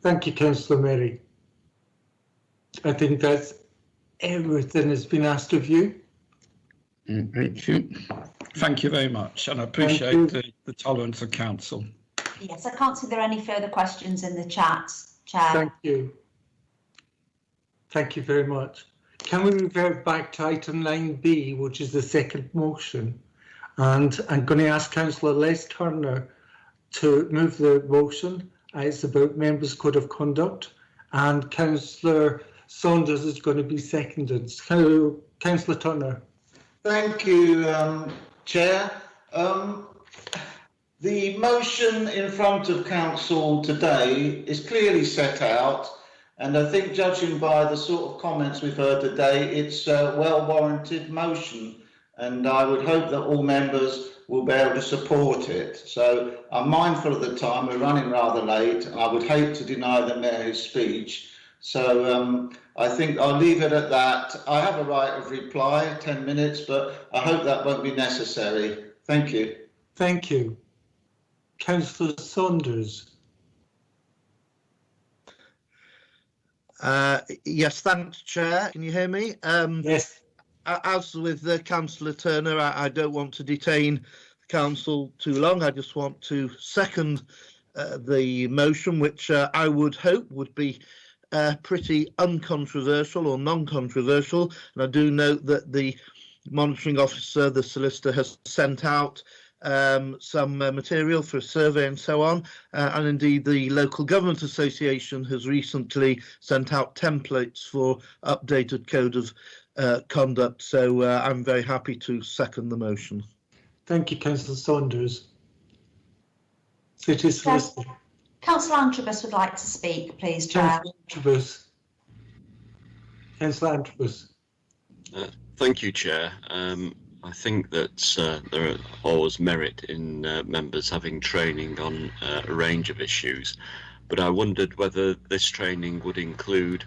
Thank you, Councillor Merry. I think that's everything has been asked of you. Thank you. Thank you very much, and I appreciate the tolerance of Council. Yes, I can't see there are any further questions in the chat, Chair. Thank you. Thank you very much. can we revert back to item 9B, which is the second motion? And I'm going to ask Councillor Les Turner to move the motion. It's about Members' Code of Conduct. And Councillor Saunders is going to be seconded. Councillor Turner. Thank you, Chair. The motion in front of Council today is clearly set out, and I think, judging by the sort of comments we've heard today, it's a well-warranted motion, and I would hope that all members will be able to support it. So I'm mindful of the time, we're running rather late, and I would hate to deny the Mayor his speech. So I think I'll leave it at that. I have a right of reply, 10 minutes, but I hope that won't be necessary. Thank you. Thank you. Councillor Saunders. Yes, thanks, Chair. Can you hear me? Yes. As with Councillor Turner, I don't want to detain the Council too long. I just want to second the motion, which I would hope would be pretty uncontroversial or non-controversial. And I do note that the monitoring officer, the solicitor, has sent out some material for a survey and so on, and indeed the Local Government Association has recently sent out templates for updated code of conduct, so I'm very happy to second the motion. Thank you, Councillor Saunders. City Solicitor. Councillor Antrobus would like to speak, please, Chair. Councillor Antrobus. Thank you, Chair. I think that there are always merit in members having training on a range of issues, but I wondered whether this training would include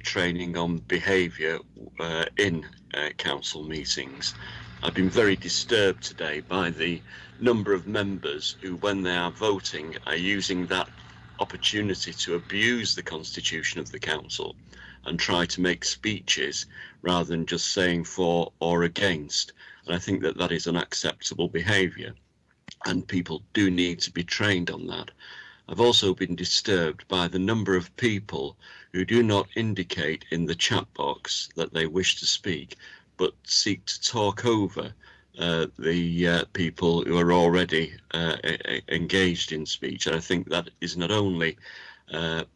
training on behaviour in council meetings. I've been very disturbed today by the number of members who, when they are voting, are using that opportunity to abuse the constitution of the council and try to make speeches rather than just saying for or against. And I think that that is unacceptable behaviour, and people do need to be trained on that. I've also been disturbed by the number of people who do not indicate in the chat box that they wish to speak, but seek to talk over the people who are already engaged in speech. And I think that is not only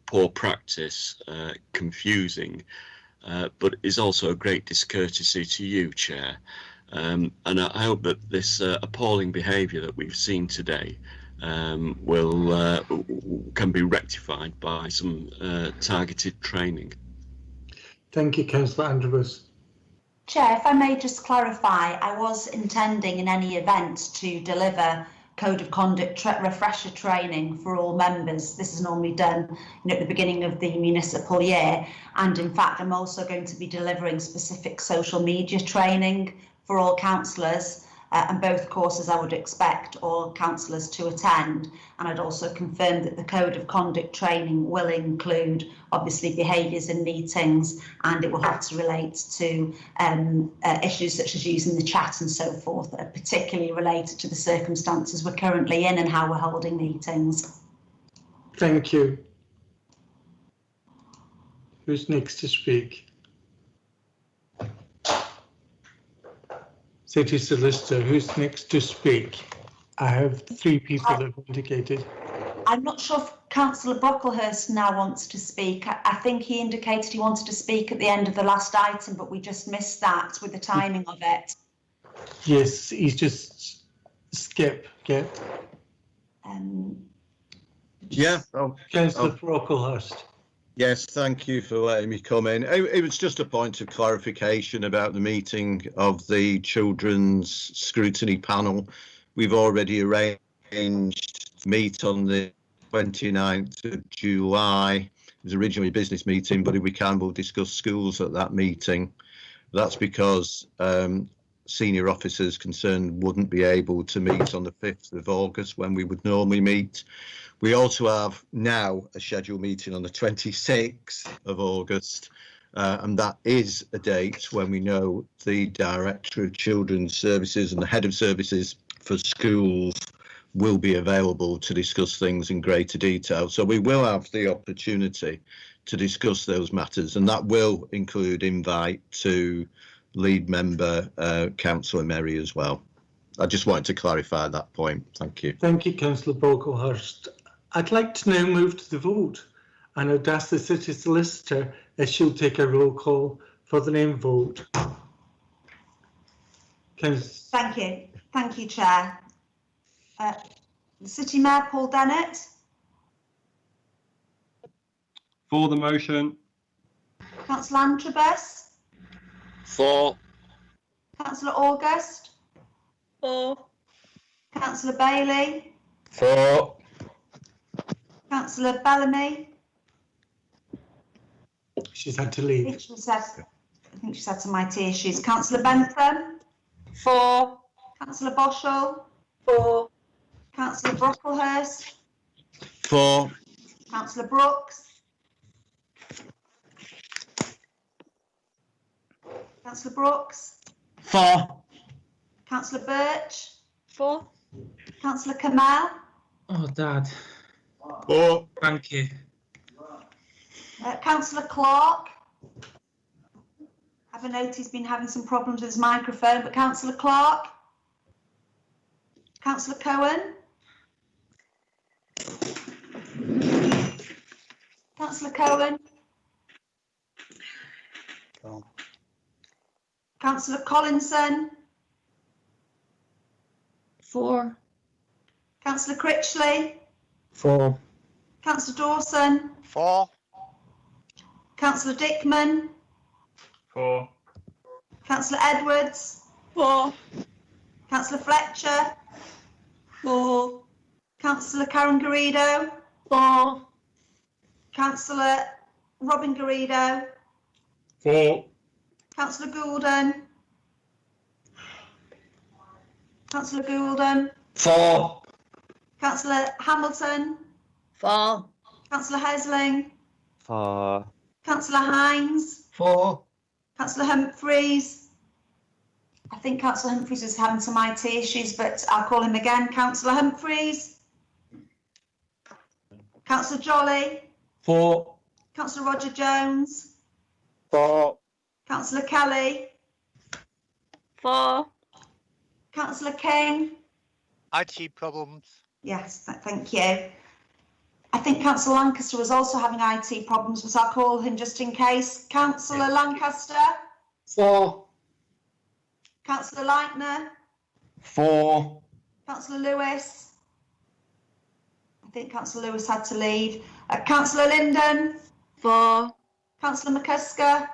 poor practice, confusing, but is also a great discourtesy to you, Chair. And I hope that this appalling behaviour that we've seen today can be rectified by some targeted training. Thank you, Councillor Antrobus. Chair, if I may just clarify, I was intending in any event to deliver Code of Conduct refresher training for all members. This is normally done at the beginning of the municipal year, and in fact I'm also going to be delivering specific social media training for all councillors, and both courses I would expect all councillors to attend. And I'd also confirm that the Code of Conduct training will include obviously behaviours in meetings, and it will have to relate to issues such as using the chat and so forth that are particularly related to the circumstances we're currently in and how we're holding meetings. Thank you. Who's next to speak? City Solicitor, who's next to speak? I have 3 people that have indicated. I'm not sure if Councillor Brocklehurst now wants to speak. I think he indicated he wanted to speak at the end of the last item, but we just missed that with the timing of it. Yes, he's just skip. Yeah. Councillor Brocklehurst. Yes, thank you for letting me come in. It was just a point of clarification about the meeting of the Children's Scrutiny Panel. We've already arranged to meet on the 29th of July. It was originally a business meeting, but if we can, we'll discuss schools at that meeting. That's because senior officers concerned wouldn't be able to meet on the 5th of August when we would normally meet. We also have now a scheduled meeting on the 26th of August, and that is a date when we know the Director of Children's Services and the Head of Services for schools will be available to discuss things in greater detail. So we will have the opportunity to discuss those matters, and that will include invite to lead member Councillor Merry as well. I just wanted to clarify that point. Thank you. Thank you, Councillor Brocklehurst. I'd like to now move to the vote, and I'd ask the City Solicitor if she'll take a roll call for the name vote. Thank you, Chair. The City Mayor, Paul Dennett. For the motion. Councillor Antrobus. For. Councillor August. For. Councillor Bailey. For. Councillor Bellamy. She's had to leave. I think she's had some IT issues. Councillor Bentham. For. Councillor Boschall. For. Councillor Brocklehurst. For. Councillor Brooks. Councillor Brooks. For. Councillor Birch. For. Councillor Kamal. Oh, Dad. For. Thank you. Councillor Clark. I've noticed he's been having some problems with his microphone, but Councillor Clark. Councillor Cohen. Councillor Cohen. Councillor Collinson. For. Councillor Critchley. For. Councillor Dawson. For. Councillor Dickman. For. Councillor Edwards. For. Councillor Fletcher. For. Councillor Karen Garrido. For. Councillor Robin Garrido. For. Councillor Goulden. Councillor Goulden. For. Councillor Hamilton. For. Councillor Hesling. For. Councillor Hines. For. Councillor Humphreys. I think Councillor Humphreys is having some IT issues, but I'll call him again. Councillor Humphreys. Councillor Jolly. For. Councillor Roger Jones. For. Councillor Kelly. For. Councillor King. IT problems. Yes, thank you. I think Councillor Lancaster was also having IT problems, but I'll call him just in case. Councillor Lancaster. For. Councillor Leitner. For. Councillor Lewis. I think Councillor Lewis had to leave. Councillor Linden. For. Councillor McCusker.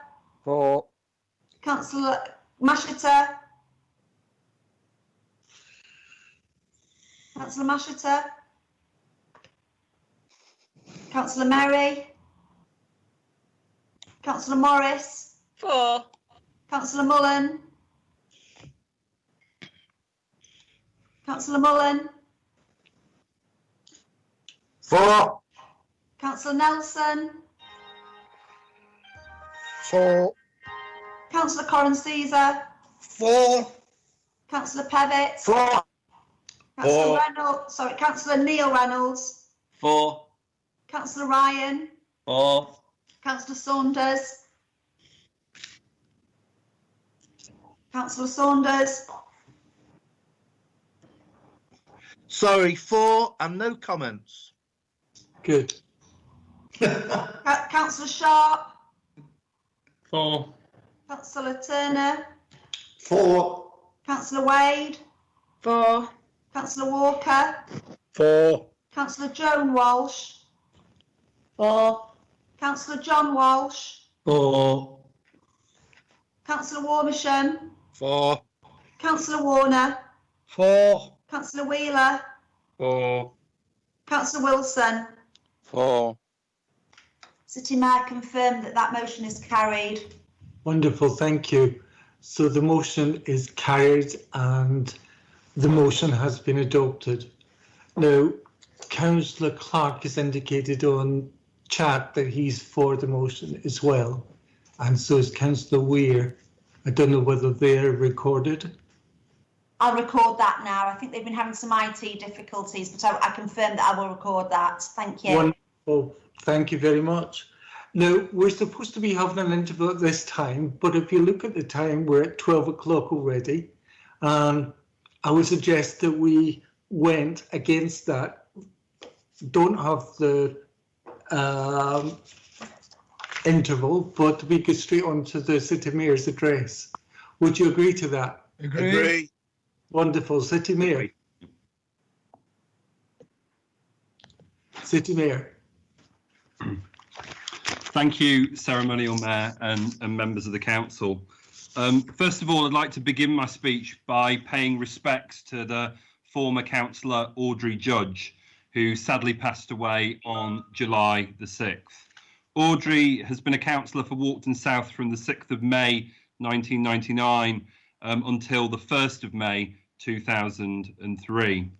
For. Councillor Masheter. Councillor Masheter. Councillor Merry. Councillor Morris. For. Councillor Mullen. Councillor Mullen. For. Councillor Nelson. For. Councillor Corin Caesar. For. Councillor Pevitt. For. Councillor Reynolds. Sorry, Councillor Neil Reynolds. For. Councillor Ryan. For. Councillor Saunders. Councillor Saunders. Sorry, for and no comments. Good. Councillor Sharp. For. Councillor Turner. For. Councillor Wade. For. Councillor Walker. For. Councillor Joan Walsh. For. Councillor John Walsh. For. Councillor Warmisham. For. Councillor Warner. For. Councillor Wheeler. For. Councillor Wilson. For. City Mayor confirmed that that motion is carried. Wonderful, thank you. So the motion is carried and the motion has been adopted. Now, Councillor Clark has indicated on chat that he's for the motion as well, and so is Councillor Weir. I don't know whether they're recorded. I'll record that now. I think they've been having some IT difficulties, but I confirm that I will record that. Thank you. Wonderful, thank you very much. Now, we're supposed to be having an interval at this time, but if you look at the time, we're at 12 o'clock already. I would suggest that we went against that. Don't have the interval, but we go straight on to the City Mayor's address. Would you agree to that? Agree. Wonderful. City Mayor. City Mayor. Thank you, Ceremonial Mayor and members of the Council. First of all, I'd like to begin my speech by paying respects to the former councillor Audrey Judge, who sadly passed away on July the 6th. Audrey has been a councillor for Walkden South from the 6th of May 1999 until the 1st of May 2003.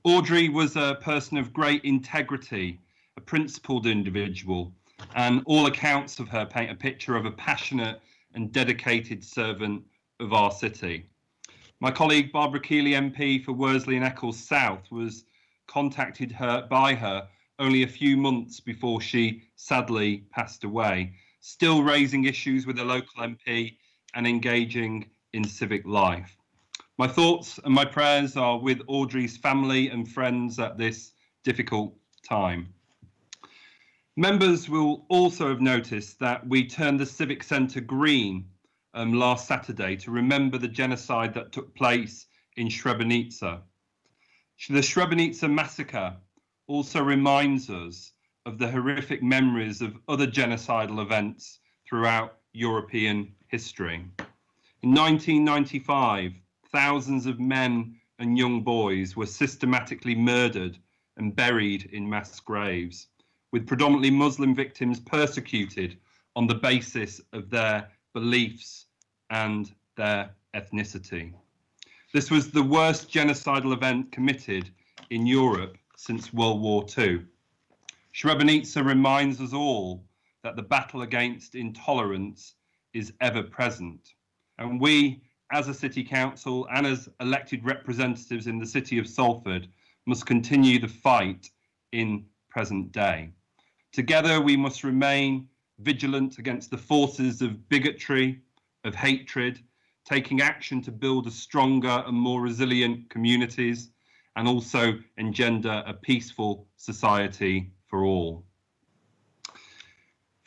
Audrey was a person of great integrity, a principled individual, and all accounts of her paint a picture of a passionate and dedicated servant of our city. My colleague Barbara Keeley MP for Worsley and Eccles South was contacted by her only a few months before she sadly passed away, still raising issues with a local MP and engaging in civic life. My thoughts and my prayers are with Audrey's family and friends at this difficult time. Members will also have noticed that we turned the Civic Centre green last Saturday to remember the genocide that took place in Srebrenica. The Srebrenica massacre also reminds us of the horrific memories of other genocidal events throughout European history. In 1995, thousands of men and young boys were systematically murdered and buried in mass graves, with predominantly Muslim victims persecuted on the basis of their beliefs and their ethnicity. This was the worst genocidal event committed in Europe since World War II. Srebrenica reminds us all that the battle against intolerance is ever present, and we, as a city council and as elected representatives in the city of Salford, must continue the fight in present day. Together, we must remain vigilant against the forces of bigotry, of hatred, taking action to build a stronger and more resilient communities, and also engender a peaceful society for all.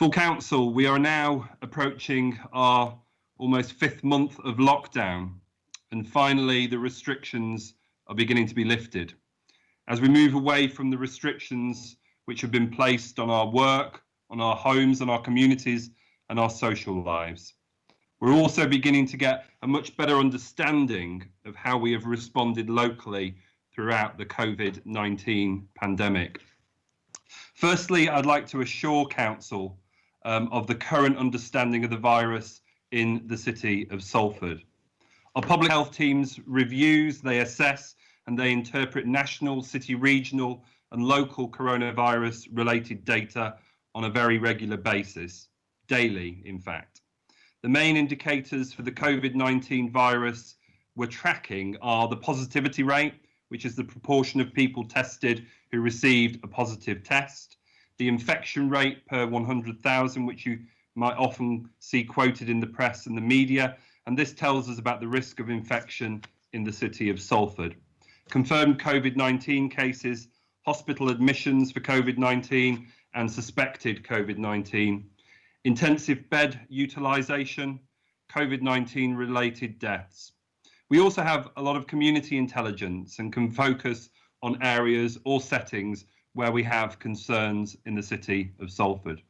Full Council, we are now approaching our almost 5th month of lockdown, and finally the restrictions are beginning to be lifted. As we move away from the restrictions which have been placed on our work, on our homes, on our communities and our social lives, we're also beginning to get a much better understanding of how we have responded locally throughout the COVID-19 pandemic. Firstly, I'd like to assure Council of the current understanding of the virus in the city of Salford. Our public health teams reviews, they assess and they interpret national, city, regional and local coronavirus related data on a very regular basis, daily in fact. The main indicators for the COVID-19 virus we're tracking are the positivity rate, which is the proportion of people tested who received a positive test, the infection rate per 100,000, which you might often see quoted in the press and the media, and this tells us about the risk of infection in the city of Salford. Confirmed COVID-19 cases, hospital admissions for COVID-19 and suspected COVID-19, intensive bed utilisation, COVID-19 related deaths. We also have a lot of community intelligence and can focus on areas or settings where we have concerns in the city of Salford.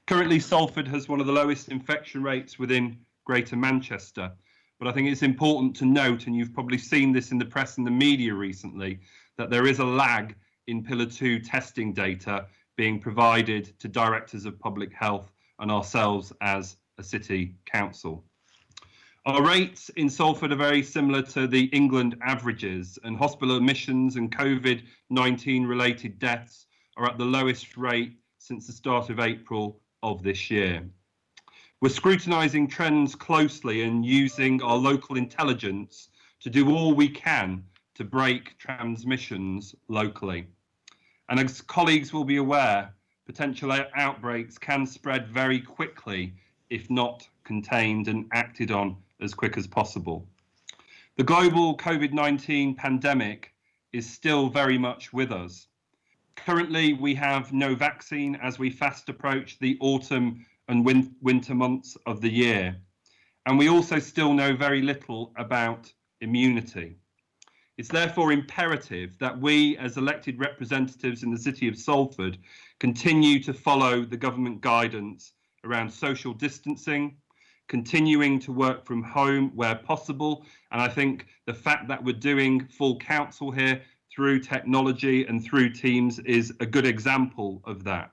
Currently, Salford has one of the lowest infection rates within Greater Manchester, but I think it's important to note, and you've probably seen this in the press and the media recently, that there is a lag in Pillar 2 testing data being provided to directors of public health and ourselves as a city council. Our rates in Salford are very similar to the England averages, and hospital admissions and COVID-19 related deaths are at the lowest rate since the start of April of this year. We're scrutinising trends closely and using our local intelligence to do all we can to break transmissions locally. And as colleagues will be aware, potential outbreaks can spread very quickly if not contained and acted on as quick as possible. The global COVID-19 pandemic is still very much with us. Currently, we have no vaccine as we fast approach the autumn and winter months of the year. And we also still know very little about immunity. It's therefore imperative that we, as elected representatives in the City of Salford, continue to follow the government guidance around social distancing, continuing to work from home where possible. And I think the fact that we're doing full council here through technology and through Teams is a good example of that.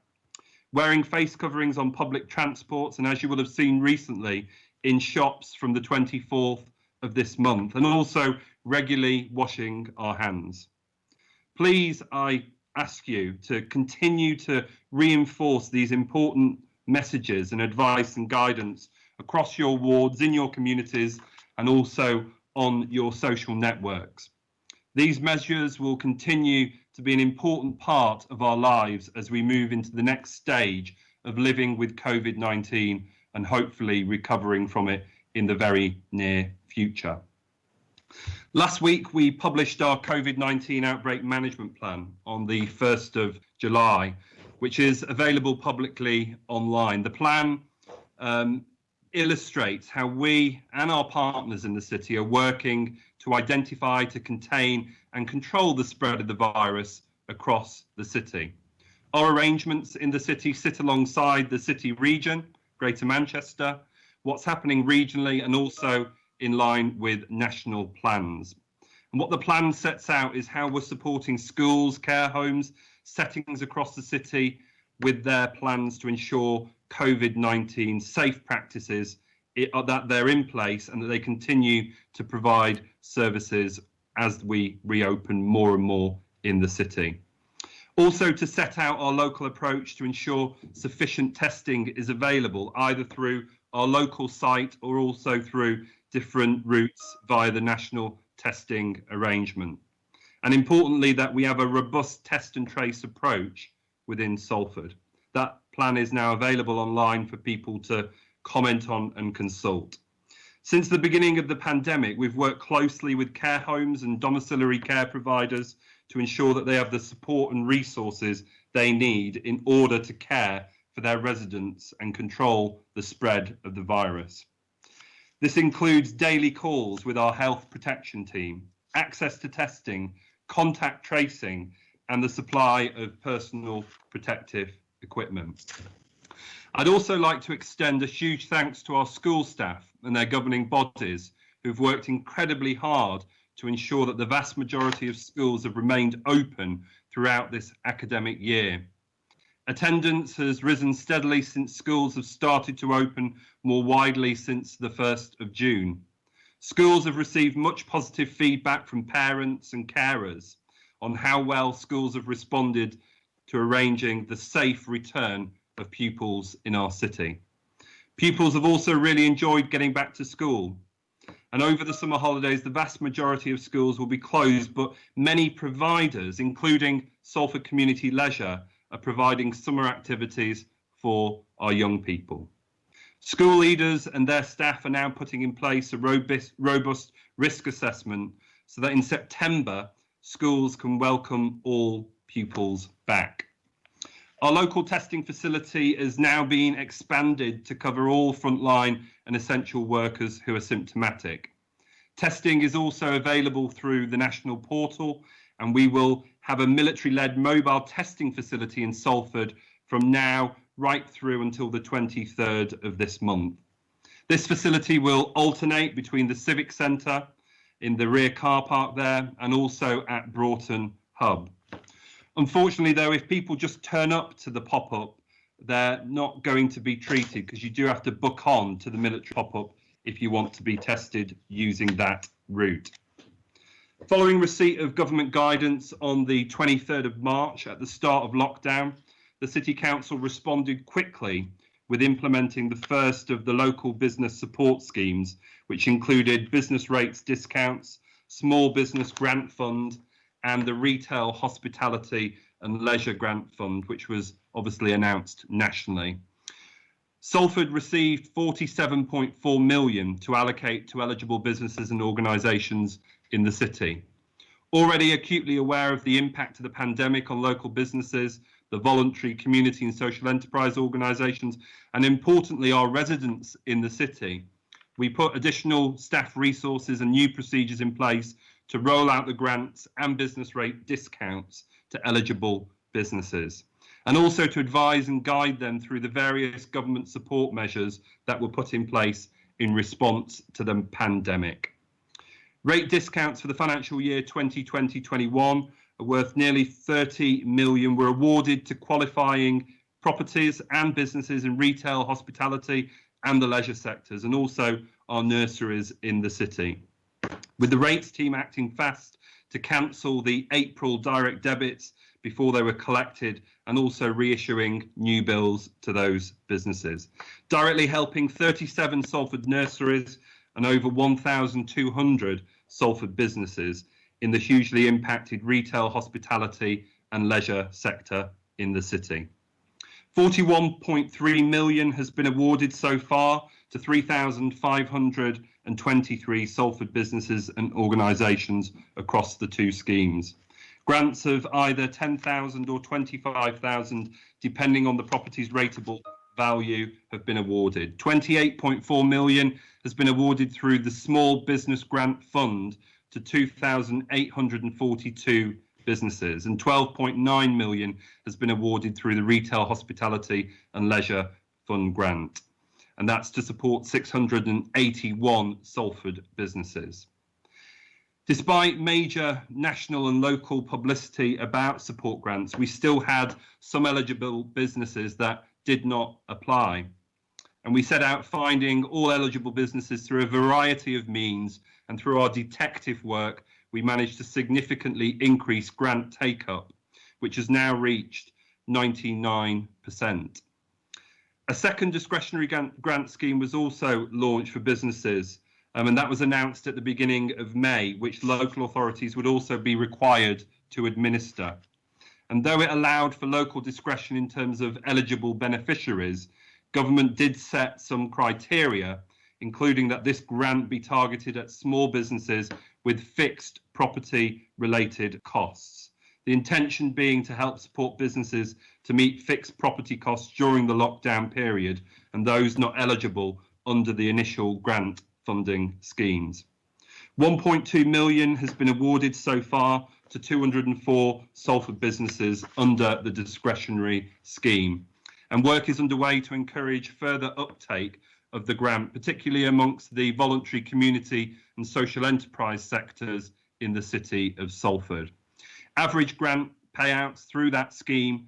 Wearing face coverings on public transports, and as you will have seen recently, in shops from the 24th of this month, and also regularly washing our hands. Please, I ask you to continue to reinforce these important messages and advice and guidance across your wards, in your communities, and also on your social networks. These measures will continue to be an important part of our lives as we move into the next stage of living with COVID-19 and hopefully recovering from it in the very near future. Last week, we published our COVID-19 outbreak management plan on the 1st of July, which is available publicly online. The plan illustrates how we and our partners in the city are working to identify, to contain and control the spread of the virus across the city. Our arrangements in the city sit alongside the city region, Greater Manchester, what's happening regionally and also in line with national plans. And what the plan sets out is how we're supporting schools, care homes, settings across the city with their plans to ensure COVID-19 safe practices that they're in place and that they continue to provide services as we reopen more and more in the city. Also to set out our local approach to ensure sufficient testing is available either through our local site or also through different routes via the national testing arrangement. And importantly, that we have a robust test and trace approach within Salford. That plan is now available online for people to comment on and consult. Since the beginning of the pandemic, we've worked closely with care homes and domiciliary care providers to ensure that they have the support and resources they need in order to care for their residents and control the spread of the virus. This includes daily calls with our health protection team, access to testing, contact tracing, and the supply of personal protective equipment. I'd also like to extend a huge thanks to our school staff and their governing bodies who've worked incredibly hard to ensure that the vast majority of schools have remained open throughout this academic year. Attendance has risen steadily since schools have started to open more widely since the 1st of June. Schools have received much positive feedback from parents and carers on how well schools have responded to arranging the safe return of pupils in our city. Pupils have also really enjoyed getting back to school. And over the summer holidays, the vast majority of schools will be closed, but many providers, including Salford Community Leisure, are providing summer activities for our young people. School leaders and their staff are now putting in place a robust risk assessment so that in September, schools can welcome all pupils back. Our local testing facility has now been expanded to cover all frontline and essential workers who are symptomatic. Testing is also available through the national portal, and we will have a military-led mobile testing facility in Salford from now right through until the 23rd of this month. This facility will alternate between the Civic Centre in the rear car park there and also at Broughton Hub. Unfortunately, though, if people just turn up to the pop-up, they're not going to be treated because you do have to book on to the military pop-up if you want to be tested using that route. Following receipt of government guidance on the 23rd of March at the start of lockdown, the City Council responded quickly with implementing the first of the local business support schemes, which included business rates discounts, small business grant fund, and the retail hospitality and leisure grant fund, which was obviously announced nationally. Salford received 47.4 million to allocate to eligible businesses and organisations in the city. Already acutely aware of the impact of the pandemic on local businesses, the voluntary community and social enterprise organisations, and importantly our residents in the city, we put additional staff resources and new procedures in place to roll out the grants and business rate discounts to eligible businesses, and also to advise and guide them through the various government support measures that were put in place in response to the pandemic. Rate discounts for the financial year 2020-21 are worth nearly 30 million were awarded to qualifying properties and businesses in retail, hospitality and the leisure sectors, and also our nurseries in the city. With the rates team acting fast to cancel the April direct debits before they were collected, and also reissuing new bills to those businesses, directly helping 37 Salford nurseries and over 1,200 Salford businesses in the hugely impacted retail, hospitality and leisure sector in the city. 41.3 million has been awarded so far to 3,523 Salford businesses and organisations across the two schemes. Grants of either 10,000 or 25,000, depending on the property's rateable value, have been awarded. 28.4 million has been awarded through the Small Business Grant Fund to 2,842 businesses, and 12.9 million has been awarded through the Retail, Hospitality and Leisure Fund grant, and that's to support 681 Salford businesses. Despite major national and local publicity about support grants, we still had some eligible businesses that did not apply. And we set out finding all eligible businesses through a variety of means, and through our detective work, we managed to significantly increase grant take-up, which has now reached 99%. A second discretionary grant scheme was also launched for businesses, and that was announced at the beginning of May, which local authorities would also be required to administer. And though it allowed for local discretion in terms of eligible beneficiaries, government did set some criteria, including that this grant be targeted at small businesses with fixed property related costs. The intention being to help support businesses to meet fixed property costs during the lockdown period, and those not eligible under the initial grant funding schemes. 1.2 million has been awarded so far to 204 Salford businesses under the discretionary scheme, and work is underway to encourage further uptake of the grant, particularly amongst the voluntary community and social enterprise sectors in the city of Salford. Average grant payouts through that scheme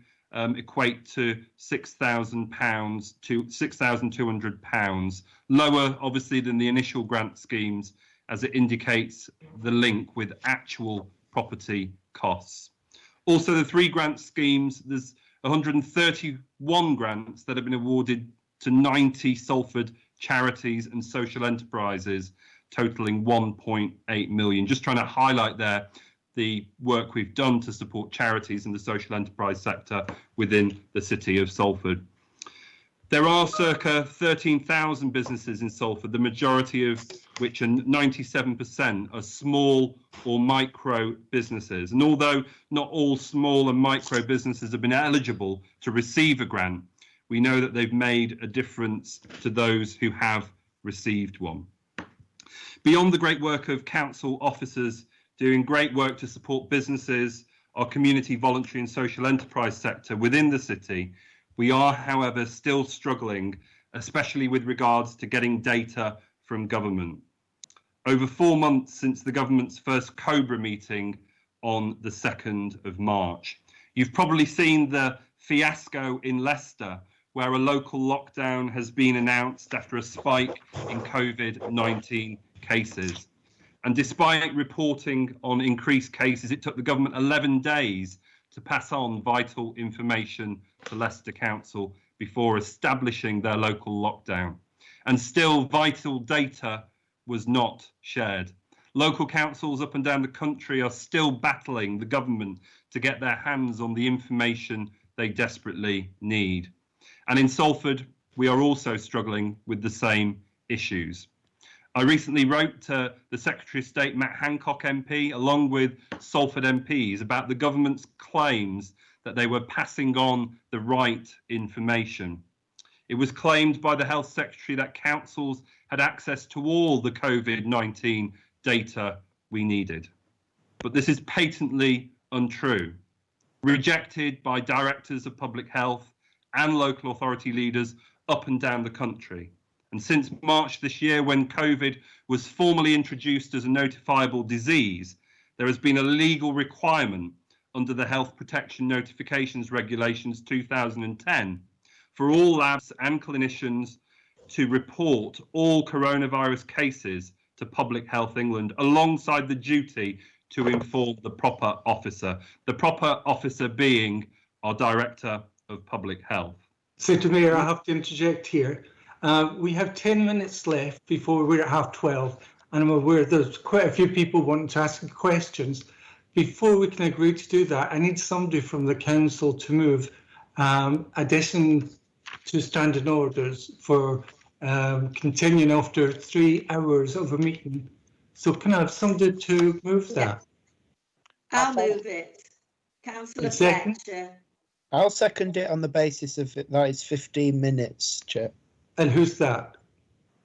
equate to £6,000 to £6,200, lower obviously than the initial grant schemes, as it indicates the link with actual property costs. Also, the three grant schemes, there's 131 grants that have been awarded to 90 Salford charities and social enterprises, totaling 1.8 million. Just trying to highlight there the work we've done to support charities in the social enterprise sector within the city of Salford. There are circa 13,000 businesses in Salford, the majority of which are 97% are small or micro businesses. And although not all small and micro businesses have been eligible to receive a grant, we know that they've made a difference to those who have received one. Beyond the great work of council officers doing great work to support businesses, our community, voluntary and social enterprise sector within the city, we are, however, still struggling, especially with regards to getting data from government. Over 4 months since the government's first COBRA meeting on the 2nd of March. You've probably seen the fiasco in Leicester, where a local lockdown has been announced after a spike in COVID-19 cases. And despite reporting on increased cases, it took the government 11 days to pass on vital information to Leicester Council before establishing their local lockdown. And still, vital data was not shared. Local councils up and down the country are still battling the government to get their hands on the information they desperately need. And in Salford, we are also struggling with the same issues. I recently wrote to the Secretary of State, Matt Hancock MP, along with Salford MPs, about the government's claims that they were passing on the right information. It was claimed by the Health Secretary that councils had access to all the COVID-19 data we needed. But this is patently untrue. Rejected by directors of public health and local authority leaders up and down the country. And since March this year, when COVID was formally introduced as a notifiable disease, there has been a legal requirement under the Health Protection Notifications Regulations 2010 for all labs and clinicians to report all coronavirus cases to Public Health England, alongside the duty to inform the proper officer being our Director of Public Health. City Mayor, I have to interject here. We have 10 minutes left before we're at 12:30, and I'm aware there's quite a few people wanting to ask questions. Before we can agree to do that, I need somebody from the council to move addition to standing orders for continuing after 3 hours of a meeting. So can I have somebody to move that? I'll move it. Councillor Second. Fletcher. I'll second it on the basis of it, that is 15 minutes, Chair. And who's that?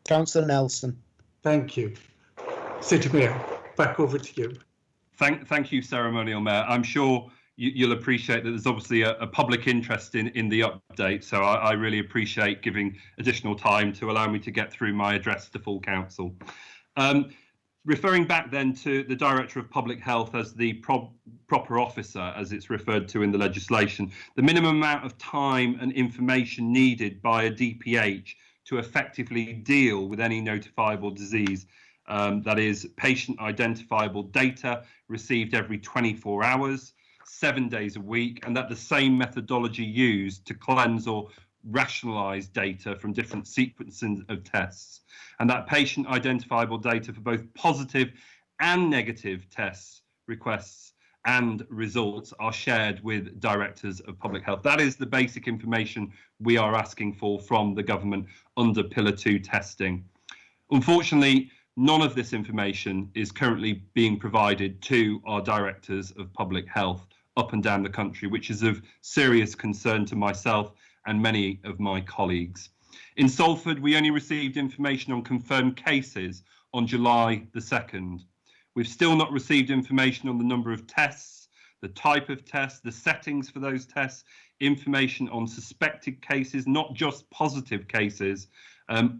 Councillor Nelson. Thank you. City Mayor, back over to you. Thank you, Ceremonial Mayor. I'm sure you'll appreciate that there's obviously a public interest in the update, so I really appreciate giving additional time to allow me to get through my address to full council. Referring back then to the Director of Public Health as the proper officer, as it's referred to in the legislation, the minimum amount of time and information needed by a DPH to effectively deal with any notifiable disease, that is patient identifiable data received every 24 hours, 7 days a week, and that the same methodology used to cleanse or rationalize data from different sequences of tests, and that patient identifiable data for both positive and negative tests, requests and results are shared with directors of public health. That is the basic information we are asking for from the government under Pillar 2 testing. Unfortunately, none of this information is currently being provided to our directors of public health up and down the country, which is of serious concern to myself and many of my colleagues. In Salford, we only received information on confirmed cases on July the 2nd. We've still not received information on the number of tests, the type of tests, the settings for those tests, information on suspected cases, not just positive cases,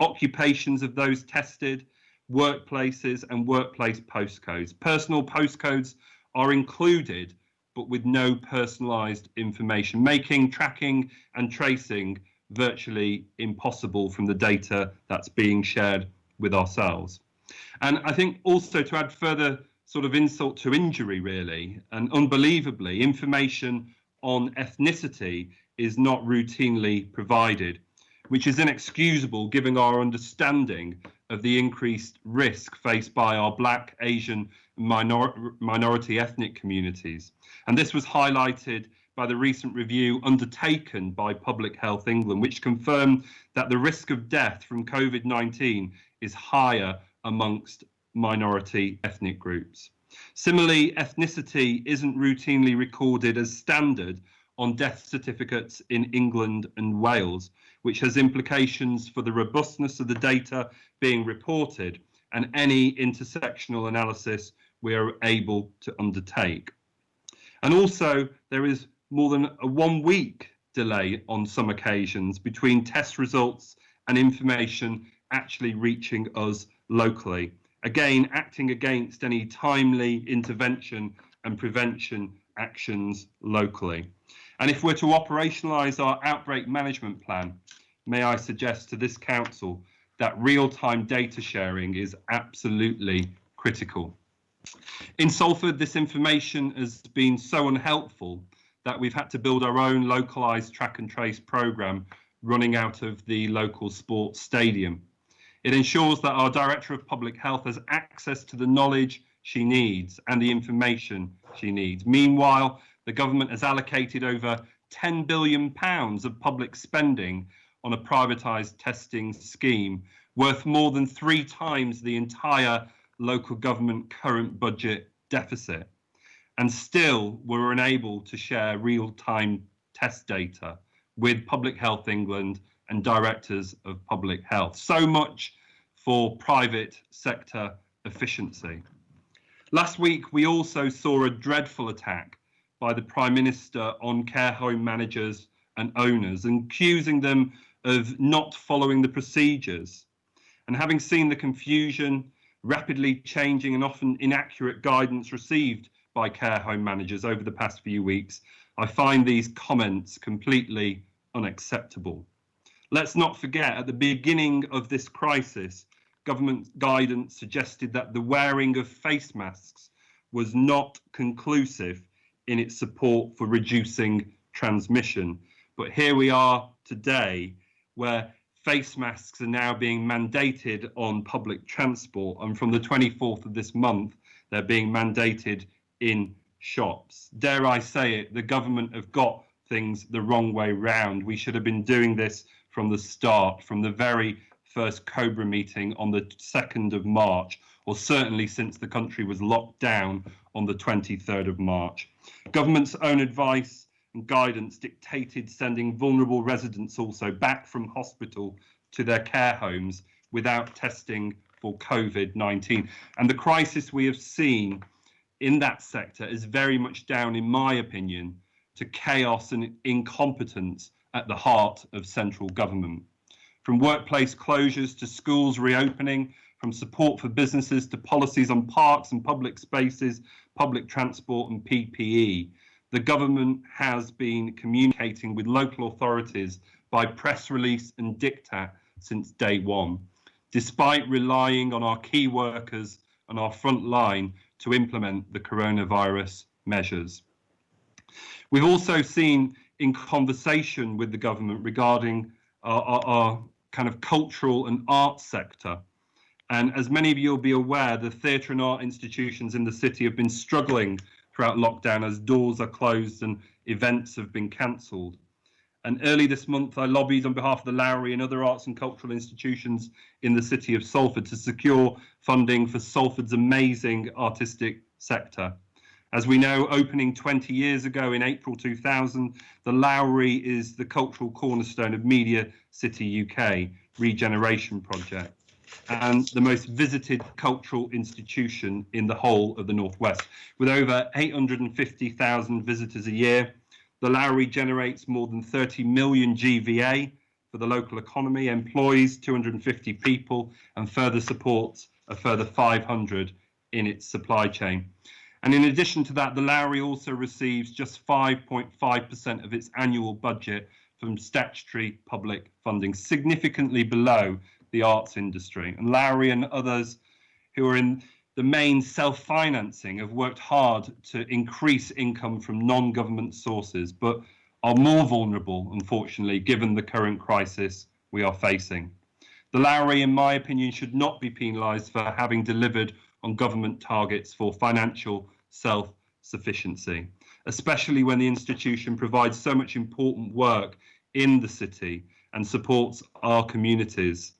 occupations of those tested, workplaces and workplace postcodes. Personal postcodes are included, but with no personalised information, making tracking and tracing virtually impossible from the data that's being shared with ourselves. And I think also, to add further sort of insult to injury, really, and unbelievably, information on ethnicity is not routinely provided, which is inexcusable given our understanding of the increased risk faced by our Black, Asian, minority ethnic communities. And this was highlighted by the recent review undertaken by Public Health England, which confirmed that the risk of death from COVID-19 is higher amongst minority ethnic groups. Similarly, ethnicity isn't routinely recorded as standard on death certificates in England and Wales, which has implications for the robustness of the data being reported and any intersectional analysis we are able to undertake. And also, there is more than a 1 week delay on some occasions between test results and information actually reaching us locally. Again, acting against any timely intervention and prevention actions locally. And if we're to operationalise our outbreak management plan, may I suggest to this council that real-time data sharing is absolutely critical. In Salford, this information has been so unhelpful that we've had to build our own localised track and trace programme running out of the local sports stadium. It ensures that our Director of Public Health has access to the knowledge she needs and the information she needs. Meanwhile, the government has allocated over £10 billion of public spending on a privatised testing scheme worth more than 3 times the entire local government current budget deficit. And still we're unable to share real-time test data with Public Health England and directors of public health. So much for private sector efficiency. Last week, we also saw a dreadful attack by the Prime Minister on care home managers and owners, accusing them of not following the procedures. And having seen the confusion, rapidly changing and often inaccurate guidance received by care home managers over the past few weeks, I find these comments completely unacceptable. Let's not forget, at the beginning of this crisis, government guidance suggested that the wearing of face masks was not conclusive in its support for reducing transmission. But here we are today, where face masks are now being mandated on public transport, and from the 24th of this month, they're being mandated in shops. Dare I say it, the government have got things the wrong way round. We should have been doing this from the start, from the very first COBRA meeting on the 2nd of March, or certainly since the country was locked down on the 23rd of March. Government's own advice and guidance dictated sending vulnerable residents also back from hospital to their care homes without testing for COVID-19. And the crisis we have seen in that sector is very much down, in my opinion, to chaos and incompetence at the heart of central government. From workplace closures to schools reopening, from support for businesses to policies on parks and public spaces, public transport and PPE, the government has been communicating with local authorities by press release and diktat since day one, despite relying on our key workers and our front line to implement the coronavirus measures. We've also seen in conversation with the government regarding our kind of cultural and arts sector. And as many of you will be aware, the theatre and art institutions in the city have been struggling throughout lockdown as doors are closed and events have been cancelled. And early this month, I lobbied on behalf of the Lowry and other arts and cultural institutions in the city of Salford to secure funding for Salford's amazing artistic sector. As we know, opening 20 years ago in April 2000, the Lowry is the cultural cornerstone of Media City UK regeneration project and the most visited cultural institution in the whole of the Northwest. With over 850,000 visitors a year, the Lowry generates more than 30 million GVA for the local economy, employs 250 people and further supports a further 500 in its supply chain. And in addition to that, the Lowry also receives just 5.5% of its annual budget from statutory public funding, significantly below the arts industry. And Lowry and others who are in the main self-financing have worked hard to increase income from non-government sources, but are more vulnerable, unfortunately, given the current crisis we are facing. The Lowry, in my opinion, should not be penalised for having delivered on government targets for financial self-sufficiency, especially when the institution provides so much important work in the city and supports our communities.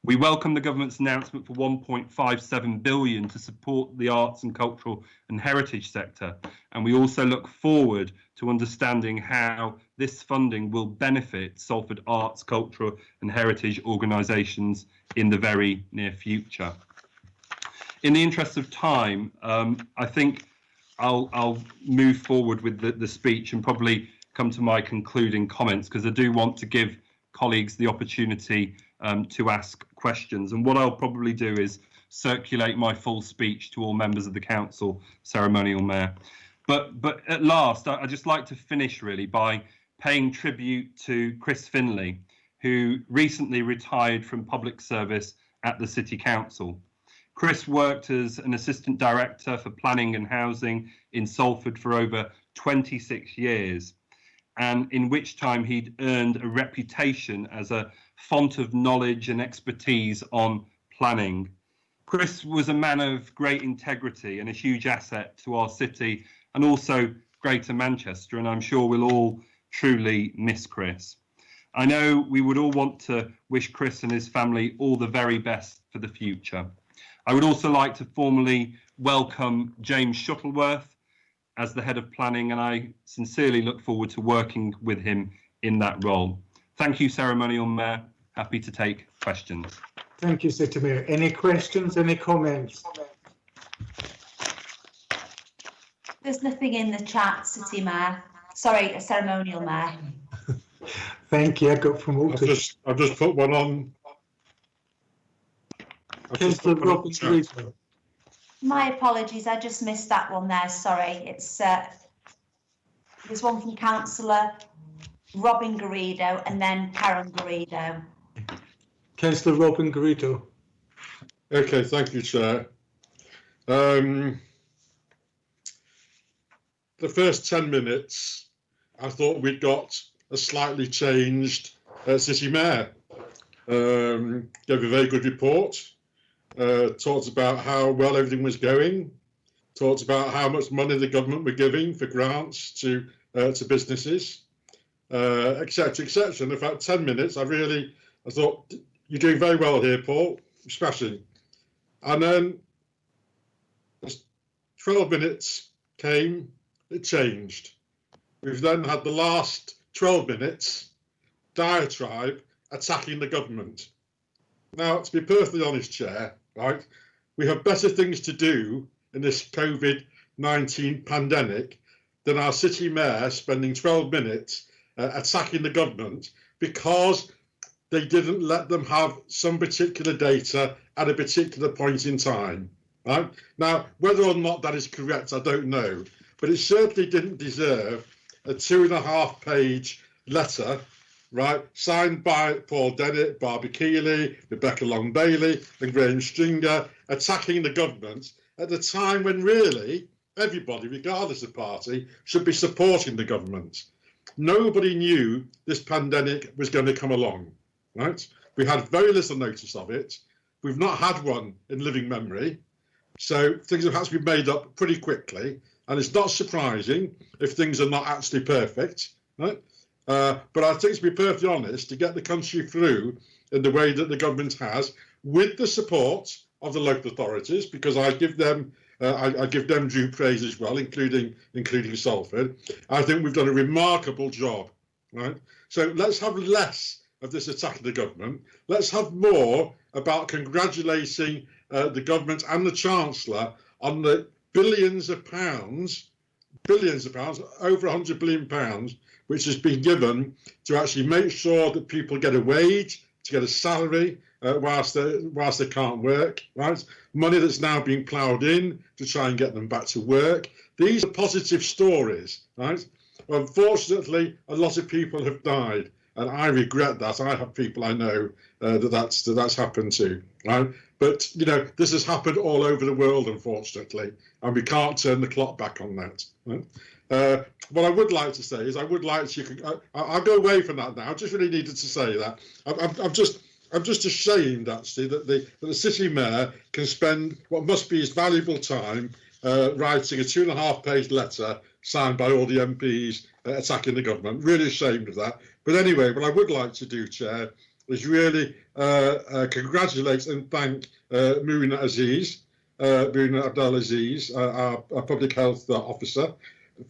We welcome the government's announcement for £1.57 billion to support the arts and cultural and heritage sector, and we also look forward to understanding how this funding will benefit Salford arts, cultural and heritage organisations in the very near future. In the interest of time, I think I'll move forward with the speech and probably come to my concluding comments, because I do want to give colleagues the opportunity to ask questions. And what I'll probably do is circulate my full speech to all members of the council, ceremonial mayor. But at last, I'd just like to finish really by paying tribute to Chris Finlay, who recently retired from public service at the City Council. Chris worked as an assistant director for planning and housing in Salford for over 26 years, and in which time he'd earned a reputation as a font of knowledge and expertise on planning. Chris was a man of great integrity and a huge asset to our city and also Greater Manchester, and I'm sure we'll all truly miss Chris. I know we would all want to wish Chris and his family all the very best for the future. I would also like to formally welcome James Shuttleworth as the head of planning, and I sincerely look forward to working with him in that role. Thank you, Ceremonial Mayor. Happy to take questions. Thank you, City Mayor. Any questions, any comments? There's nothing in the chat, City Mayor. Sorry, Ceremonial Mayor. Thank you. I got promoted. I've just put one on. Councillor Robin. My apologies, I just missed that one there. Sorry, it's there's one from Councillor Robin Garrido and then Karen Garrido. Councillor Robin Garrido. Okay, thank you, Chair. The first 10 minutes, I thought we'd got a slightly changed City Mayor. Gave a very good report. Talked about how well everything was going, talked about how much money the government were giving for grants to businesses, etc., etc. And in fact, 10 minutes, I thought, you're doing very well here, Paul, smashing. And then 12 minutes came, it changed. We've then had the last 12 minutes diatribe attacking the government. Now, to be perfectly honest, Chair, right, we have better things to do in this COVID-19 pandemic than our City Mayor spending 12 minutes attacking the government because they didn't let them have some particular data at a particular point in time. Right? Now, whether or not that is correct, I don't know, but it certainly didn't deserve a 2.5-page letter, right, signed by Paul Dennett, Barbara Keeley, Rebecca Long-Bailey and Graham Stringer, attacking the government at the time when really everybody, regardless of party, should be supporting the government. Nobody knew this pandemic was going to come along, right? We had very little notice of it. We've not had one in living memory. So things have had to be made up pretty quickly. And it's not surprising if things are not actually perfect, right? But I think, to be perfectly honest, to get the country through in the way that the government has, with the support of the local authorities, because I give them due praise as well, including Salford, I think we've done a remarkable job, right? So let's have less of this attack of the government. Let's have more about congratulating the government and the Chancellor on the billions of pounds, over £100 billion, which has been given to actually make sure that people get a wage, to get a salary whilst they can't work, right? Money that's now being ploughed in to try and get them back to work. These are positive stories, right? Unfortunately, a lot of people have died, and I regret that. I have people I know that's happened to, right? But, you know, this has happened all over the world, unfortunately, and we can't turn the clock back on that. Right? What I would like to say is I'll go away from that now. I just really needed to say that. I'm just ashamed, actually, that the City Mayor can spend what must be his valuable time writing a 2.5-page letter signed by all the MPs attacking the government. Really ashamed of that. But anyway, what I would like to do, Chair, is really congratulate and thank Muna Abdelaziz, our Public Health Officer,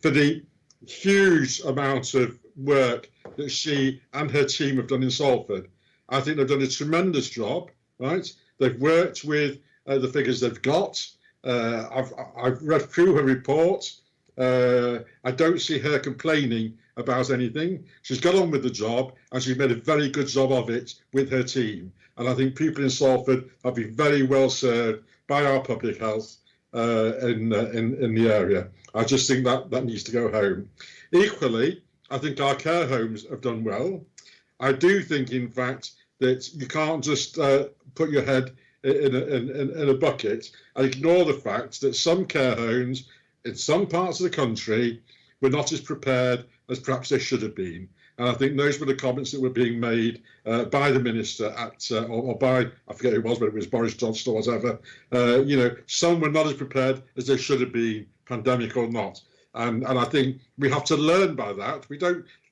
for the huge amount of work that she and her team have done in Salford. I think they've done a tremendous job, right? They've worked with the figures they've got. I've read through her report. I don't see her complaining about anything. She's got on with the job and she's made a very good job of it with her team. And I think people in Salford have been very well served by our public health in the area. I just think that needs to go home. Equally, I think our care homes have done well. I do think, in fact, that you can't just put your head in a bucket and ignore the fact that some care homes in some parts of the country were not as prepared as perhaps they should have been. And I think those were the comments that were being made by the minister or by, I forget who it was, whether it was Boris Johnson or whatever. You know, some were not as prepared as they should have been, pandemic or not. And I think we have to learn by that.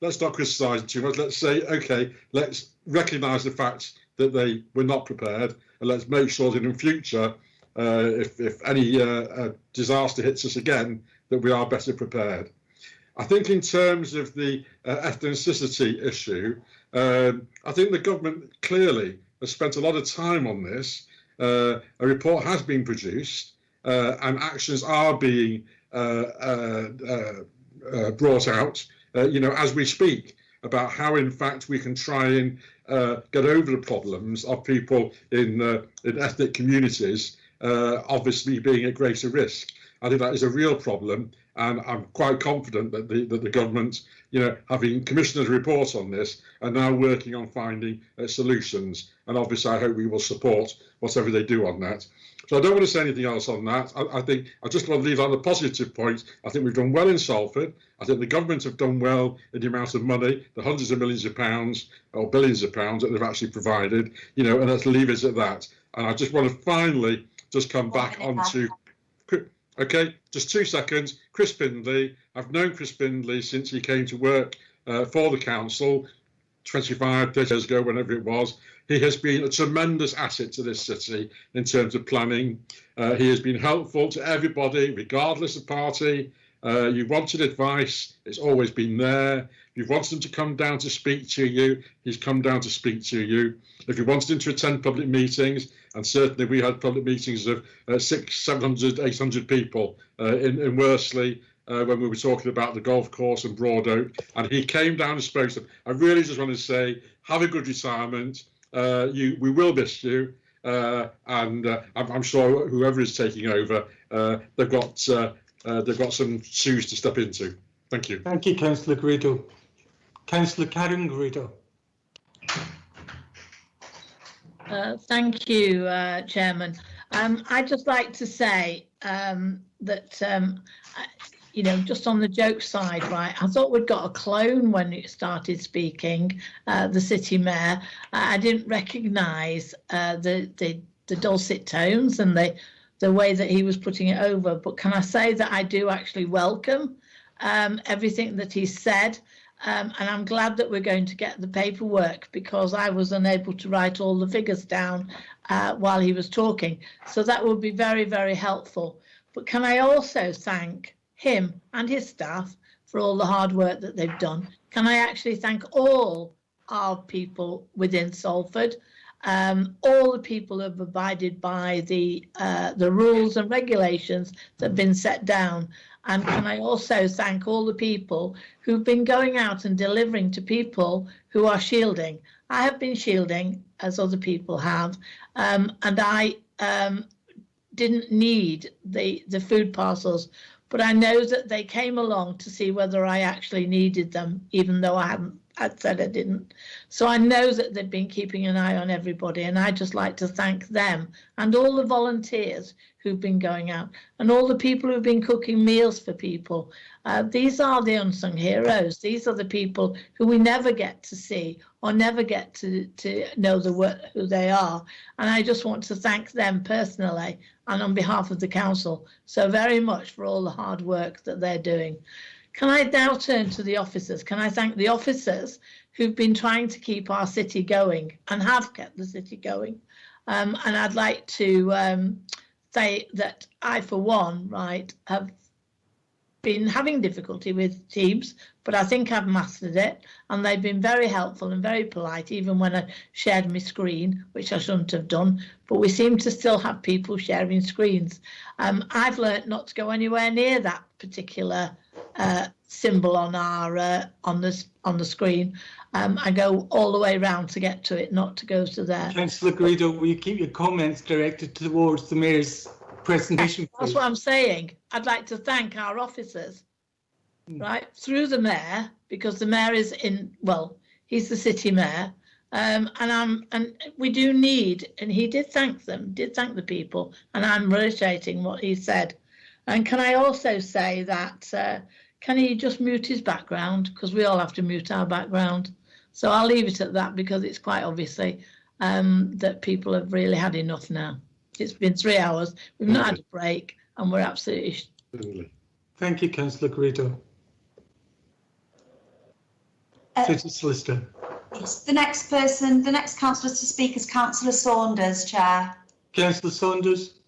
Let's not criticise too much. Let's say, okay, let's recognise the fact that they were not prepared, and let's make sure that in future, if any disaster hits us again, that we are better prepared. I think in terms of the ethnicity issue, I think the government clearly has spent a lot of time on this. A report has been produced, and actions are being brought out, as we speak, about how, in fact, we can try and get over the problems of people in ethnic communities, obviously being at greater risk. I think that is a real problem, and I'm quite confident that the government, having commissioned a report on this, are now working on finding solutions. And obviously, I hope we will support whatever they do on that. So I don't want to say anything else on that. I think I just want to leave on a positive point. I think we've done well in Salford. I think the government have done well in the amount of money, the hundreds of millions of pounds or billions of pounds that they've actually provided, and let's leave it at that. And I just want to finally just come back onto, okay, just 2 seconds. Chris Bindley. I've known Chris Bindley since he came to work for the council 25, 30 years ago, whenever it was. He has been a tremendous asset to this city in terms of planning. He has been helpful to everybody, regardless of party. You wanted advice, it's always been there. If you wanted him to come down to speak to you, he's come down to speak to you. If you wanted him to attend public meetings, and certainly we had public meetings of 600, 700, 800 people in Worsley, when we were talking about the golf course and Broadoak, and he came down and spoke to them. I really just want to say, have a good retirement. We will miss you, and I'm sure whoever is taking over, they've got some shoes to step into. Thank you. Thank you, Councillor Garrido. Councillor Karen Garrido. Thank you, Chairman. I'd just like to say that, just on the joke side, right, I thought we'd got a clone when it started speaking, the city mayor. I didn't recognise the dulcet tones and the way that he was putting it over. But can I say that I do actually welcome everything that he said. And I'm glad that we're going to get the paperwork, because I was unable to write all the figures down while he was talking. So that would be very, very helpful. But can I also thank him and his staff for all the hard work that they've done? Can I actually thank all our people within Salford, all the people who have abided by the rules and regulations that have been set down? And can I also thank all the people who've been going out and delivering to people who are shielding? I have been shielding, as other people have, and I didn't need the food parcels, but I know that they came along to see whether I actually needed them, even though I'd said I didn't. So I know that they've been keeping an eye on everybody, and I'd just like to thank them and all the volunteers who've been going out and all the people who've been cooking meals for people. These are the unsung heroes. These are the people who we never get to see or never get to know who they are. And I just want to thank them personally and on behalf of the council so very much for all the hard work that they're doing. Can I now turn to the officers? Can I thank the officers who've been trying to keep our city going and have kept the city going? And I'd like to say that I, for one, right, have been having difficulty with Teams, but I think I've mastered it, and they've been very helpful and very polite, even when I shared my screen, which I shouldn't have done, but we seem to still have people sharing screens. I've learnt not to go anywhere near that particular symbol on our on the screen. I go all the way around to get to it, not to go to there. Councillor Garrido, will you keep your comments directed towards the Mayor's presentation, please? That's what I'm saying. I'd like to thank our officers, right, through the Mayor, because the Mayor is he's the city Mayor, and we do need, and he did thank the people, and I'm reiterating what he said. And can I also say that, can he just mute his background? Because we all have to mute our background. So I'll leave it at that, because it's quite obviously that people have really had enough now. It's been 3 hours. We've not had a break, and we're absolutely... Thank you, Councillor Garrido. City Solicitor. Yes, the next councillor to speak is Councillor Saunders, Chair. Councillor Saunders.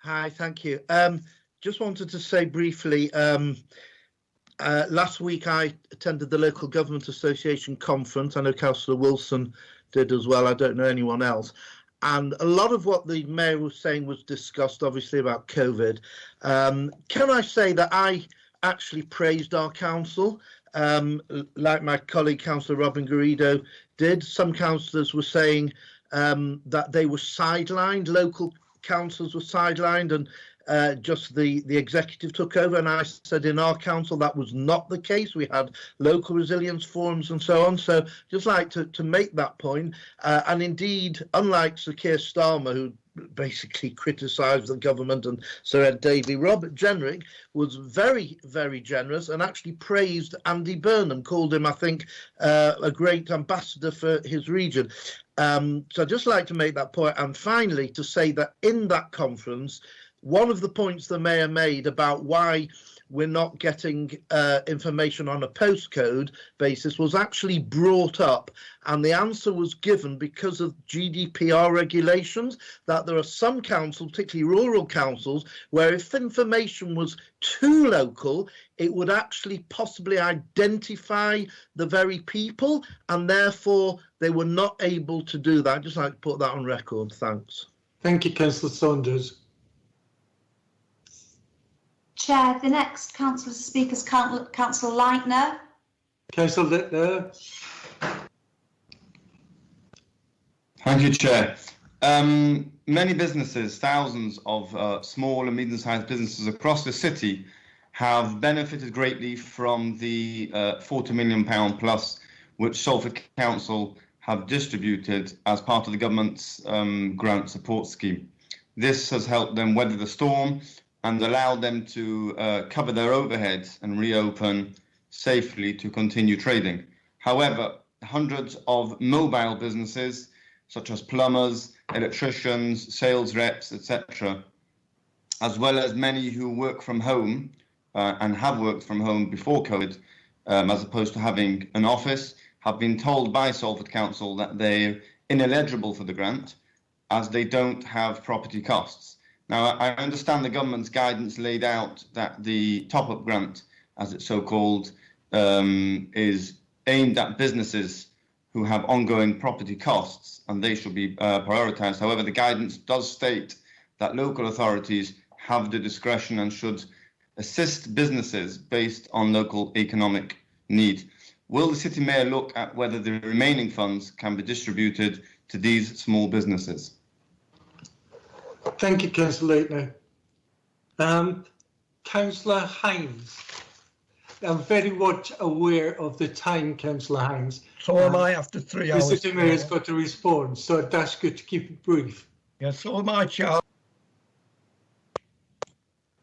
Hi, thank you. Just wanted to say briefly, last week I attended the Local Government Association conference. I know Councillor Wilson did as well. I don't know anyone else. And a lot of what the Mayor was saying was discussed, obviously, about COVID. Can I say that I actually praised our council, like my colleague, Councillor Robin Garrido, did. Some councillors were saying that they were sidelined, local councillors were sidelined, and just the executive took over. And I said in our council that was not the case. We had local resilience forums and so on. So just like to make that point. And indeed, unlike Sir Keir Starmer, who basically criticised the government, and Sir Ed Davey, Robert Jenrick was very, very generous and actually praised Andy Burnham, called him, I think, a great ambassador for his region. So I'd just like to make that point. And finally, to say that in that conference, one of the points the Mayor made about why we're not getting information on a postcode basis was actually brought up, and the answer was given because of GDPR regulations, that there are some councils, particularly rural councils, where if information was too local, it would actually possibly identify the very people, and therefore they were not able to do that. I'd just like to put that on record. Thanks. Thank you, Councillor Saunders. Chair, the next councillor to speak is Councillor Leitner. Councillor Leitner. Thank you, Chair. Many businesses, thousands of small and medium-sized businesses across the city have benefited greatly from the £40 million plus which Salford Council have distributed as part of the government's grant support scheme. This has helped them weather the storm and allowed them to cover their overheads and reopen safely to continue trading. However, hundreds of mobile businesses, such as plumbers, electricians, sales reps, etc., as well as many who work from home and have worked from home before COVID, as opposed to having an office, have been told by Salford Council that they're ineligible for the grant as they don't have property costs. Now, I understand the government's guidance laid out that the top-up grant, as it's so called, is aimed at businesses who have ongoing property costs, and they should be prioritised. However, the guidance does state that local authorities have the discretion and should assist businesses based on local economic need. Will the City Mayor look at whether the remaining funds can be distributed to these small businesses? Thank you, Councillor Leitner. Councillor Hines. I'm very much aware of the time, Councillor Hines. So am I after 3 hours. The City Mayor has got to respond, so I'd ask you to keep it brief. Yes, so am I, Chair.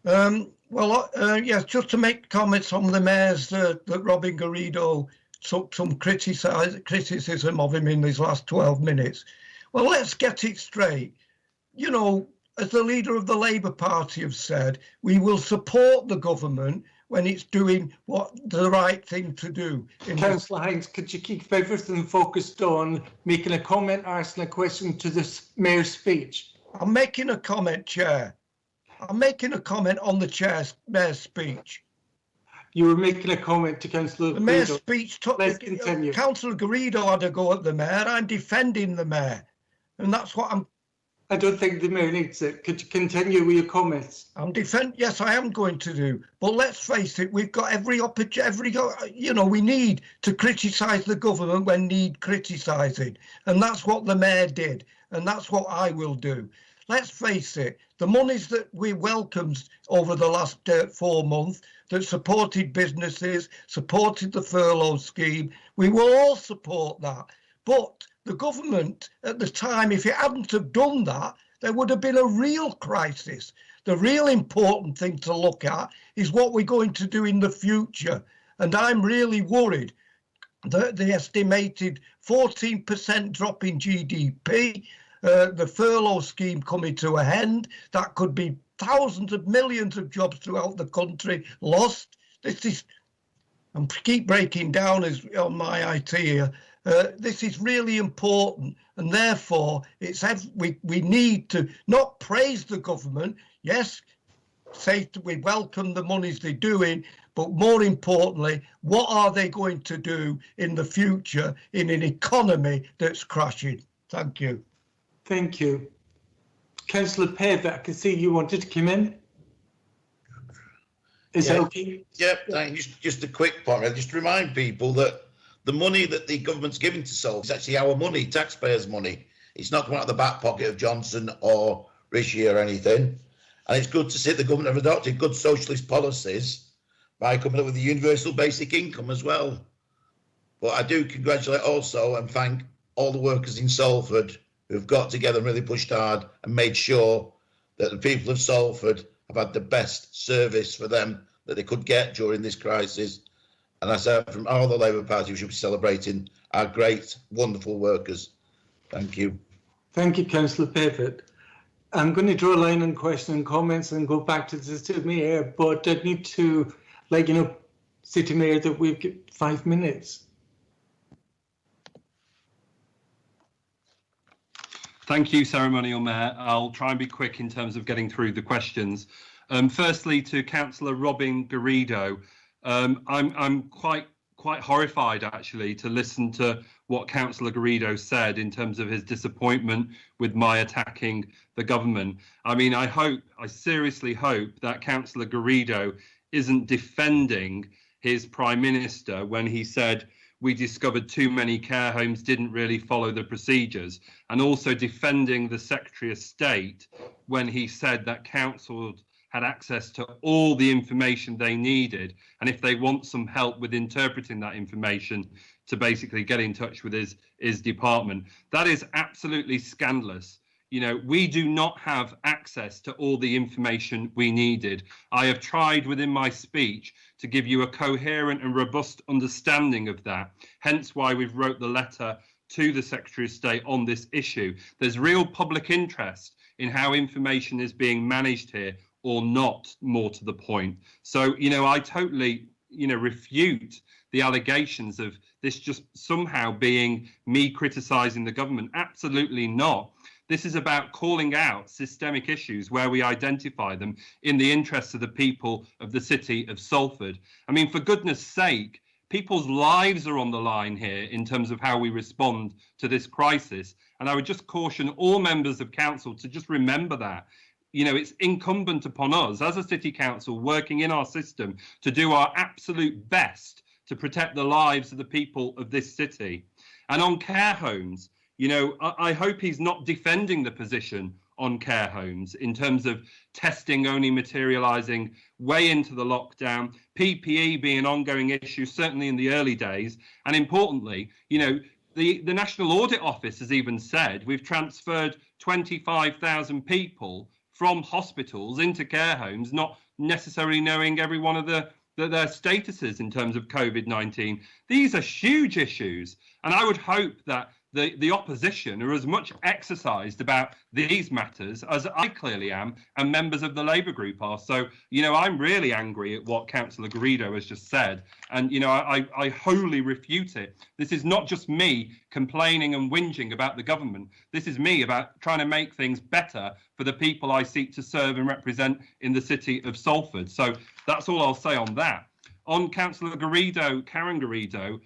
Yes, just to make comments on the Mayor's that Robin Garrido took some criticism of him in his last 12 minutes. Well, let's get it straight. You know, as the leader of the Labour Party have said, we will support the government when it's doing what the right thing to do. Councillor Hines, could you keep everything focused on making a comment, asking a question to the Mayor's speech? I'm making a comment, Chair. I'm making a comment on the Mayor's speech. You were making a comment to Councillor Garrido. The Mayor's speech took. Let's continue. Councillor Garrido had a go at the Mayor. I'm defending the Mayor, and that's what I'm. I don't think the Mayor needs it. Could you continue with your comments? Yes, I am going to do. But let's face it, we've got every opportunity. We need to criticise the government when need criticising, and that's what the Mayor did, and that's what I will do. Let's face it, the monies that we welcomed over the last 4 months that supported businesses, supported the furlough scheme, we will all support that. But the government at the time, if it hadn't have done that, there would have been a real crisis. The real important thing to look at is what we're going to do in the future. And I'm really worried that the estimated 14% drop in GDP, the furlough scheme coming to an end, that could be thousands of millions of jobs throughout the country lost. This is, I keep breaking down as on my IT here. This is really important, and therefore we need to not praise the government. Yes, say we welcome the monies they're doing, but more importantly, what are they going to do in the future in an economy that's crashing? Thank you. Thank you. Councillor Pavett, I can see you wanted to come in. Is that okay? Yep, thanks. Just a quick point. I'll just remind people that the money that the government's giving to Salford is actually our money, taxpayers' money. It's not coming out of the back pocket of Johnson or Rishi or anything. And it's good to see the government have adopted good socialist policies by coming up with the universal basic income as well. But I do congratulate also and thank all the workers in Salford who've got together and really pushed hard and made sure that the people of Salford have had the best service for them that they could get during this crisis. And I say from all the Labour Party, we should be celebrating our great, wonderful workers. Thank you. Thank you, Councillor Pavett. I'm going to draw a line on questions and comments and go back to the City Mayor, but I need to let you know, City Mayor, that we've got 5 minutes. Thank you, Ceremonial Mayor. I'll try and be quick in terms of getting through the questions. Firstly, to Councillor Robin Garrido, I'm quite horrified actually to listen to what Councillor Garrido said in terms of his disappointment with my attacking the government. I mean, I seriously hope that Councillor Garrido isn't defending his Prime Minister when he said we discovered too many care homes didn't really follow the procedures, and also defending the Secretary of State when he said that councils had access to all the information they needed, and if they want some help with interpreting that information, to basically get in touch with his department. That is absolutely scandalous. You know, we do not have access to all the information we needed. I have tried within my speech to give you a coherent and robust understanding of that, hence why we've wrote the letter to the Secretary of State on this issue. There's real public interest in how information is being managed here, or not, more to the point. So, you know, I totally, refute the allegations of this just somehow being me criticising the government. Absolutely not. This is about calling out systemic issues where we identify them in the interests of the people of the city of Salford. I mean, for goodness sake, people's lives are on the line here in terms of how we respond to this crisis. And I would just caution all members of council to just remember that. You know, it's incumbent upon us as a city council working in our system to do our absolute best to protect the lives of the people of this city. And on care homes, you know, I hope he's not defending the position on care homes in terms of testing only materialising way into the lockdown, PPE being an ongoing issue, certainly in the early days. And importantly, you know, the National Audit Office has even said we've transferred 25,000 people from hospitals into care homes, not necessarily knowing every one of their statuses in terms of COVID-19. These are huge issues. And I would hope that the opposition are as much exercised about these matters as I clearly am, and members of the Labour group are. So, you know, I'm really angry at what Councillor Garrido has just said. And, you know, I wholly refute it. This is not just me complaining and whinging about the government. This is me about trying to make things better for the people I seek to serve and represent in the city of Salford. So that's all I'll say on that. On Councillor Garrido, Karen Garrido,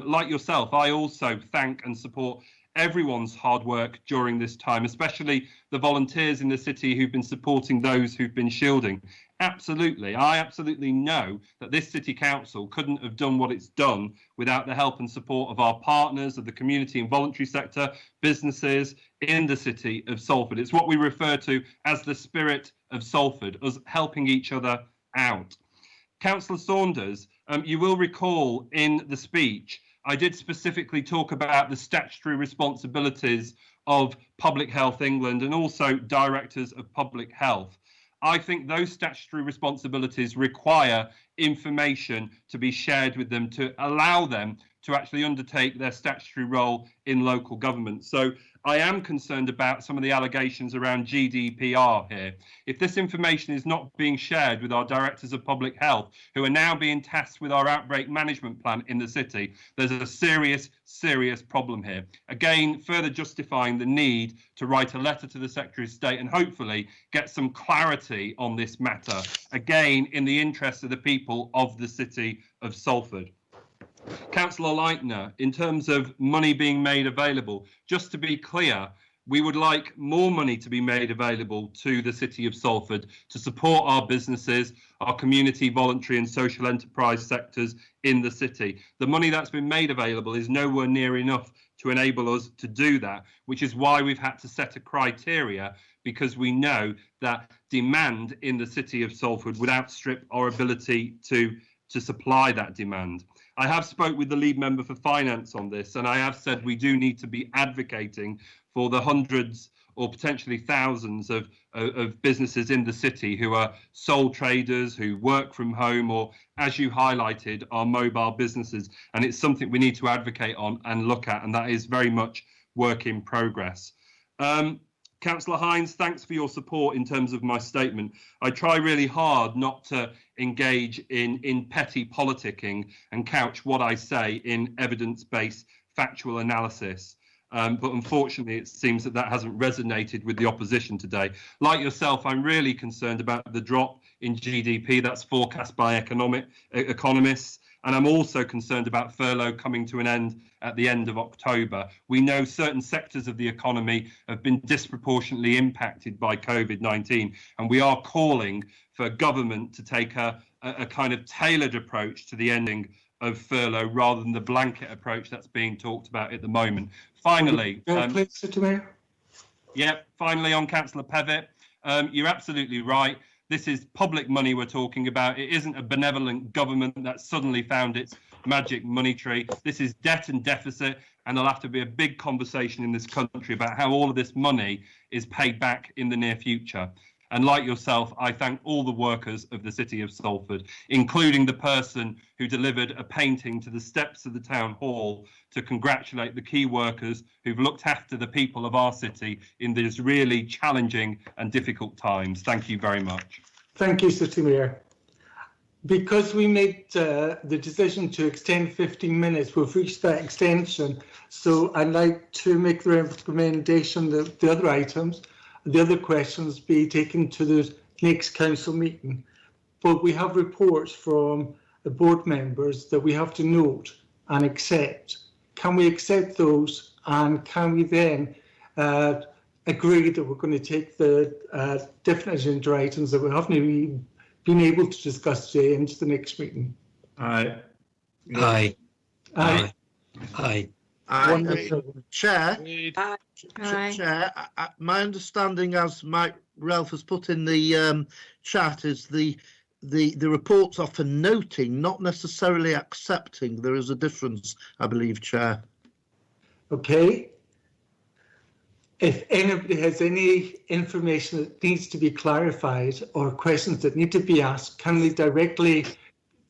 like yourself, I also thank and support everyone's hard work during this time, especially the volunteers in the city who've been supporting those who've been shielding. Absolutely. I absolutely know that this city council couldn't have done what it's done without the help and support of our partners, of the community and voluntary sector, businesses in the city of Salford. It's what we refer to as the spirit of Salford, us helping each other out. Councillor Saunders, you will recall in the speech, I did specifically talk about the statutory responsibilities of Public Health England and also directors of public health. I think those statutory responsibilities require information to be shared with them to allow them to actually undertake their statutory role in local government. So I am concerned about some of the allegations around GDPR here. If this information is not being shared with our directors of public health, who are now being tasked with our outbreak management plan in the city, there's a serious problem here. Again, further justifying the need to write a letter to the Secretary of State and hopefully get some clarity on this matter, again, in the interest of the people of the city of Salford. Councillor Leitner, in terms of money being made available, just to be clear, we would like more money to be made available to the City of Salford to support our businesses, our community, voluntary and social enterprise sectors in the city. The money that's been made available is nowhere near enough to enable us to do that, which is why we've had to set a criteria, because we know that demand in the City of Salford would outstrip our ability to supply that demand. I have spoke with the lead member for finance on this, and I have said we do need to be advocating for the hundreds or potentially thousands of businesses in the city who are sole traders, who work from home, or, as you highlighted, are mobile businesses. And it's something we need to advocate on and look at, and that is very much work in progress. Councillor Hines, thanks for your support in terms of my statement. I try really hard not to engage in petty politicking and couch what I say in evidence-based factual analysis. But unfortunately, it seems that hasn't resonated with the opposition today. Like yourself, I'm really concerned about the drop in GDP that's forecast by economists. And I'm also concerned about furlough coming to an end at the end of October. We know certain sectors of the economy have been disproportionately impacted by COVID-19, and we are calling for government to take a kind of tailored approach to the ending of furlough rather than the blanket approach that's being talked about at the moment. Finally, finally on Councillor Pevitt, you're absolutely right. This is public money we're talking about. It isn't a benevolent government that suddenly found its magic money tree. This is debt and deficit, and there'll have to be a big conversation in this country about how all of this money is paid back in the near future. And like yourself, I thank all the workers of the City of Salford, including the person who delivered a painting to the steps of the town hall to congratulate the key workers who've looked after the people of our city in these really challenging and difficult times. Thank you very much. Thank you, City Mayor. Because we made the decision to extend 15 minutes, we've reached that extension. So I'd like to make the recommendation that the other items, the other questions be taken to the next council meeting. But we have reports from the board members that we have to note and accept. Can we accept those, and can we then agree that we're going to take the different agenda items that we haven't even been able to discuss today into the next meeting? Aye. Aye. Aye. Aye. Chair. Chair, my understanding, as Mike Ralph has put in the chat, is the reports are for noting, not necessarily accepting. There is a difference, I believe, Chair. Okay. If anybody has any information that needs to be clarified or questions that need to be asked, can they directly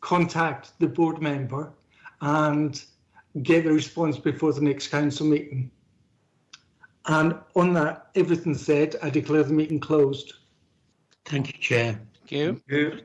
contact the board member and get a response before the next council meeting? And on that, everything said, I declare the meeting closed. Thank you, Chair. Thank you.